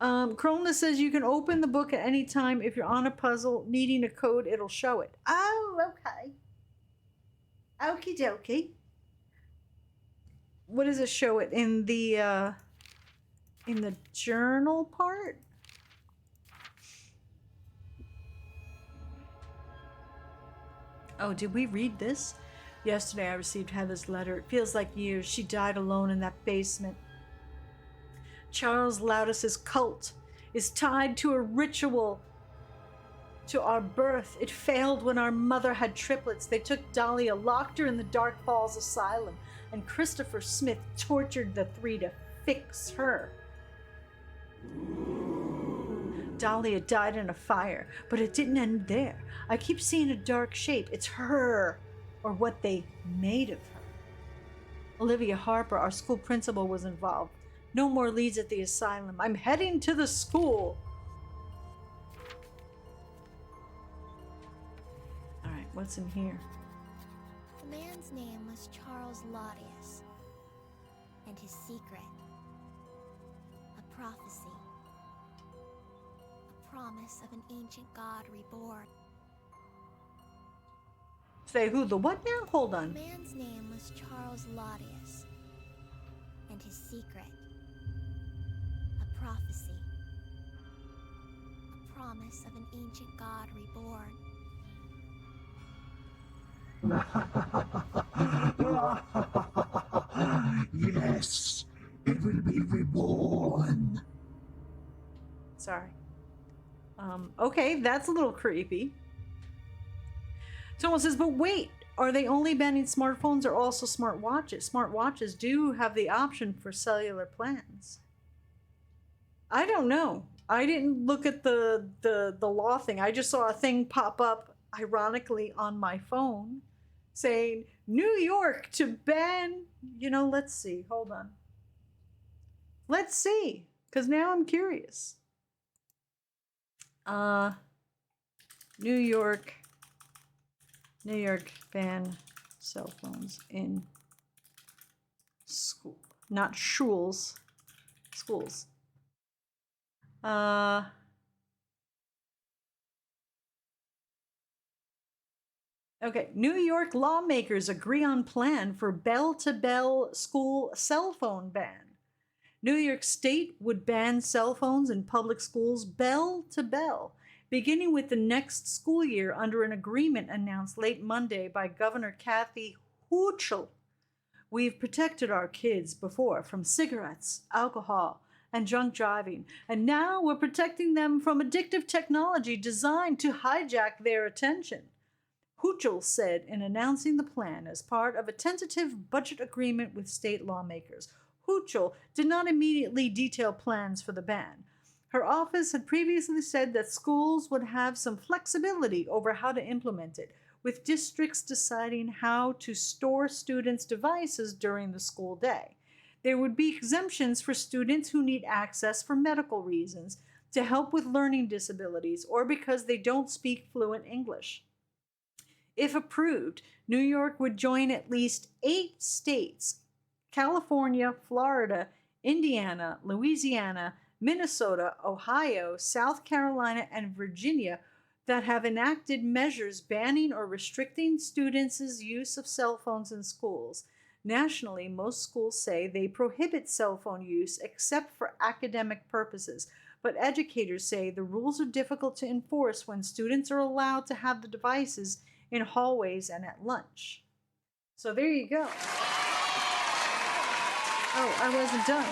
Krona says you can open the book at any time. If you're on a puzzle needing a code, it'll show it. Oh, okay. Okie dokie. What does it show it in the journal part? Oh, did we read this? Yesterday I received Heather's letter. It feels like years. She died alone in that basement. Charles Loudis's cult is tied to a ritual to our birth. It failed when our mother had triplets. They took Dahlia, locked her in the Dark Falls Asylum, and Christopher Smith tortured the three to fix her. Dahlia died in a fire, but it didn't end there. I keep seeing a dark shape. It's her, or what they made of her. Olivia Harper, our school principal, was involved. No more leads at the asylum. I'm heading to the school. All right, what's in here? A man's name was Charles Laudius, and his secret, a prophecy, a promise of an ancient god reborn. Say who the what now? Hold A on. man's name was Charles Laudius, and his secret, a prophecy, a promise of an ancient god reborn. Yes, it will be reborn. Sorry. Okay, that's a little creepy. Someone says, but wait, are they only banning smartphones or also smartwatches? Smartwatches do have the option for cellular plans. I don't know. I didn't look at the law thing. I just saw a thing pop up, ironically, on my phone saying, New York to ban, let's see. Hold on. Let's see, because now I'm curious. New York ban cell phones in school, not schools, schools. Okay, New York lawmakers agree on plan for bell-to-bell school cell phone ban. New York State would ban cell phones in public schools bell to bell, beginning with the next school year under an agreement announced late Monday by Governor Kathy Hochul. We've protected our kids before from cigarettes, alcohol, and drunk driving, and now we're protecting them from addictive technology designed to hijack their attention. Hochul said in announcing the plan as part of a tentative budget agreement with state lawmakers. Hochul did not immediately detail plans for the ban. Her office had previously said that schools would have some flexibility over how to implement it, with districts deciding how to store students' devices during the school day. There would be exemptions for students who need access for medical reasons, to help with learning disabilities, or because they don't speak fluent English. If approved, New York would join at least 8 states, California, Florida, Indiana, Louisiana, Minnesota, Ohio, South Carolina, and Virginia that have enacted measures banning or restricting students' use of cell phones in schools. Nationally, most schools say they prohibit cell phone use except for academic purposes, but educators say the rules are difficult to enforce when students are allowed to have the devices in hallways and at lunch. So there you go. Oh, I wasn't done.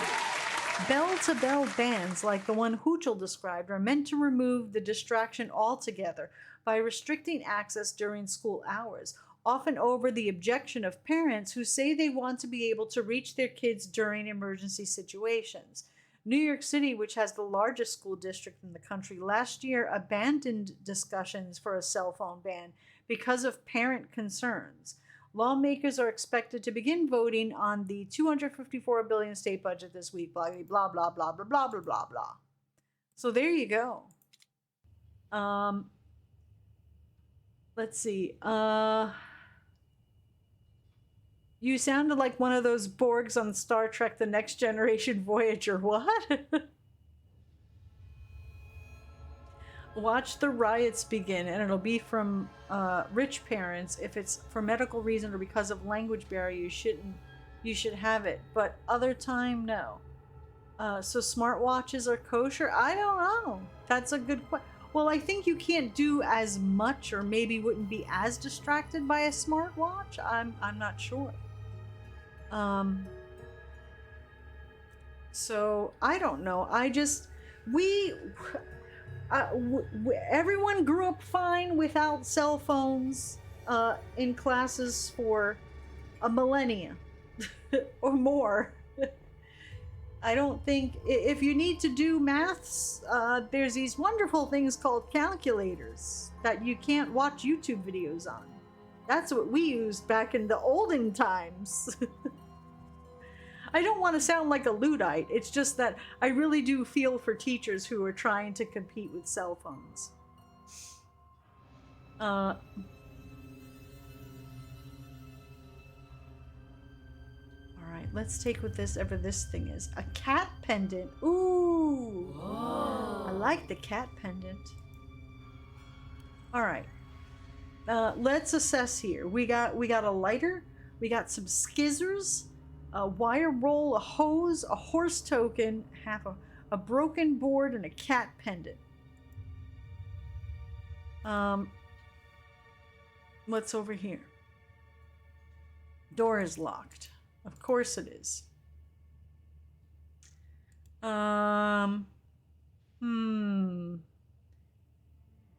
Bell-to-bell bans like the one Hochul described are meant to remove the distraction altogether by restricting access during school hours, often over the objection of parents who say they want to be able to reach their kids during emergency situations. New York City, which has the largest school district in the country, last year abandoned discussions for a cell phone ban because of parent concerns. Lawmakers are expected to begin voting on the $254 billion state budget this week, blah, blah, blah, blah, blah, blah, blah, blah, blah. So there you go. Let's see. You sounded like one of those Borgs on Star Trek The Next Generation Voyager. What? Watch the riots begin, and it'll be from rich parents. If it's for medical reason or because of language barrier, you should have it. But other time, no. So smartwatches are kosher? I don't know. That's a good question. Well, I think you can't do as much, or maybe wouldn't be as distracted by a smartwatch. I'm not sure. So I don't know. Everyone grew up fine without cell phones in classes for a millennia or more. I don't think, if you need to do maths, there's these wonderful things called calculators that you can't watch YouTube videos on. That's what we used back in the olden times. I don't want to sound like a Luddite. It's just that I really do feel for teachers who are trying to compete with cell phones. All right, let's take what this thing is. A cat pendant. Ooh. Whoa. I like the cat pendant. All right. Let's assess here. We got a lighter. We got some skizzers, a wire roll, a hose, a horse token, a broken board, and a cat pendant. What's over here? Door is locked. Of course it is. All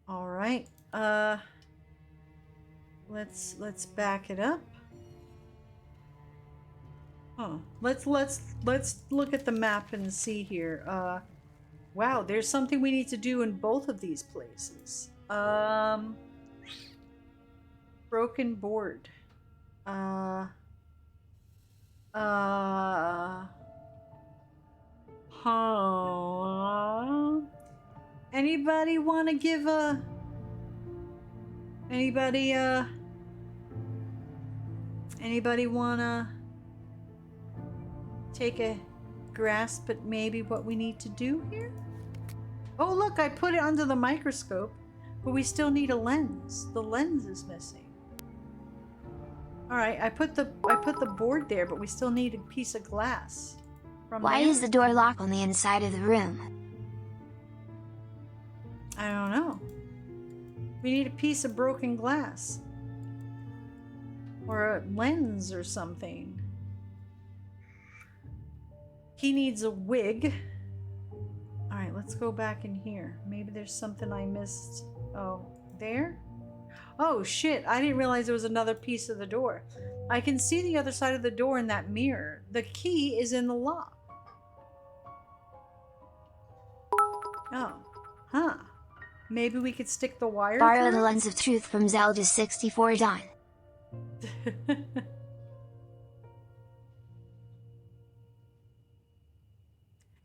right. Let's back it up. Huh. Let's look at the map and see here. Wow, there's something we need to do in both of these places. Broken board. Anybody want to give a... Anybody want to take a grasp at maybe what we need to do here? Oh, look, I put it under the microscope, but we still need a lens. The lens is missing. All right, I put the board there, but we still need a piece of glass. Why is the door locked on the inside of the room? I don't know. We need a piece of broken glass. Or a lens or something. He needs a wig. Alright, let's go back in here. Maybe there's something I missed. Oh, there? Oh shit, I didn't realize there was another piece of the door. I can see the other side of the door in that mirror. The key is in the lock. Oh, huh. Maybe we could stick the wire Borrow through? the lens of truth from Zelda 64 Dawn.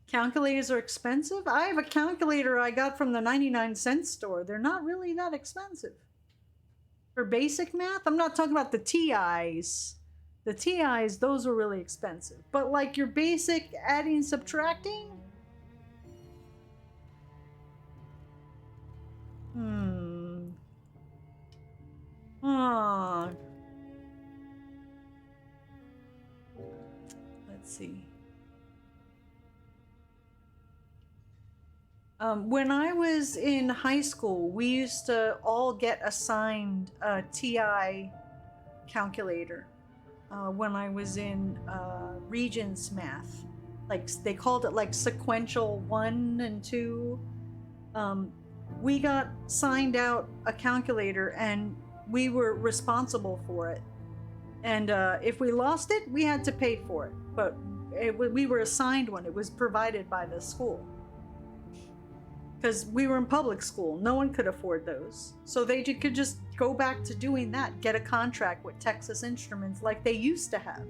Calculators are expensive? I have a calculator I got from the 99-cent store. They're not really that expensive. For basic math, I'm not talking about the TIs. The TIs, those were really expensive. But like your basic adding, subtracting? Let's see. When I was in high school, we used to all get assigned a TI calculator. When I was in Regents math, like they called it like sequential 1 and 2. We got signed out a calculator and we were responsible for it. And if we lost it, we had to pay for it. But we were assigned one. It was provided by the school. Because we were in public school. No one could afford those. So they could just go back to doing that. Get a contract with Texas Instruments like they used to have.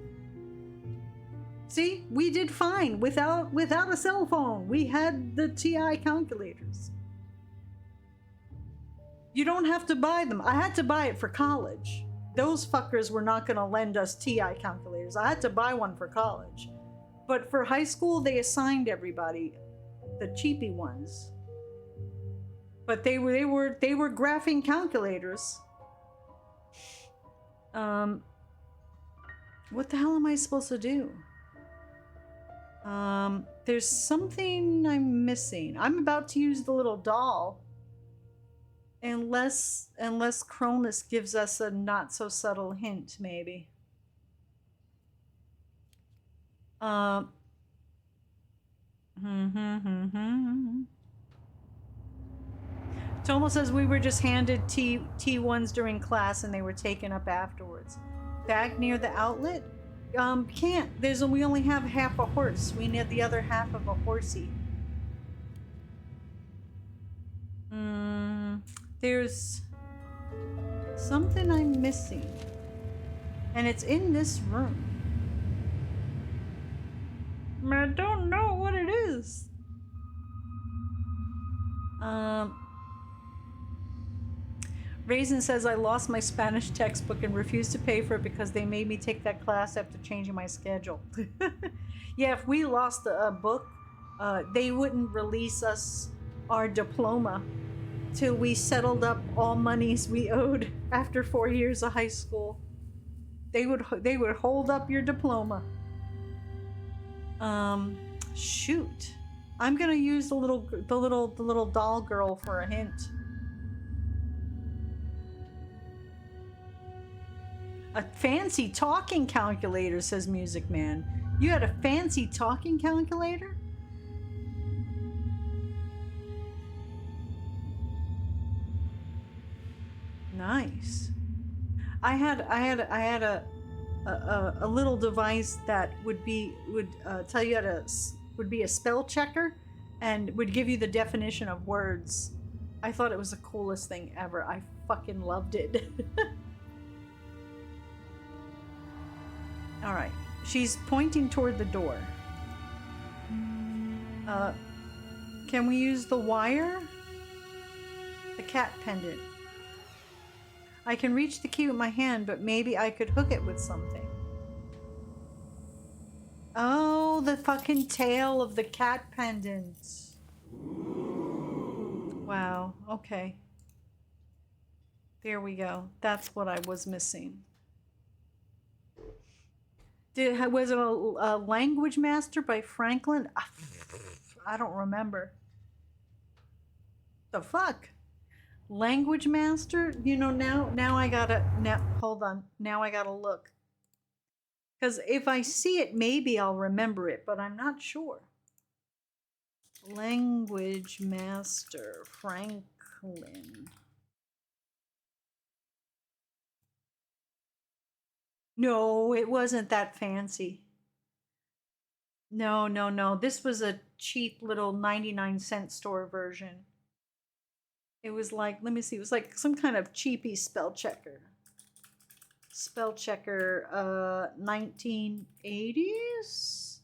See? We did fine without a cell phone. We had the TI calculators. You don't have to buy them. I had to buy it for college. Those fuckers were not going to lend us TI calculators. I had to buy one for college. But for high school, they assigned everybody the cheapy ones. But they were graphing calculators. What the hell am I supposed to do? There's something I'm missing. I'm about to use the little doll. Unless Cronus gives us a not so subtle hint, maybe. Tomo says we were just handed T1s during class and they were taken up afterwards. Back near the outlet? Can't. We only have half a horse. We need the other half of a horsey. There's something I'm missing. And it's in this room. I don't know what it is. Raisin says I lost my Spanish textbook and refused to pay for it because they made me take that class after changing my schedule. Yeah, if we lost a book, they wouldn't release us our diploma till we settled up all monies we owed after 4 years of high school. They would hold up your diploma. Shoot. I'm gonna use the little doll girl for a hint. A fancy talking calculator, says Music Man. You had a fancy talking calculator? Nice. I had a little device that would tell you how to would be a spell checker and would give you the definition of words. I thought it was the coolest thing ever. I fucking loved it. All right, she's pointing toward the door. Can we use the wire? The cat pendant. I can reach the key with my hand, but maybe I could hook it with something. Oh, the fucking tail of the cat pendant. Wow, okay. There we go. That's what I was missing. Was it a Language Master by Franklin? I don't remember. The fuck? Language Master? You know, now I gotta, hold on. Now I gotta look. Because if I see it, maybe I'll remember it, but I'm not sure. Language Master Franklin. No, it wasn't that fancy. No. This was a cheap little 99-cent store version. It was like, let me see, it was like some kind of cheapy spell checker. Spell checker, 1980s?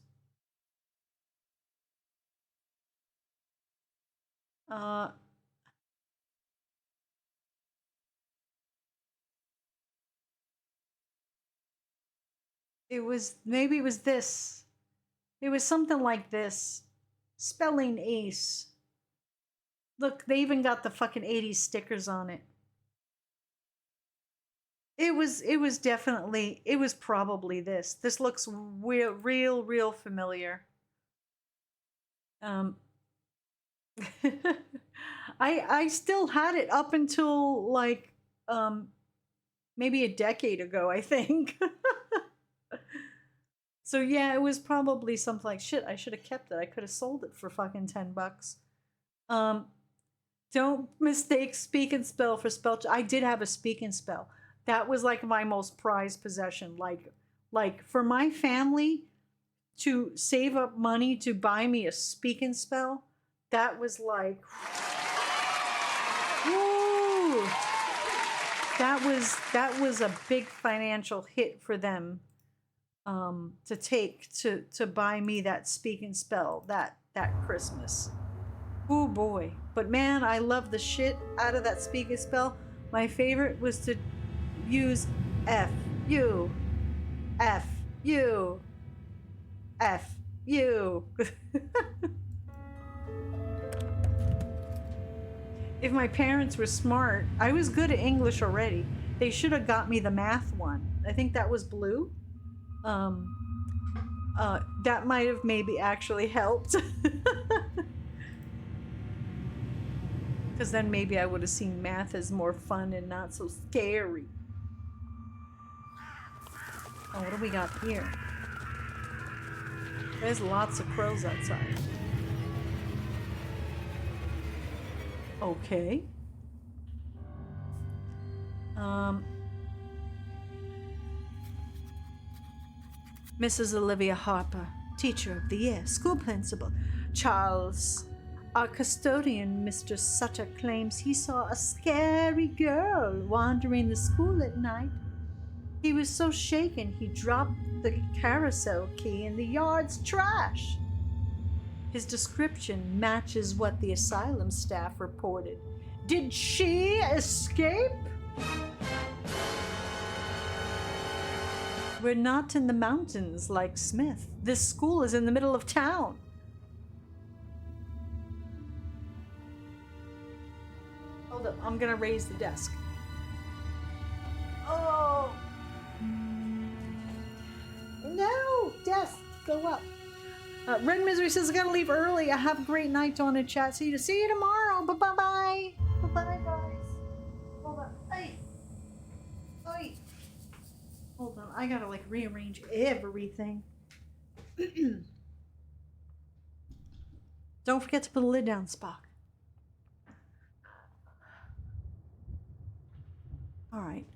Maybe it was this. It was something like this. Spelling Ace. Look, they even got the fucking 80s stickers on it. It was probably this. This looks real familiar. I still had it up until like maybe a decade ago, I think. So yeah, it was probably something like, shit, I should have kept it. I could have sold it for fucking $10. Don't mistake speak and spell for spell. I did have a speak and spell. That was like my most prized possession. Like for my family to save up money to buy me a speak and spell, that was like, woo! That was a big financial hit for them. To take to buy me that speak and spell that Christmas. Oh boy. But man, I love the shit out of that speak and spell. My favorite was to use F U F U F U. If my parents were smart, I was good at English already. They should have got me the math one. I think that was blue. That might have maybe actually helped. Because then maybe I would have seen math as more fun and not so scary. Oh, what do we got here? There's lots of crows outside. Okay. Mrs. Olivia Harper, Teacher of the Year, School Principal. Charles, our custodian, Mr. Sutter, claims he saw a scary girl wandering the school at night. He was so shaken he dropped the carousel key in the yard's trash. His description matches what the asylum staff reported. Did she escape? We're not in the mountains like Smith. This school is in the middle of town. Hold up, I'm gonna raise the desk. Oh! No! Desk, go up. Red Misery says, I gotta leave early. I have a great night on a chat. See you tomorrow. Bye-bye. Bye-bye, guys. Hold on. Hey. Oi. Hold on. I gotta, like, rearrange everything. Don't forget to put the lid down, Spock. All right.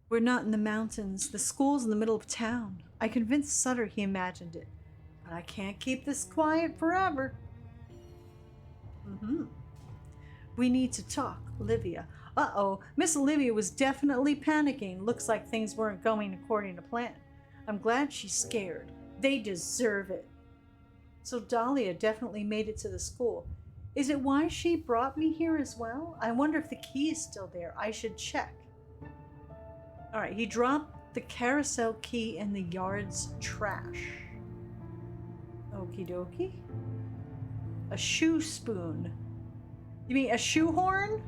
We're not in the mountains. The school's in the middle of town. I convinced Sutter he imagined it. But I can't keep this quiet forever. We need to talk, Olivia. Uh-oh, Miss Olivia was definitely panicking. Looks like things weren't going according to plan. I'm glad she's scared. They deserve it. So Dahlia definitely made it to the school. Is it why she brought me here as well? I wonder if the key is still there. I should check. All right, he dropped the carousel key in the yard's trash. Okie dokie. A shoe spoon. You mean a shoehorn?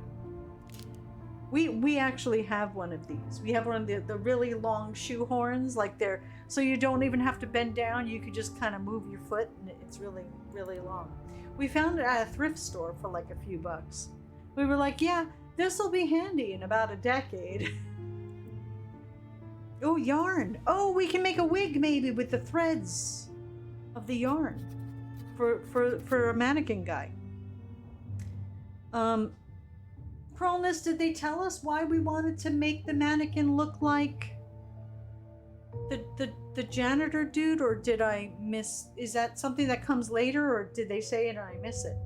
We actually have one of these. We have one of the really long shoehorns, like they're, so you don't even have to bend down. You could just kind of move your foot, and it's really, really long. We found it at a thrift store for like a few bucks. We were like, yeah, this will be handy in about a decade. Oh, yarn. Oh, we can make a wig maybe with the threads of the yarn for a mannequin guy. Crawlness, did they tell us why we wanted to make the mannequin look like the janitor dude, or did I miss? Is that something that comes later, or did they say it and I miss it?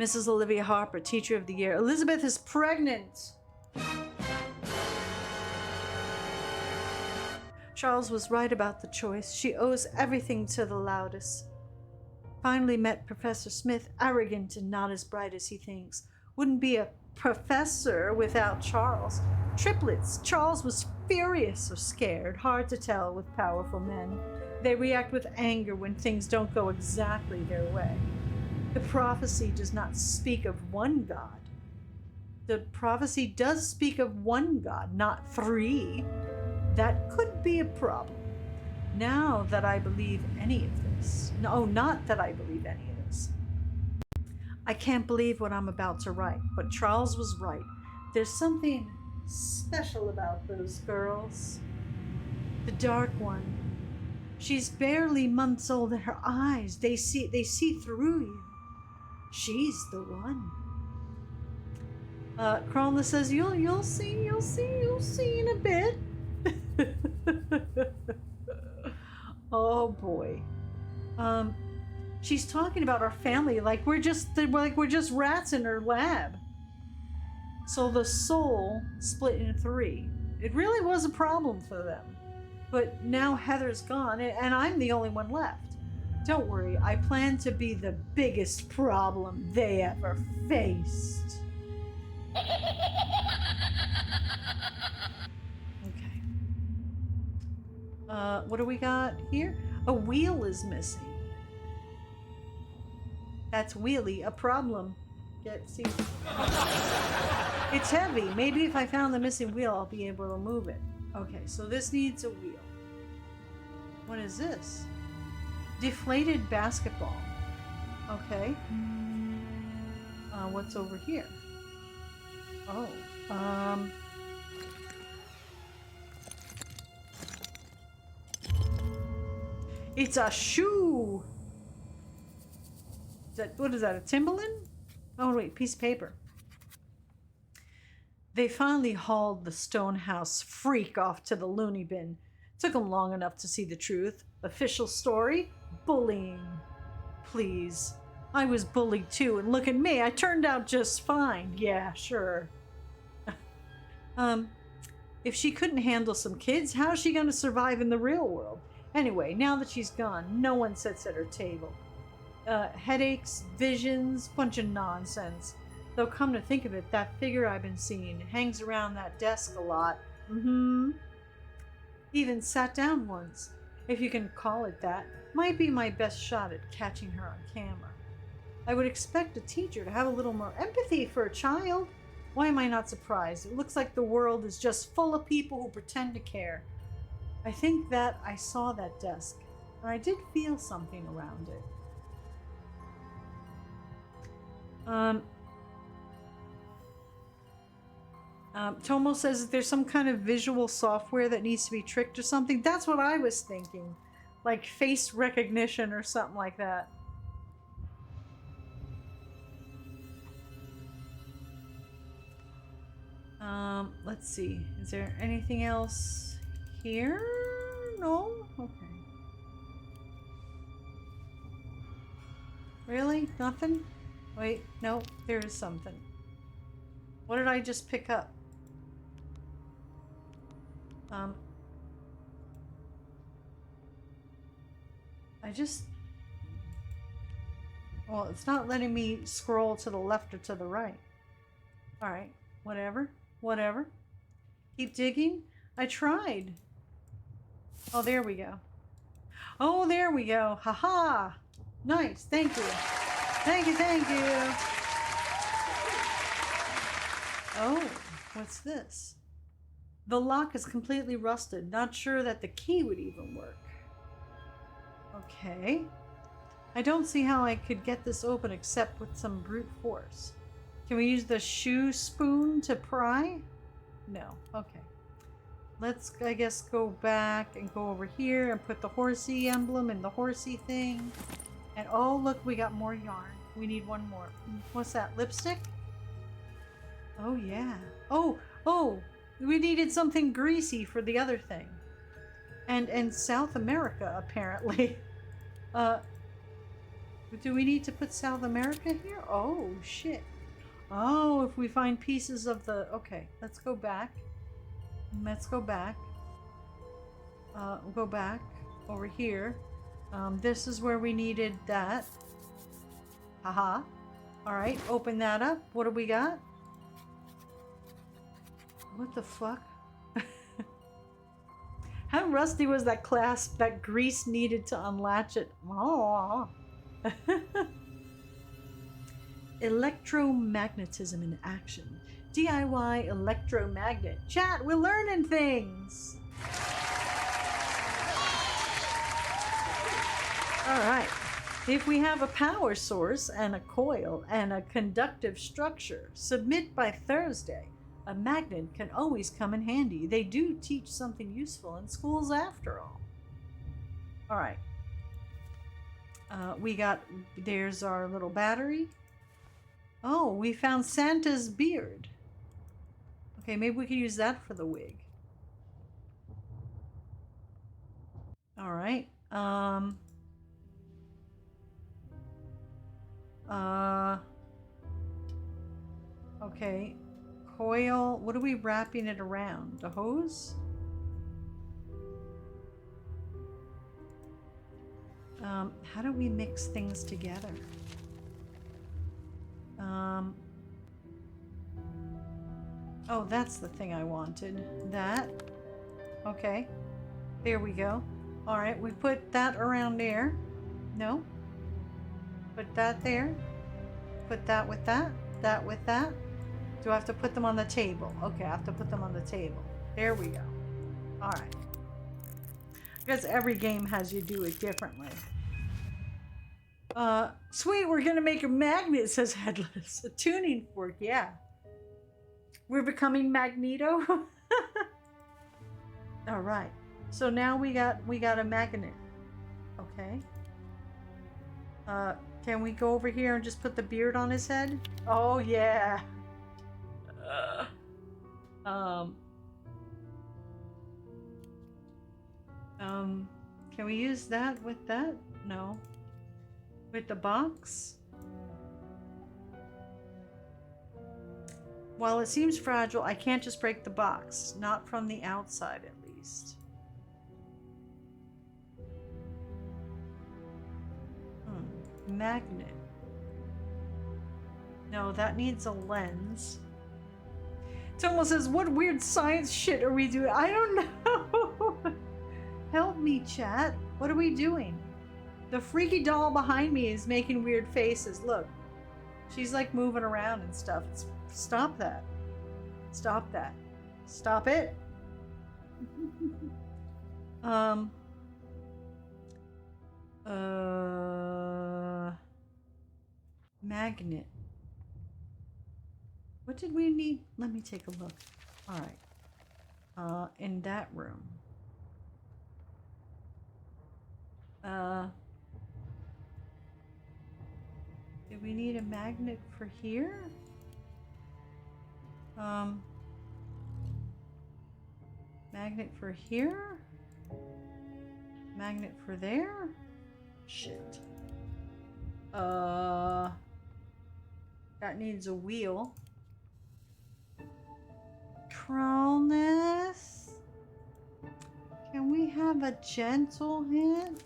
Mrs. Olivia Harper, Teacher of the Year. Elizabeth is pregnant. Charles was right about the choice. She owes everything to the Loudest. Finally met Professor Smith, arrogant and not as bright as he thinks. Wouldn't be a professor without Charles. Triplets. Charles was furious or scared. Hard to tell with powerful men. They react with anger when things don't go exactly their way. The prophecy does not speak of one God. The prophecy does speak of one God, not three. That could be a problem. Now that I believe any of this. No, not that I believe any of this. I can't believe what I'm about to write, but Charles was right. There's something special about those girls. The dark one. She's barely months old, and her eyes, they see through you. She's the one. Crawler says, you'll see in a bit. Oh boy. She's talking about our family like we're just rats in her lab. So the soul split in three. It really was a problem for them. But now Heather's gone and I'm the only one left. Don't worry, I plan to be the biggest problem they ever faced. Okay. What do we got here? A wheel is missing. That's wheelie, a problem. See? It's heavy. Maybe if I found the missing wheel, I'll be able to move it. Okay, so this needs a wheel. What is this? Deflated basketball. Okay. What's over here? Oh, it's a shoe. What is that, a Timberland? Oh wait, piece of paper. They finally hauled the Stonehouse freak off to the loony bin. Took them long enough to see the truth. Official story? Bullying. Please. I was bullied too, and look at me, I turned out just fine. Yeah, sure. If she couldn't handle some kids, how's she gonna survive in the real world? Anyway, now that she's gone, no one sits at her table. Headaches, visions, bunch of nonsense. Though come to think of it, that figure I've been seeing hangs around that desk a lot. Even sat down once, if you can call it that. Might be my best shot at catching her on camera. I would expect a teacher to have a little more empathy for a child. Why am I not surprised? It looks like the world is just full of people who pretend to care. I think that I saw that desk, and I did feel something around it. Tomo says that there's some kind of visual software that needs to be tricked or something. That's what I was thinking. Like face recognition or something like that. Let's see. Is there anything else here? No? Okay. Really? Nothing? Wait, no, there is something. What did I just pick up? Well, it's not letting me scroll to the left or to the right. Alright, whatever. Keep digging? I tried. Oh, there we go. Oh, there we go. Haha. Nice, thank you. Thank you. Oh, what's this? The lock is completely rusted. Not sure that the key would even work. Okay. I don't see how I could get this open except with some brute force. Can we use the shoe spoon to pry? No. Okay. Let's, I guess, go back and go over here and put the horsey emblem in the horsey thing. And oh, look, we got more yarn. We need one more. What's that? Lipstick? Oh, yeah. Oh, we needed something greasy for the other thing. And South America, apparently. Do we need to put South America here? Oh, shit. Oh, if we find pieces of the... Okay, let's go back. We'll go back over here. This is where we needed that. Haha. Alright, open that up. What do we got? What the fuck? How rusty was that clasp that grease needed to unlatch it? Oh. Electromagnetism in action. DIY electromagnet. Chat, we're learning things. Alright. If we have a power source and a coil and a conductive structure, submit by Thursday. A magnet can always come in handy. They do teach something useful in schools after all. Alright. There's our little battery. Oh, we found Santa's beard. Okay, maybe we can use that for the wig. Alright. Okay. Coil. What are we wrapping it around? The hose? How do we mix things together? Oh, that's the thing I wanted. That. Okay. There we go. Alright, we put that around there. No. Put that there. Put that with that. That with that. Do I have to put them on the table? Okay, I have to put them on the table. There we go. Alright. I guess every game has you do it differently. Sweet, we're gonna make a magnet, says Headless. A tuning fork, yeah. We're becoming Magneto. Alright. So now we got a magnet. Okay. Can we go over here and just put the beard on his head? Oh yeah. Can we use that with that? No. With the box? While it seems fragile, I can't just break the box. Not from the outside, at least. Magnet. No, that needs a lens. Tomo says, what weird science shit are we doing? I don't know. Help me, chat. What are we doing? The freaky doll behind me is making weird faces. Look. She's like moving around and stuff. Stop that. Stop that. Stop it. Magnet. What did we need? Let me take a look. All right. In that room. Do we need a magnet for here? Magnet for here? Magnet for there? Shit. That needs a wheel. Cronus? Can we have a gentle hint?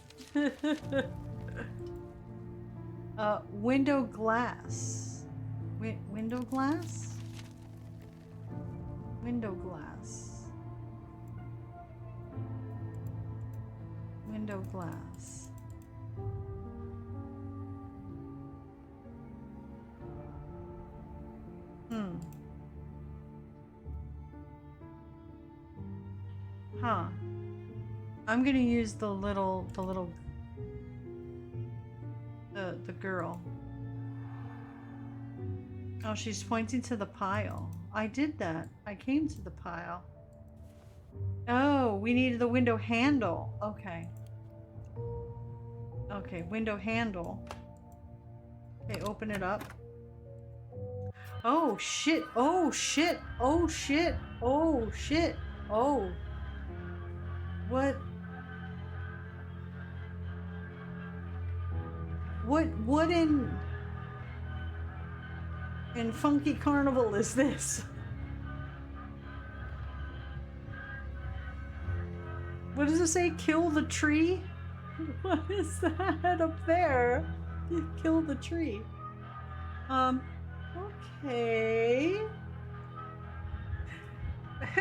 Window glass. Window glass? Window glass. Window glass. Huh. I'm gonna use the girl. Oh, she's pointing to the pile. I did that. I came to the pile. Oh, we needed the window handle. Okay. Okay, window handle. Okay, open it up. Oh, shit. Oh, shit. Oh, shit. Oh, shit. Oh. What in Funky Carnival is this? What does it say? Kill the tree? What is that up there? Kill the tree. Okay.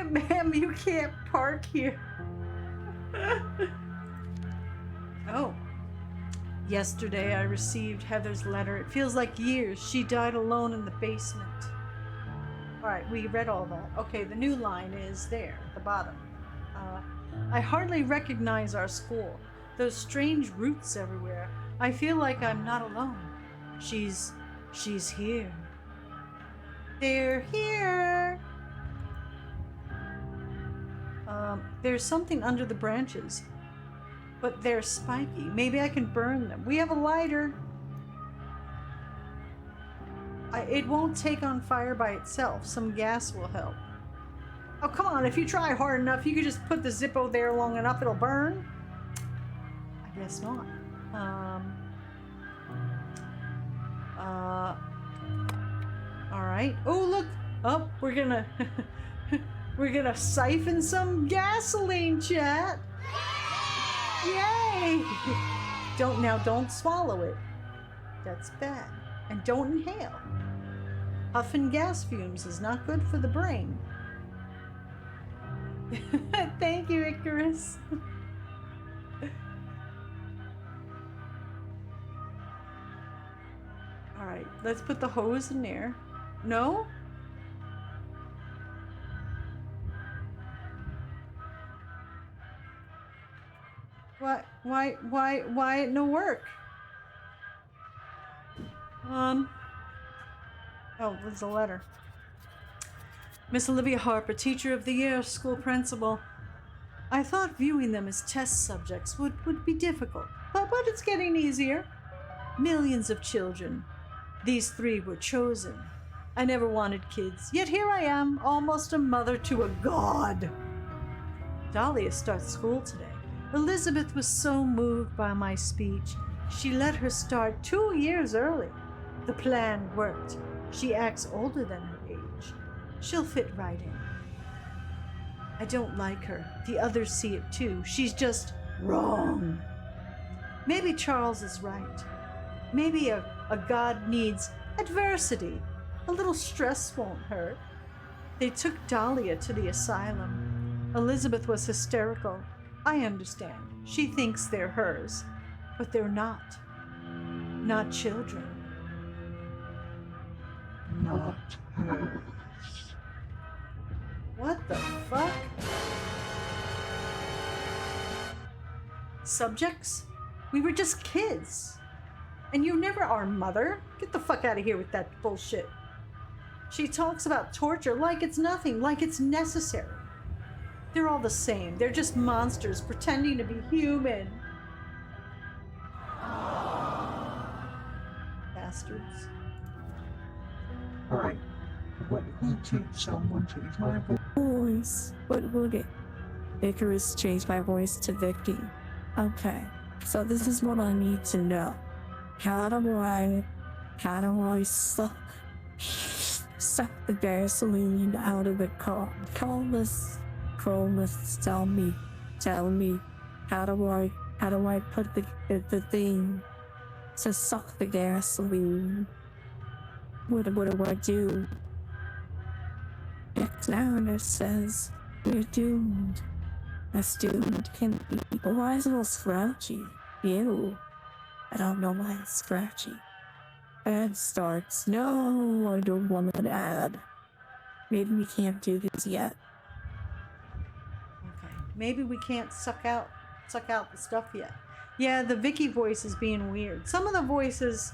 Ma'am, you can't park here. Oh. Yesterday I received Heather's letter. It feels like years. She died alone in the basement. Alright, we read all that. Okay, the new line is there, at the bottom. I hardly recognize our school. Those strange roots everywhere. I feel like I'm not alone. She's here. They're here. There's something under the branches, but they're spiky. Maybe I can burn them. We have a lighter. It won't take on fire by itself. Some gas will help. Oh, come on. If you try hard enough, you could just put the Zippo there long enough, it'll burn. I guess not. All right. Oh, look. Oh, we're gonna we're gonna siphon some gasoline, chat. Yay! Don't swallow it. That's bad. And don't inhale. Huffing gas fumes is not good for the brain. Thank you, Icarus. Alright, let's put the hose in there. No? What? Why it no work? Oh, there's a letter. Miss Olivia Harper, Teacher of the Year, School Principal. I thought viewing them as test subjects would be difficult, but it's getting easier. Millions of children. These 3 were chosen. I never wanted kids, yet here I am, almost a mother to a god. Dahlia starts school today. Elizabeth was so moved by my speech, she let her start 2 years early. The plan worked. She acts older than her age. She'll fit right in. I don't like her. The others see it too. She's just wrong. Maybe Charles is right. Maybe a god needs adversity A little stress won't hurt. They took Dahlia to the asylum. Elizabeth was hysterical. I understand. She thinks they're hers, but they're not. Not children. Not hers. What the fuck? Subjects? We were just kids. And you never are mother. Get the fuck out of here with that bullshit. She talks about torture like it's nothing, like it's necessary. They're all the same. They're just monsters pretending to be human. Bastards. Right. What will take someone to take my Voice. What will it? Icarus changed my voice to Vicky. Okay, so this is what I need to know. How do I suck the gasoline out of the car? Cronus, tell me, how do I put the thing to suck the gasoline? What do I do? Examiner says we're doomed. That's doomed can be. Why is it all scratchy? Ew. I don't know why it's scratchy. Ad starts. No, I don't want an ad. Maybe we can't do this yet. Okay. Maybe we can't suck out the stuff yet. Yeah, the Vicky voice is being weird. Some of the voices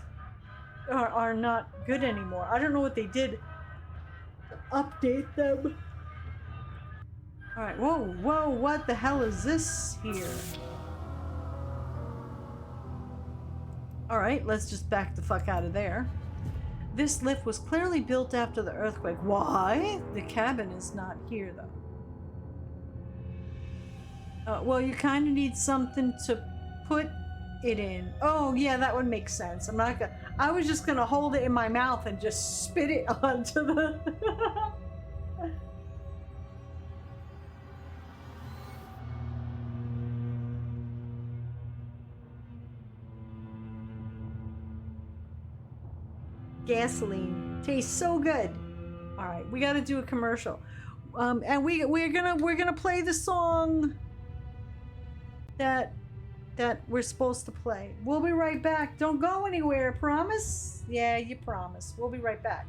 are not good anymore. I don't know what they did to update them. Alright, whoa, what the hell is this here? Alright, let's just back the fuck out of there. This lift was clearly built after the earthquake. Why? The cabin is not here, though. Well, you kind of need something to put it in. Oh, yeah, that would make sense. I was just gonna hold it in my mouth and just spit it onto the... Gasoline tastes so good. All right, we got to do a commercial, and we're gonna play the song that we're supposed to play. We'll be right back. Don't go anywhere. Promise? Yeah, you promise. We'll be right back.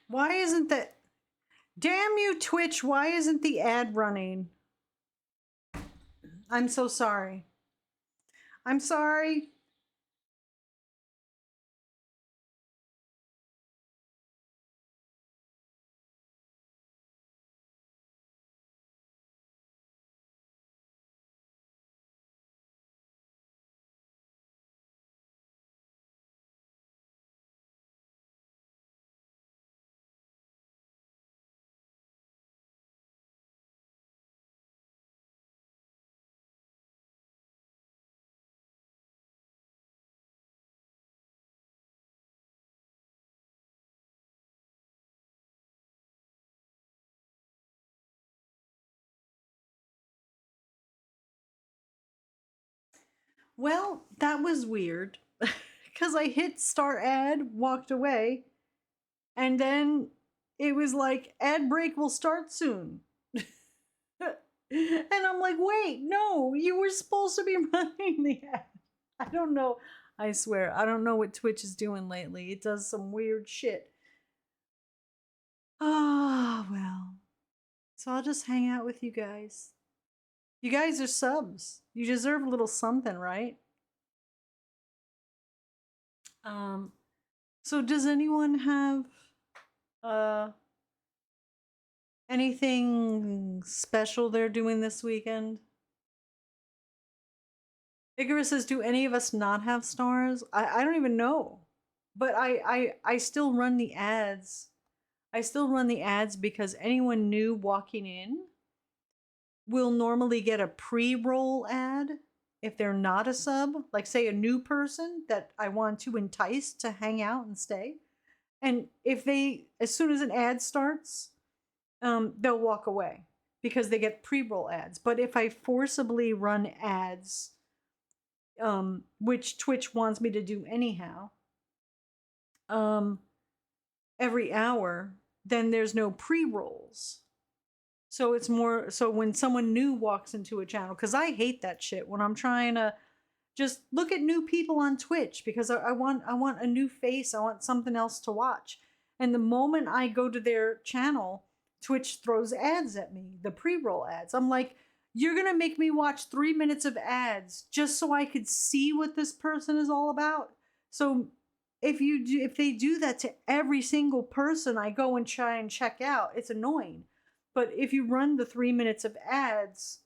Why isn't that? Damn you, Twitch! Why isn't the ad running? I'm so sorry. I'm sorry. Well, that was weird. Because I hit start ad, walked away, and then it was like, ad break will start soon. And I'm like, wait, no, you were supposed to be running the ad. I don't know. I swear, I don't know what Twitch is doing lately. It does some weird shit. Ah, well. So I'll just hang out with you guys. You guys are subs. You deserve a little something, right? So does anyone have anything special they're doing this weekend? Icarus says, do any of us not have stars? I don't even know. But I still run the ads. I still run the ads because anyone new walking in will normally get a pre-roll ad if they're not a sub. Like, say, a new person that I want to entice to hang out and stay. And if they, as soon as an ad starts, they'll walk away because they get pre-roll ads. But if I forcibly run ads, which Twitch wants me to do anyhow, every hour, then there's no pre-rolls. So it's more, so when someone new walks into a channel, because I hate that shit when I'm trying to just look at new people on Twitch, because I want a new face, I want something else to watch. And the moment I go to their channel, Twitch throws ads at me, the pre-roll ads. I'm like, you're gonna make me watch 3 minutes of ads just so I could see what this person is all about. So if they do that to every single person I go and try and check out, it's annoying. But if you run the 3 minutes of ads,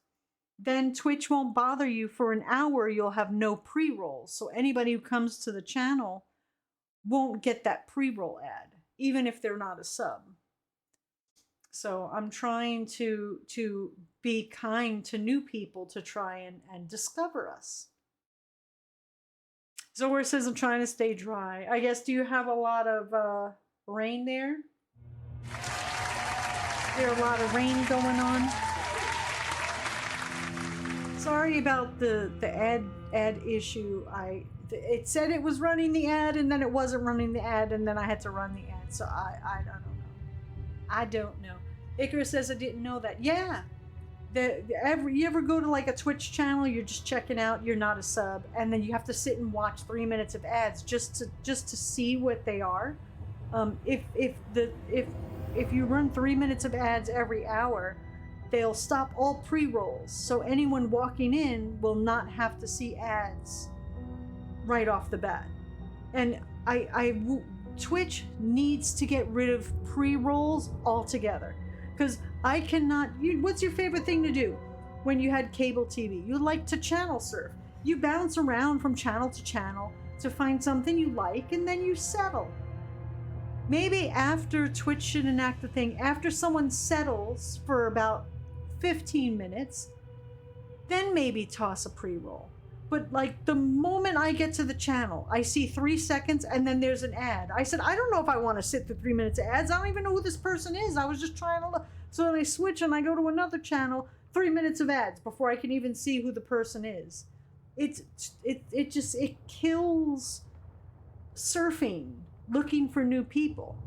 then Twitch won't bother you for an hour. You'll have no pre-rolls. So anybody who comes to the channel won't get that pre-roll ad, even if they're not a sub. So I'm trying to be kind to new people to try and discover us. Zora says, I'm trying to stay dry. I guess, do you have a lot of rain there? Is there a lot of rain going on? Sorry about the ad issue. It said it was running the ad, and then it wasn't running the ad, and then I had to run the ad. So I don't know. I don't know. Icarus says, I didn't know that. Yeah. You ever go to like a Twitch channel, you're just checking out, you're not a sub, and then you have to sit and watch 3 minutes of ads just to see what they are. If you run 3 minutes of ads every hour, they'll stop all pre-rolls, so anyone walking in will not have to see ads right off the bat. And Twitch needs to get rid of pre-rolls altogether, because I cannot. What's your favorite thing to do when you had cable TV? You like to channel surf. You bounce around from channel to channel to find something you like, and then you settle. Maybe after Twitch should enact the thing, after someone settles for about 15 minutes, then maybe toss a pre-roll. But like the moment I get to the channel, I see 3 seconds and then there's an ad. I said, I don't know if I want to sit through 3 minutes of ads. I don't even know who this person is. I was just trying to look. So then I switch and I go to another channel, 3 minutes of ads before I can even see who the person is. It kills surfing, looking for new people.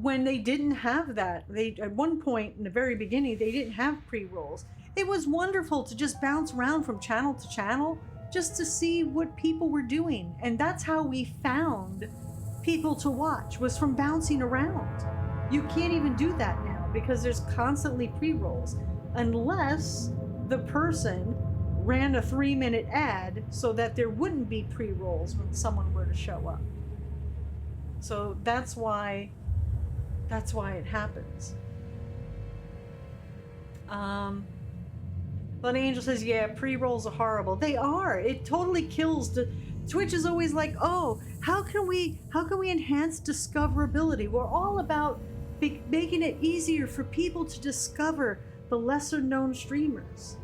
When they didn't have that, at one point in the very beginning, they didn't have pre-rolls. It was wonderful to just bounce around from channel to channel just to see what people were doing. And that's how we found people to watch was from bouncing around. You can't even do that now because there's constantly pre-rolls, unless the person ran a 3-minute ad so that there wouldn't be pre-rolls when someone were to show up. So that's why it happens. But Angel says, yeah, pre-rolls are horrible. They are. It totally kills. Twitch is always like, oh, how can we enhance discoverability? We're all about making it easier for people to discover the lesser known streamers.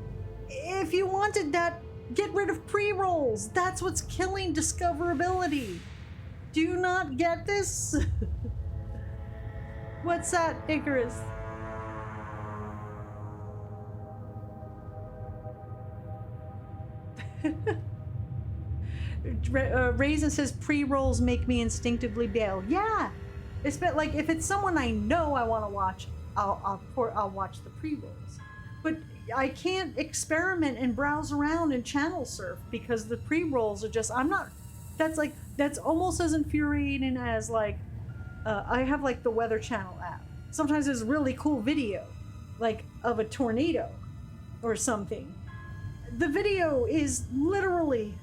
If you wanted that, get rid of pre-rolls. That's what's killing discoverability. Do you not get this? What's that, Icarus? Raisin says pre-rolls make me instinctively bail. Yeah, it's like if it's someone I know I want to watch, I'll watch the pre-rolls. But I can't experiment and browse around and channel surf because the pre-rolls are just, that's almost as infuriating as like, I have like the Weather Channel app. Sometimes there's a really cool video, like of a tornado or something. The video is literally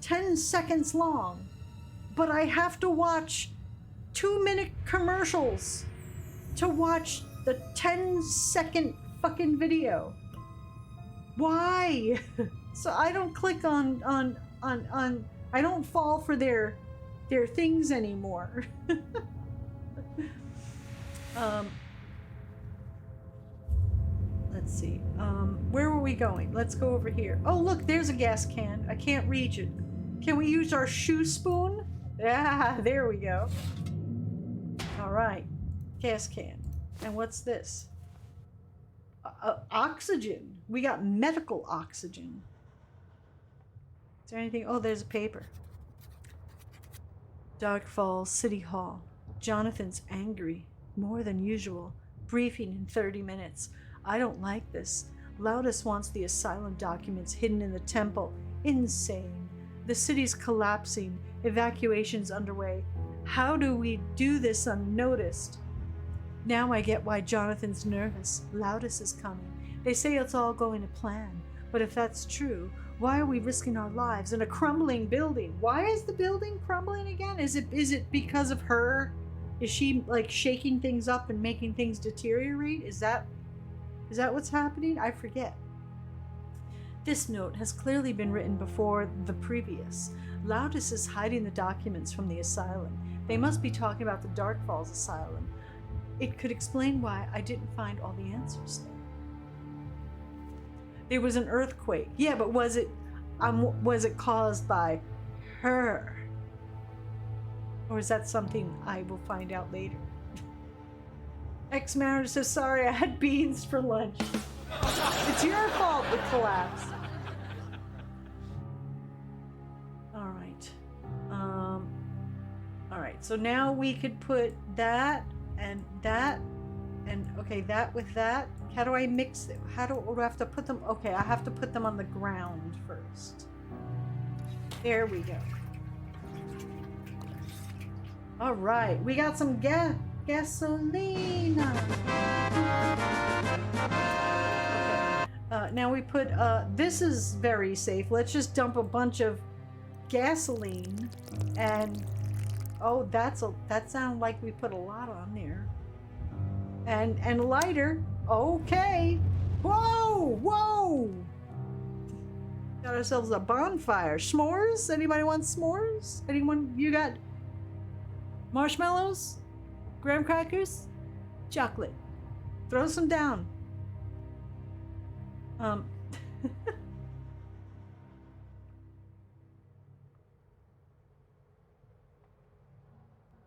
10 seconds long, but I have to watch 2-minute commercials to watch the 10-second fucking video. Why? So I don't click on I don't fall for their things anymore. Let's see. Where were we going? Let's go over here. Oh, look, there's a gas can. I can't reach it. Can we use our shoe spoon? Ah, there we go. All right. Gas can. And what's this? Oxygen. We got medical oxygen. Is there anything? Oh, there's a paper. Dark Falls City Hall. Jonathan's angry. More than usual. Briefing in 30 minutes. I don't like this. Loudest wants the asylum documents hidden in the temple. Insane. The city's collapsing. Evacuations underway. How do we do this unnoticed? Now I get why Jonathan's nervous. Loudest is coming. They say it's all going to plan. But if that's true, why are we risking our lives in a crumbling building? Why is the building crumbling again? Is it because of her? Is she like shaking things up and making things deteriorate? Is that what's happening? I forget. This note has clearly been written before the previous. Loudest is hiding the documents from the asylum. They must be talking about the Dark Falls Asylum. It could explain why I didn't find all the answers there. There was an earthquake. Yeah, but was it caused by her? Or is that something I will find out later? Ex-Mariner says, sorry, I had beans for lunch. It's your fault the collapse. All right. All right, so now we could put that, and okay, that with that. How do I mix it? Do I have to put them? Okay, I have to put them on the ground first. There we go. All right, we got some gasoline. Okay. Now we put, this is very safe. Let's just dump a bunch of gasoline and, oh, that sounded like we put a lot on there. And lighter. Okay. Whoa. Got ourselves a bonfire. S'mores? Anybody want s'mores? Anyone? You got marshmallows? Graham crackers? Chocolate. Throw some down.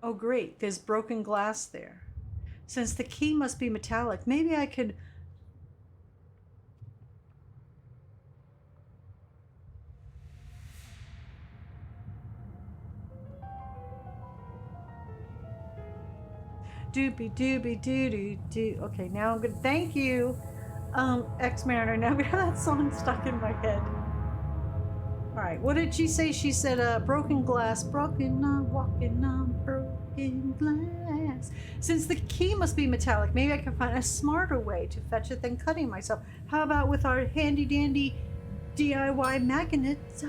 Oh great, there's broken glass there. Since the key must be metallic, maybe I could... Doopy doopy doo doo doo. Okay, now I'm good. Thank you, Ex-Mariner. Now we have that song stuck in my head. All right, what did she say? She said, broken glass, broken, walking on broken glass. Since the key must be metallic, maybe I can find a smarter way to fetch it than cutting myself. How about with our handy dandy DIY magnet?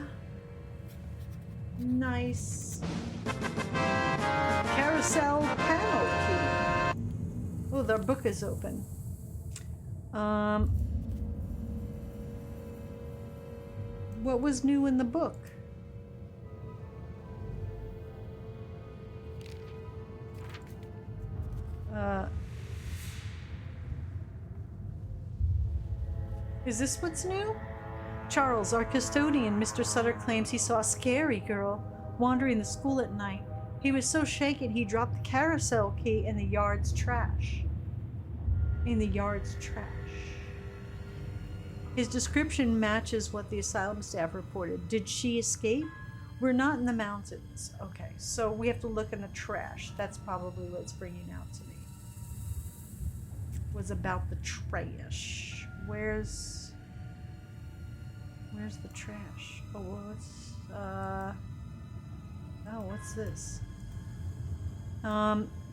Nice. Carousel panel key. Oh, their book is open. What was new in the book? Is this what's new? Charles, our custodian, Mr. Sutter, claims he saw a scary girl wandering the school at night. He was so shaken he dropped the carousel key in the yard's trash. His description matches what the asylum staff reported. Did she escape? We're not in the mountains. Okay, so we have to look in the trash. That's probably what it's bringing out to me. Was about the trash. Where's the trash? Oh, what's this?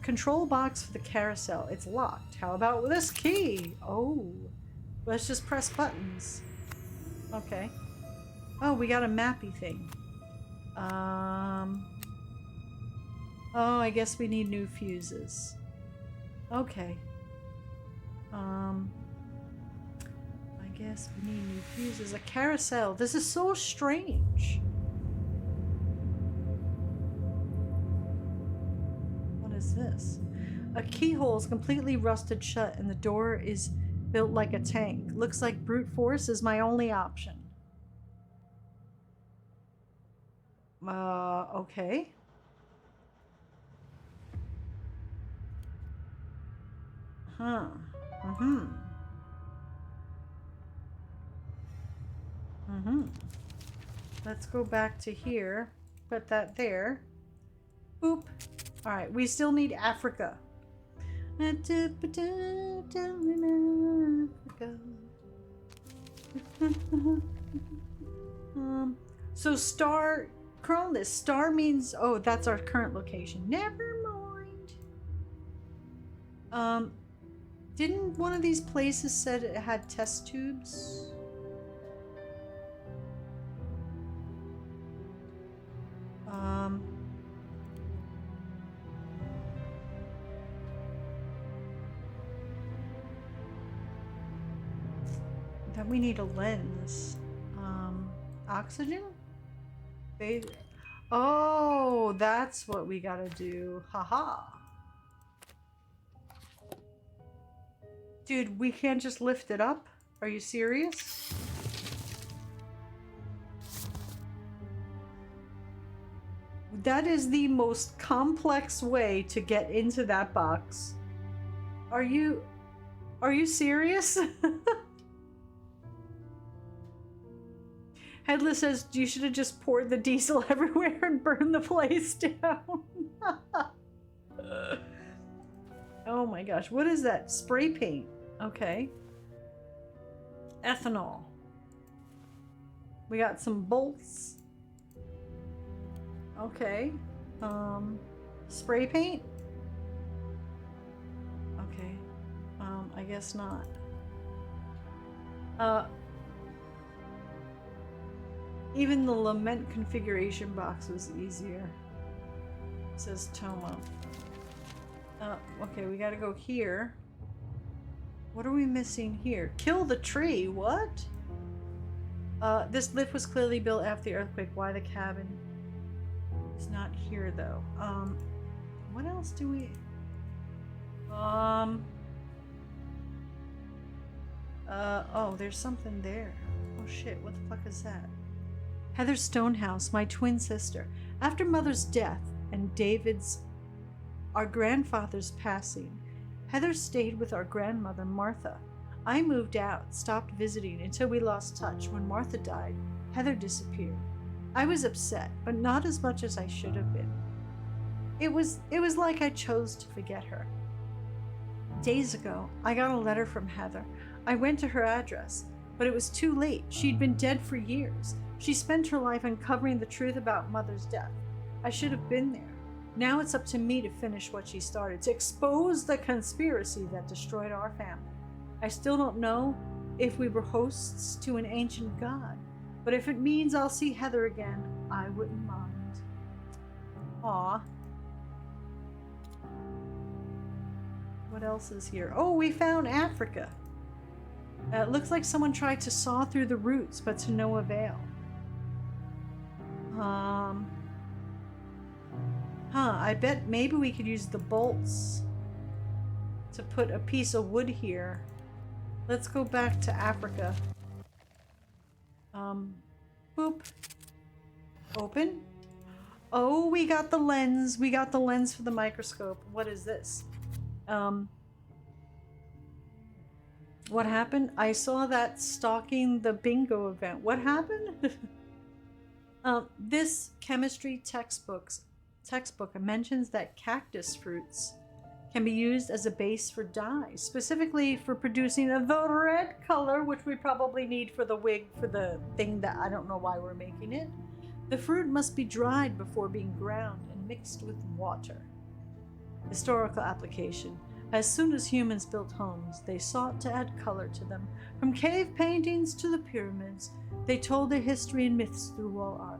Control box for the carousel. It's locked. How about with this key? Oh, let's just press buttons. Okay. Oh, we got a mappy thing. Oh, I guess we need new fuses. Okay. I guess we need new fuses. A carousel. This is so strange. What is this? A keyhole is completely rusted shut and the door is built like a tank. Looks like brute force is my only option. Okay. Huh. Let's go back to here. Put that there. Boop. Alright, we still need Africa. So star, curl this. Star means, oh, that's our current location. Never mind. Didn't one of these places said it had test tubes? Then we need a lens. Oxygen? Oh, that's what we gotta do. Haha. Dude, we can't just lift it up? Are you serious? That is the most complex way to get into that box. Are you serious? Headless says you should have just poured the diesel everywhere and burned the place down. Oh my gosh, what is that? Spray paint. Okay. Ethanol. We got some bolts. Okay. Spray paint? Okay. I guess not. Even the lament configuration box was easier. It says Toma. Okay, we gotta go here. What are we missing here? Kill the tree, what? This lift was clearly built after the earthquake. Why the cabin? It's not here though. What else do we... oh, there's something there. Oh shit, what the fuck is that? Heather Stonehouse, my twin sister. After Mother's death and our grandfather's passing, Heather stayed with our grandmother, Martha. I moved out, stopped visiting until we lost touch. When Martha died, Heather disappeared. I was upset, but not as much as I should have been. It was like I chose to forget her. Days ago, I got a letter from Heather. I went to her address, but it was too late. She'd been dead for years. She spent her life uncovering the truth about Mother's death. I should have been there. Now it's up to me to finish what she started, to expose the conspiracy that destroyed our family. I still don't know if we were hosts to an ancient god, but if it means I'll see Heather again, I wouldn't mind. Aw. What else is here? Oh, we found Africa. It looks like someone tried to saw through the roots, but to no avail. I bet maybe we could use the bolts to put a piece of wood here. Let's go back to Africa. Boop. Open. Oh, we got the lens. We got the lens for the microscope. What is this? What happened? I saw that stalking the bingo event. What happened? This chemistry textbook mentions that cactus fruits can be used as a base for dyes, specifically for producing the red color, which we probably need for the wig for the thing that I don't know why we're making it. The fruit must be dried before being ground and mixed with water. Historical application. As soon as humans built homes, they sought to add color to them. From cave paintings to the pyramids, they told their history and myths through wall art.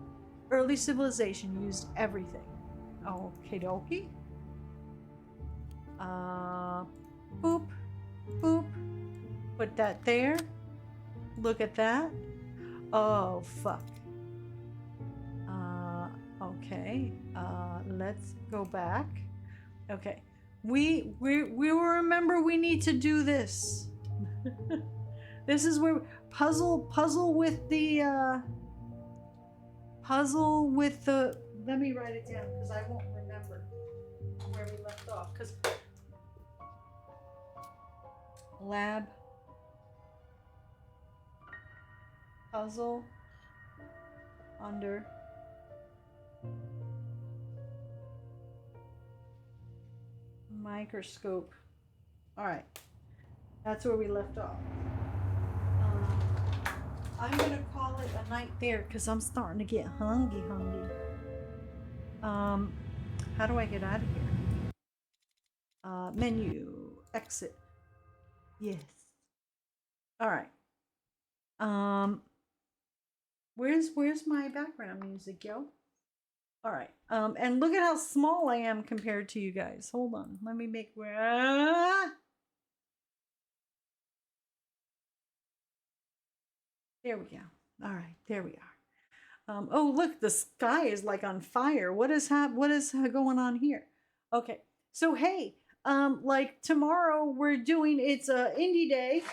Early civilization used everything. Okie dokie. Boop, boop. Put that there. Look at that. Oh, fuck. Okay. Let's go back. Okay. We will remember we need to do this. This is where puzzle with the let me write it down because I won't remember where we left off, because lab puzzle under microscope. All right, that's where we left off. I'm gonna call it a night there because I'm starting to get hungry. How do I get out of here? Menu, exit. Yes. All right. Where's my background music, yo? All right. And look at how small I am compared to you guys. Hold on. Let me make where. There we go. All right. There we are. Oh, look, the sky is like on fire. What is going on here? Okay. So, hey, like tomorrow we're doing, it's a indie day.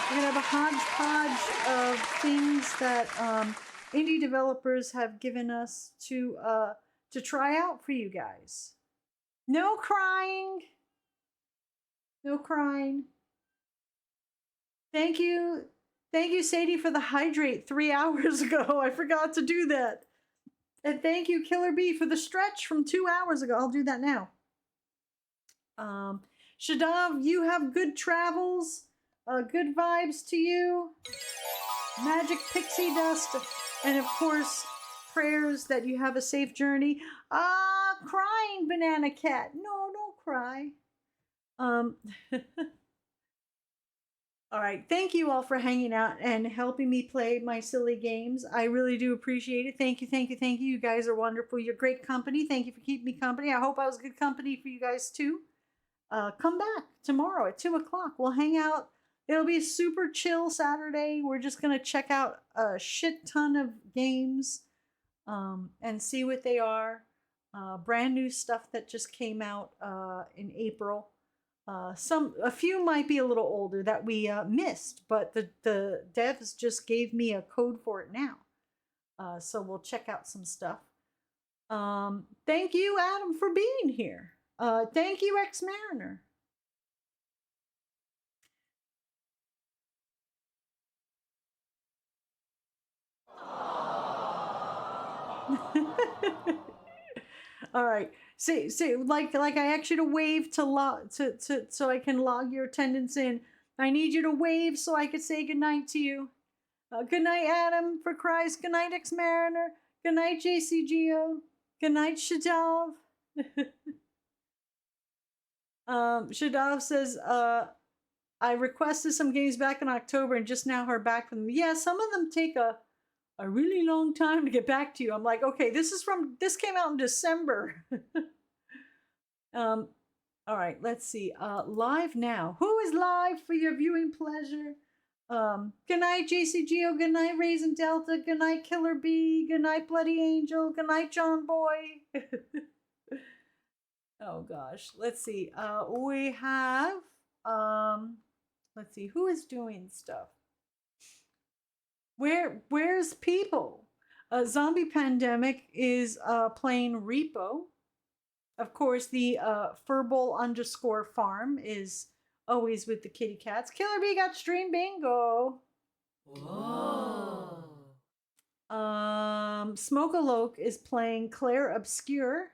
We're gonna have a hodgepodge of things that indie developers have given us to try out for you guys. No crying. No crying. Thank you, Sadie, for the hydrate 3 hours ago. I forgot to do that. And thank you, Killer Bee, for the stretch from 2 hours ago. I'll do that now. Shadav, you have good travels. Good vibes to you. Magic pixie dust. And of course, prayers that you have a safe journey. Crying banana cat. No, don't cry. All right. Thank you all for hanging out and helping me play my silly games. I really do appreciate it. Thank you. You guys are wonderful. You're great company. Thank you for keeping me company. I hope I was good company for you guys too. Come back tomorrow at 2 o'clock. We'll hang out. It'll be a super chill Saturday. We're just going to check out a shit ton of games and see what they are. Brand new stuff that just came out in April. A few might be a little older that we missed, but the devs just gave me a code for it now. So we'll check out some stuff. Thank you, Adam, for being here. Thank you, Ex-Mariner. All right. See, like I asked you to wave so I can log your attendance in. I need you to wave so I could say goodnight to you. Good night, Adam, for Christ. Good night, Ex Mariner. Good night, JCGO. Good night, Shadav. Shadav says, I requested some games back in October and just now heard back from them. Yeah, some of them take a really long time to get back to you. I'm like, okay, this came out in December. All right, let's see. Live now. Who is live for your viewing pleasure? Good night, JCGO. Good night, Raisin Delta. Good night, Killer B. Good night, Bloody Angel. Good night, John Boy. Oh gosh. Let's see. We have let's see who is doing stuff. Where's people? Zombie Pandemic is playing Repo. Of course, the Furball_farm is always with the kitty cats. Killer B got stream bingo. Whoa. Smokaloke is playing Claire Obscure.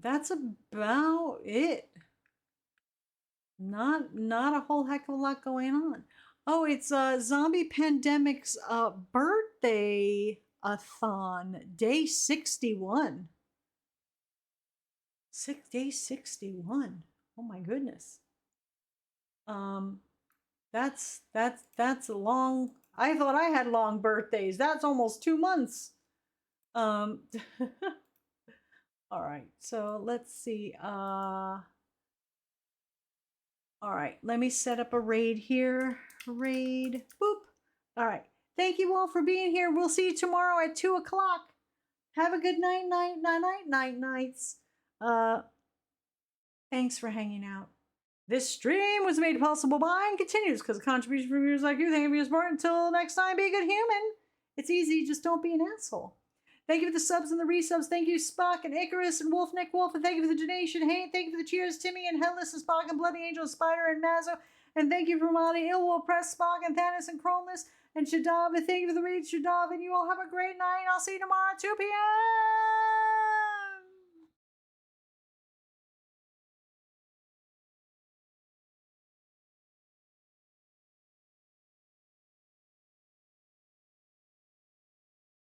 That's about it. Not a whole heck of a lot going on. Oh, it's Zombie Pandemic's birthday-a-thon, day 61. Day 61. Oh my goodness. That's a long. I thought I had long birthdays. That's almost 2 months. All right. So let's see. All right. Let me set up a raid here. Raid. Boop. All right. Thank you all for being here. We'll see you tomorrow at 2 o'clock. Have a good nights. Thanks for hanging out. This stream was made possible by and continues because of contribution from viewers like you. Thank you for your support. Until next time, be a good human. It's easy, just don't be an asshole. Thank you for the subs and the resubs. Thank you, Spock and Icarus and Wolf Nick Wolf. And thank you for the donation. Hey, thank you for the cheers, Timmy and Headless and Spock and Bloody Angel, Spider and Mazzo. And thank you for Monty, Illwell, Press, Spock and Thanos and Chromeless and Shadav. And thank you for the read, Shadav. And you all have a great night. I'll see you tomorrow at 2 p.m.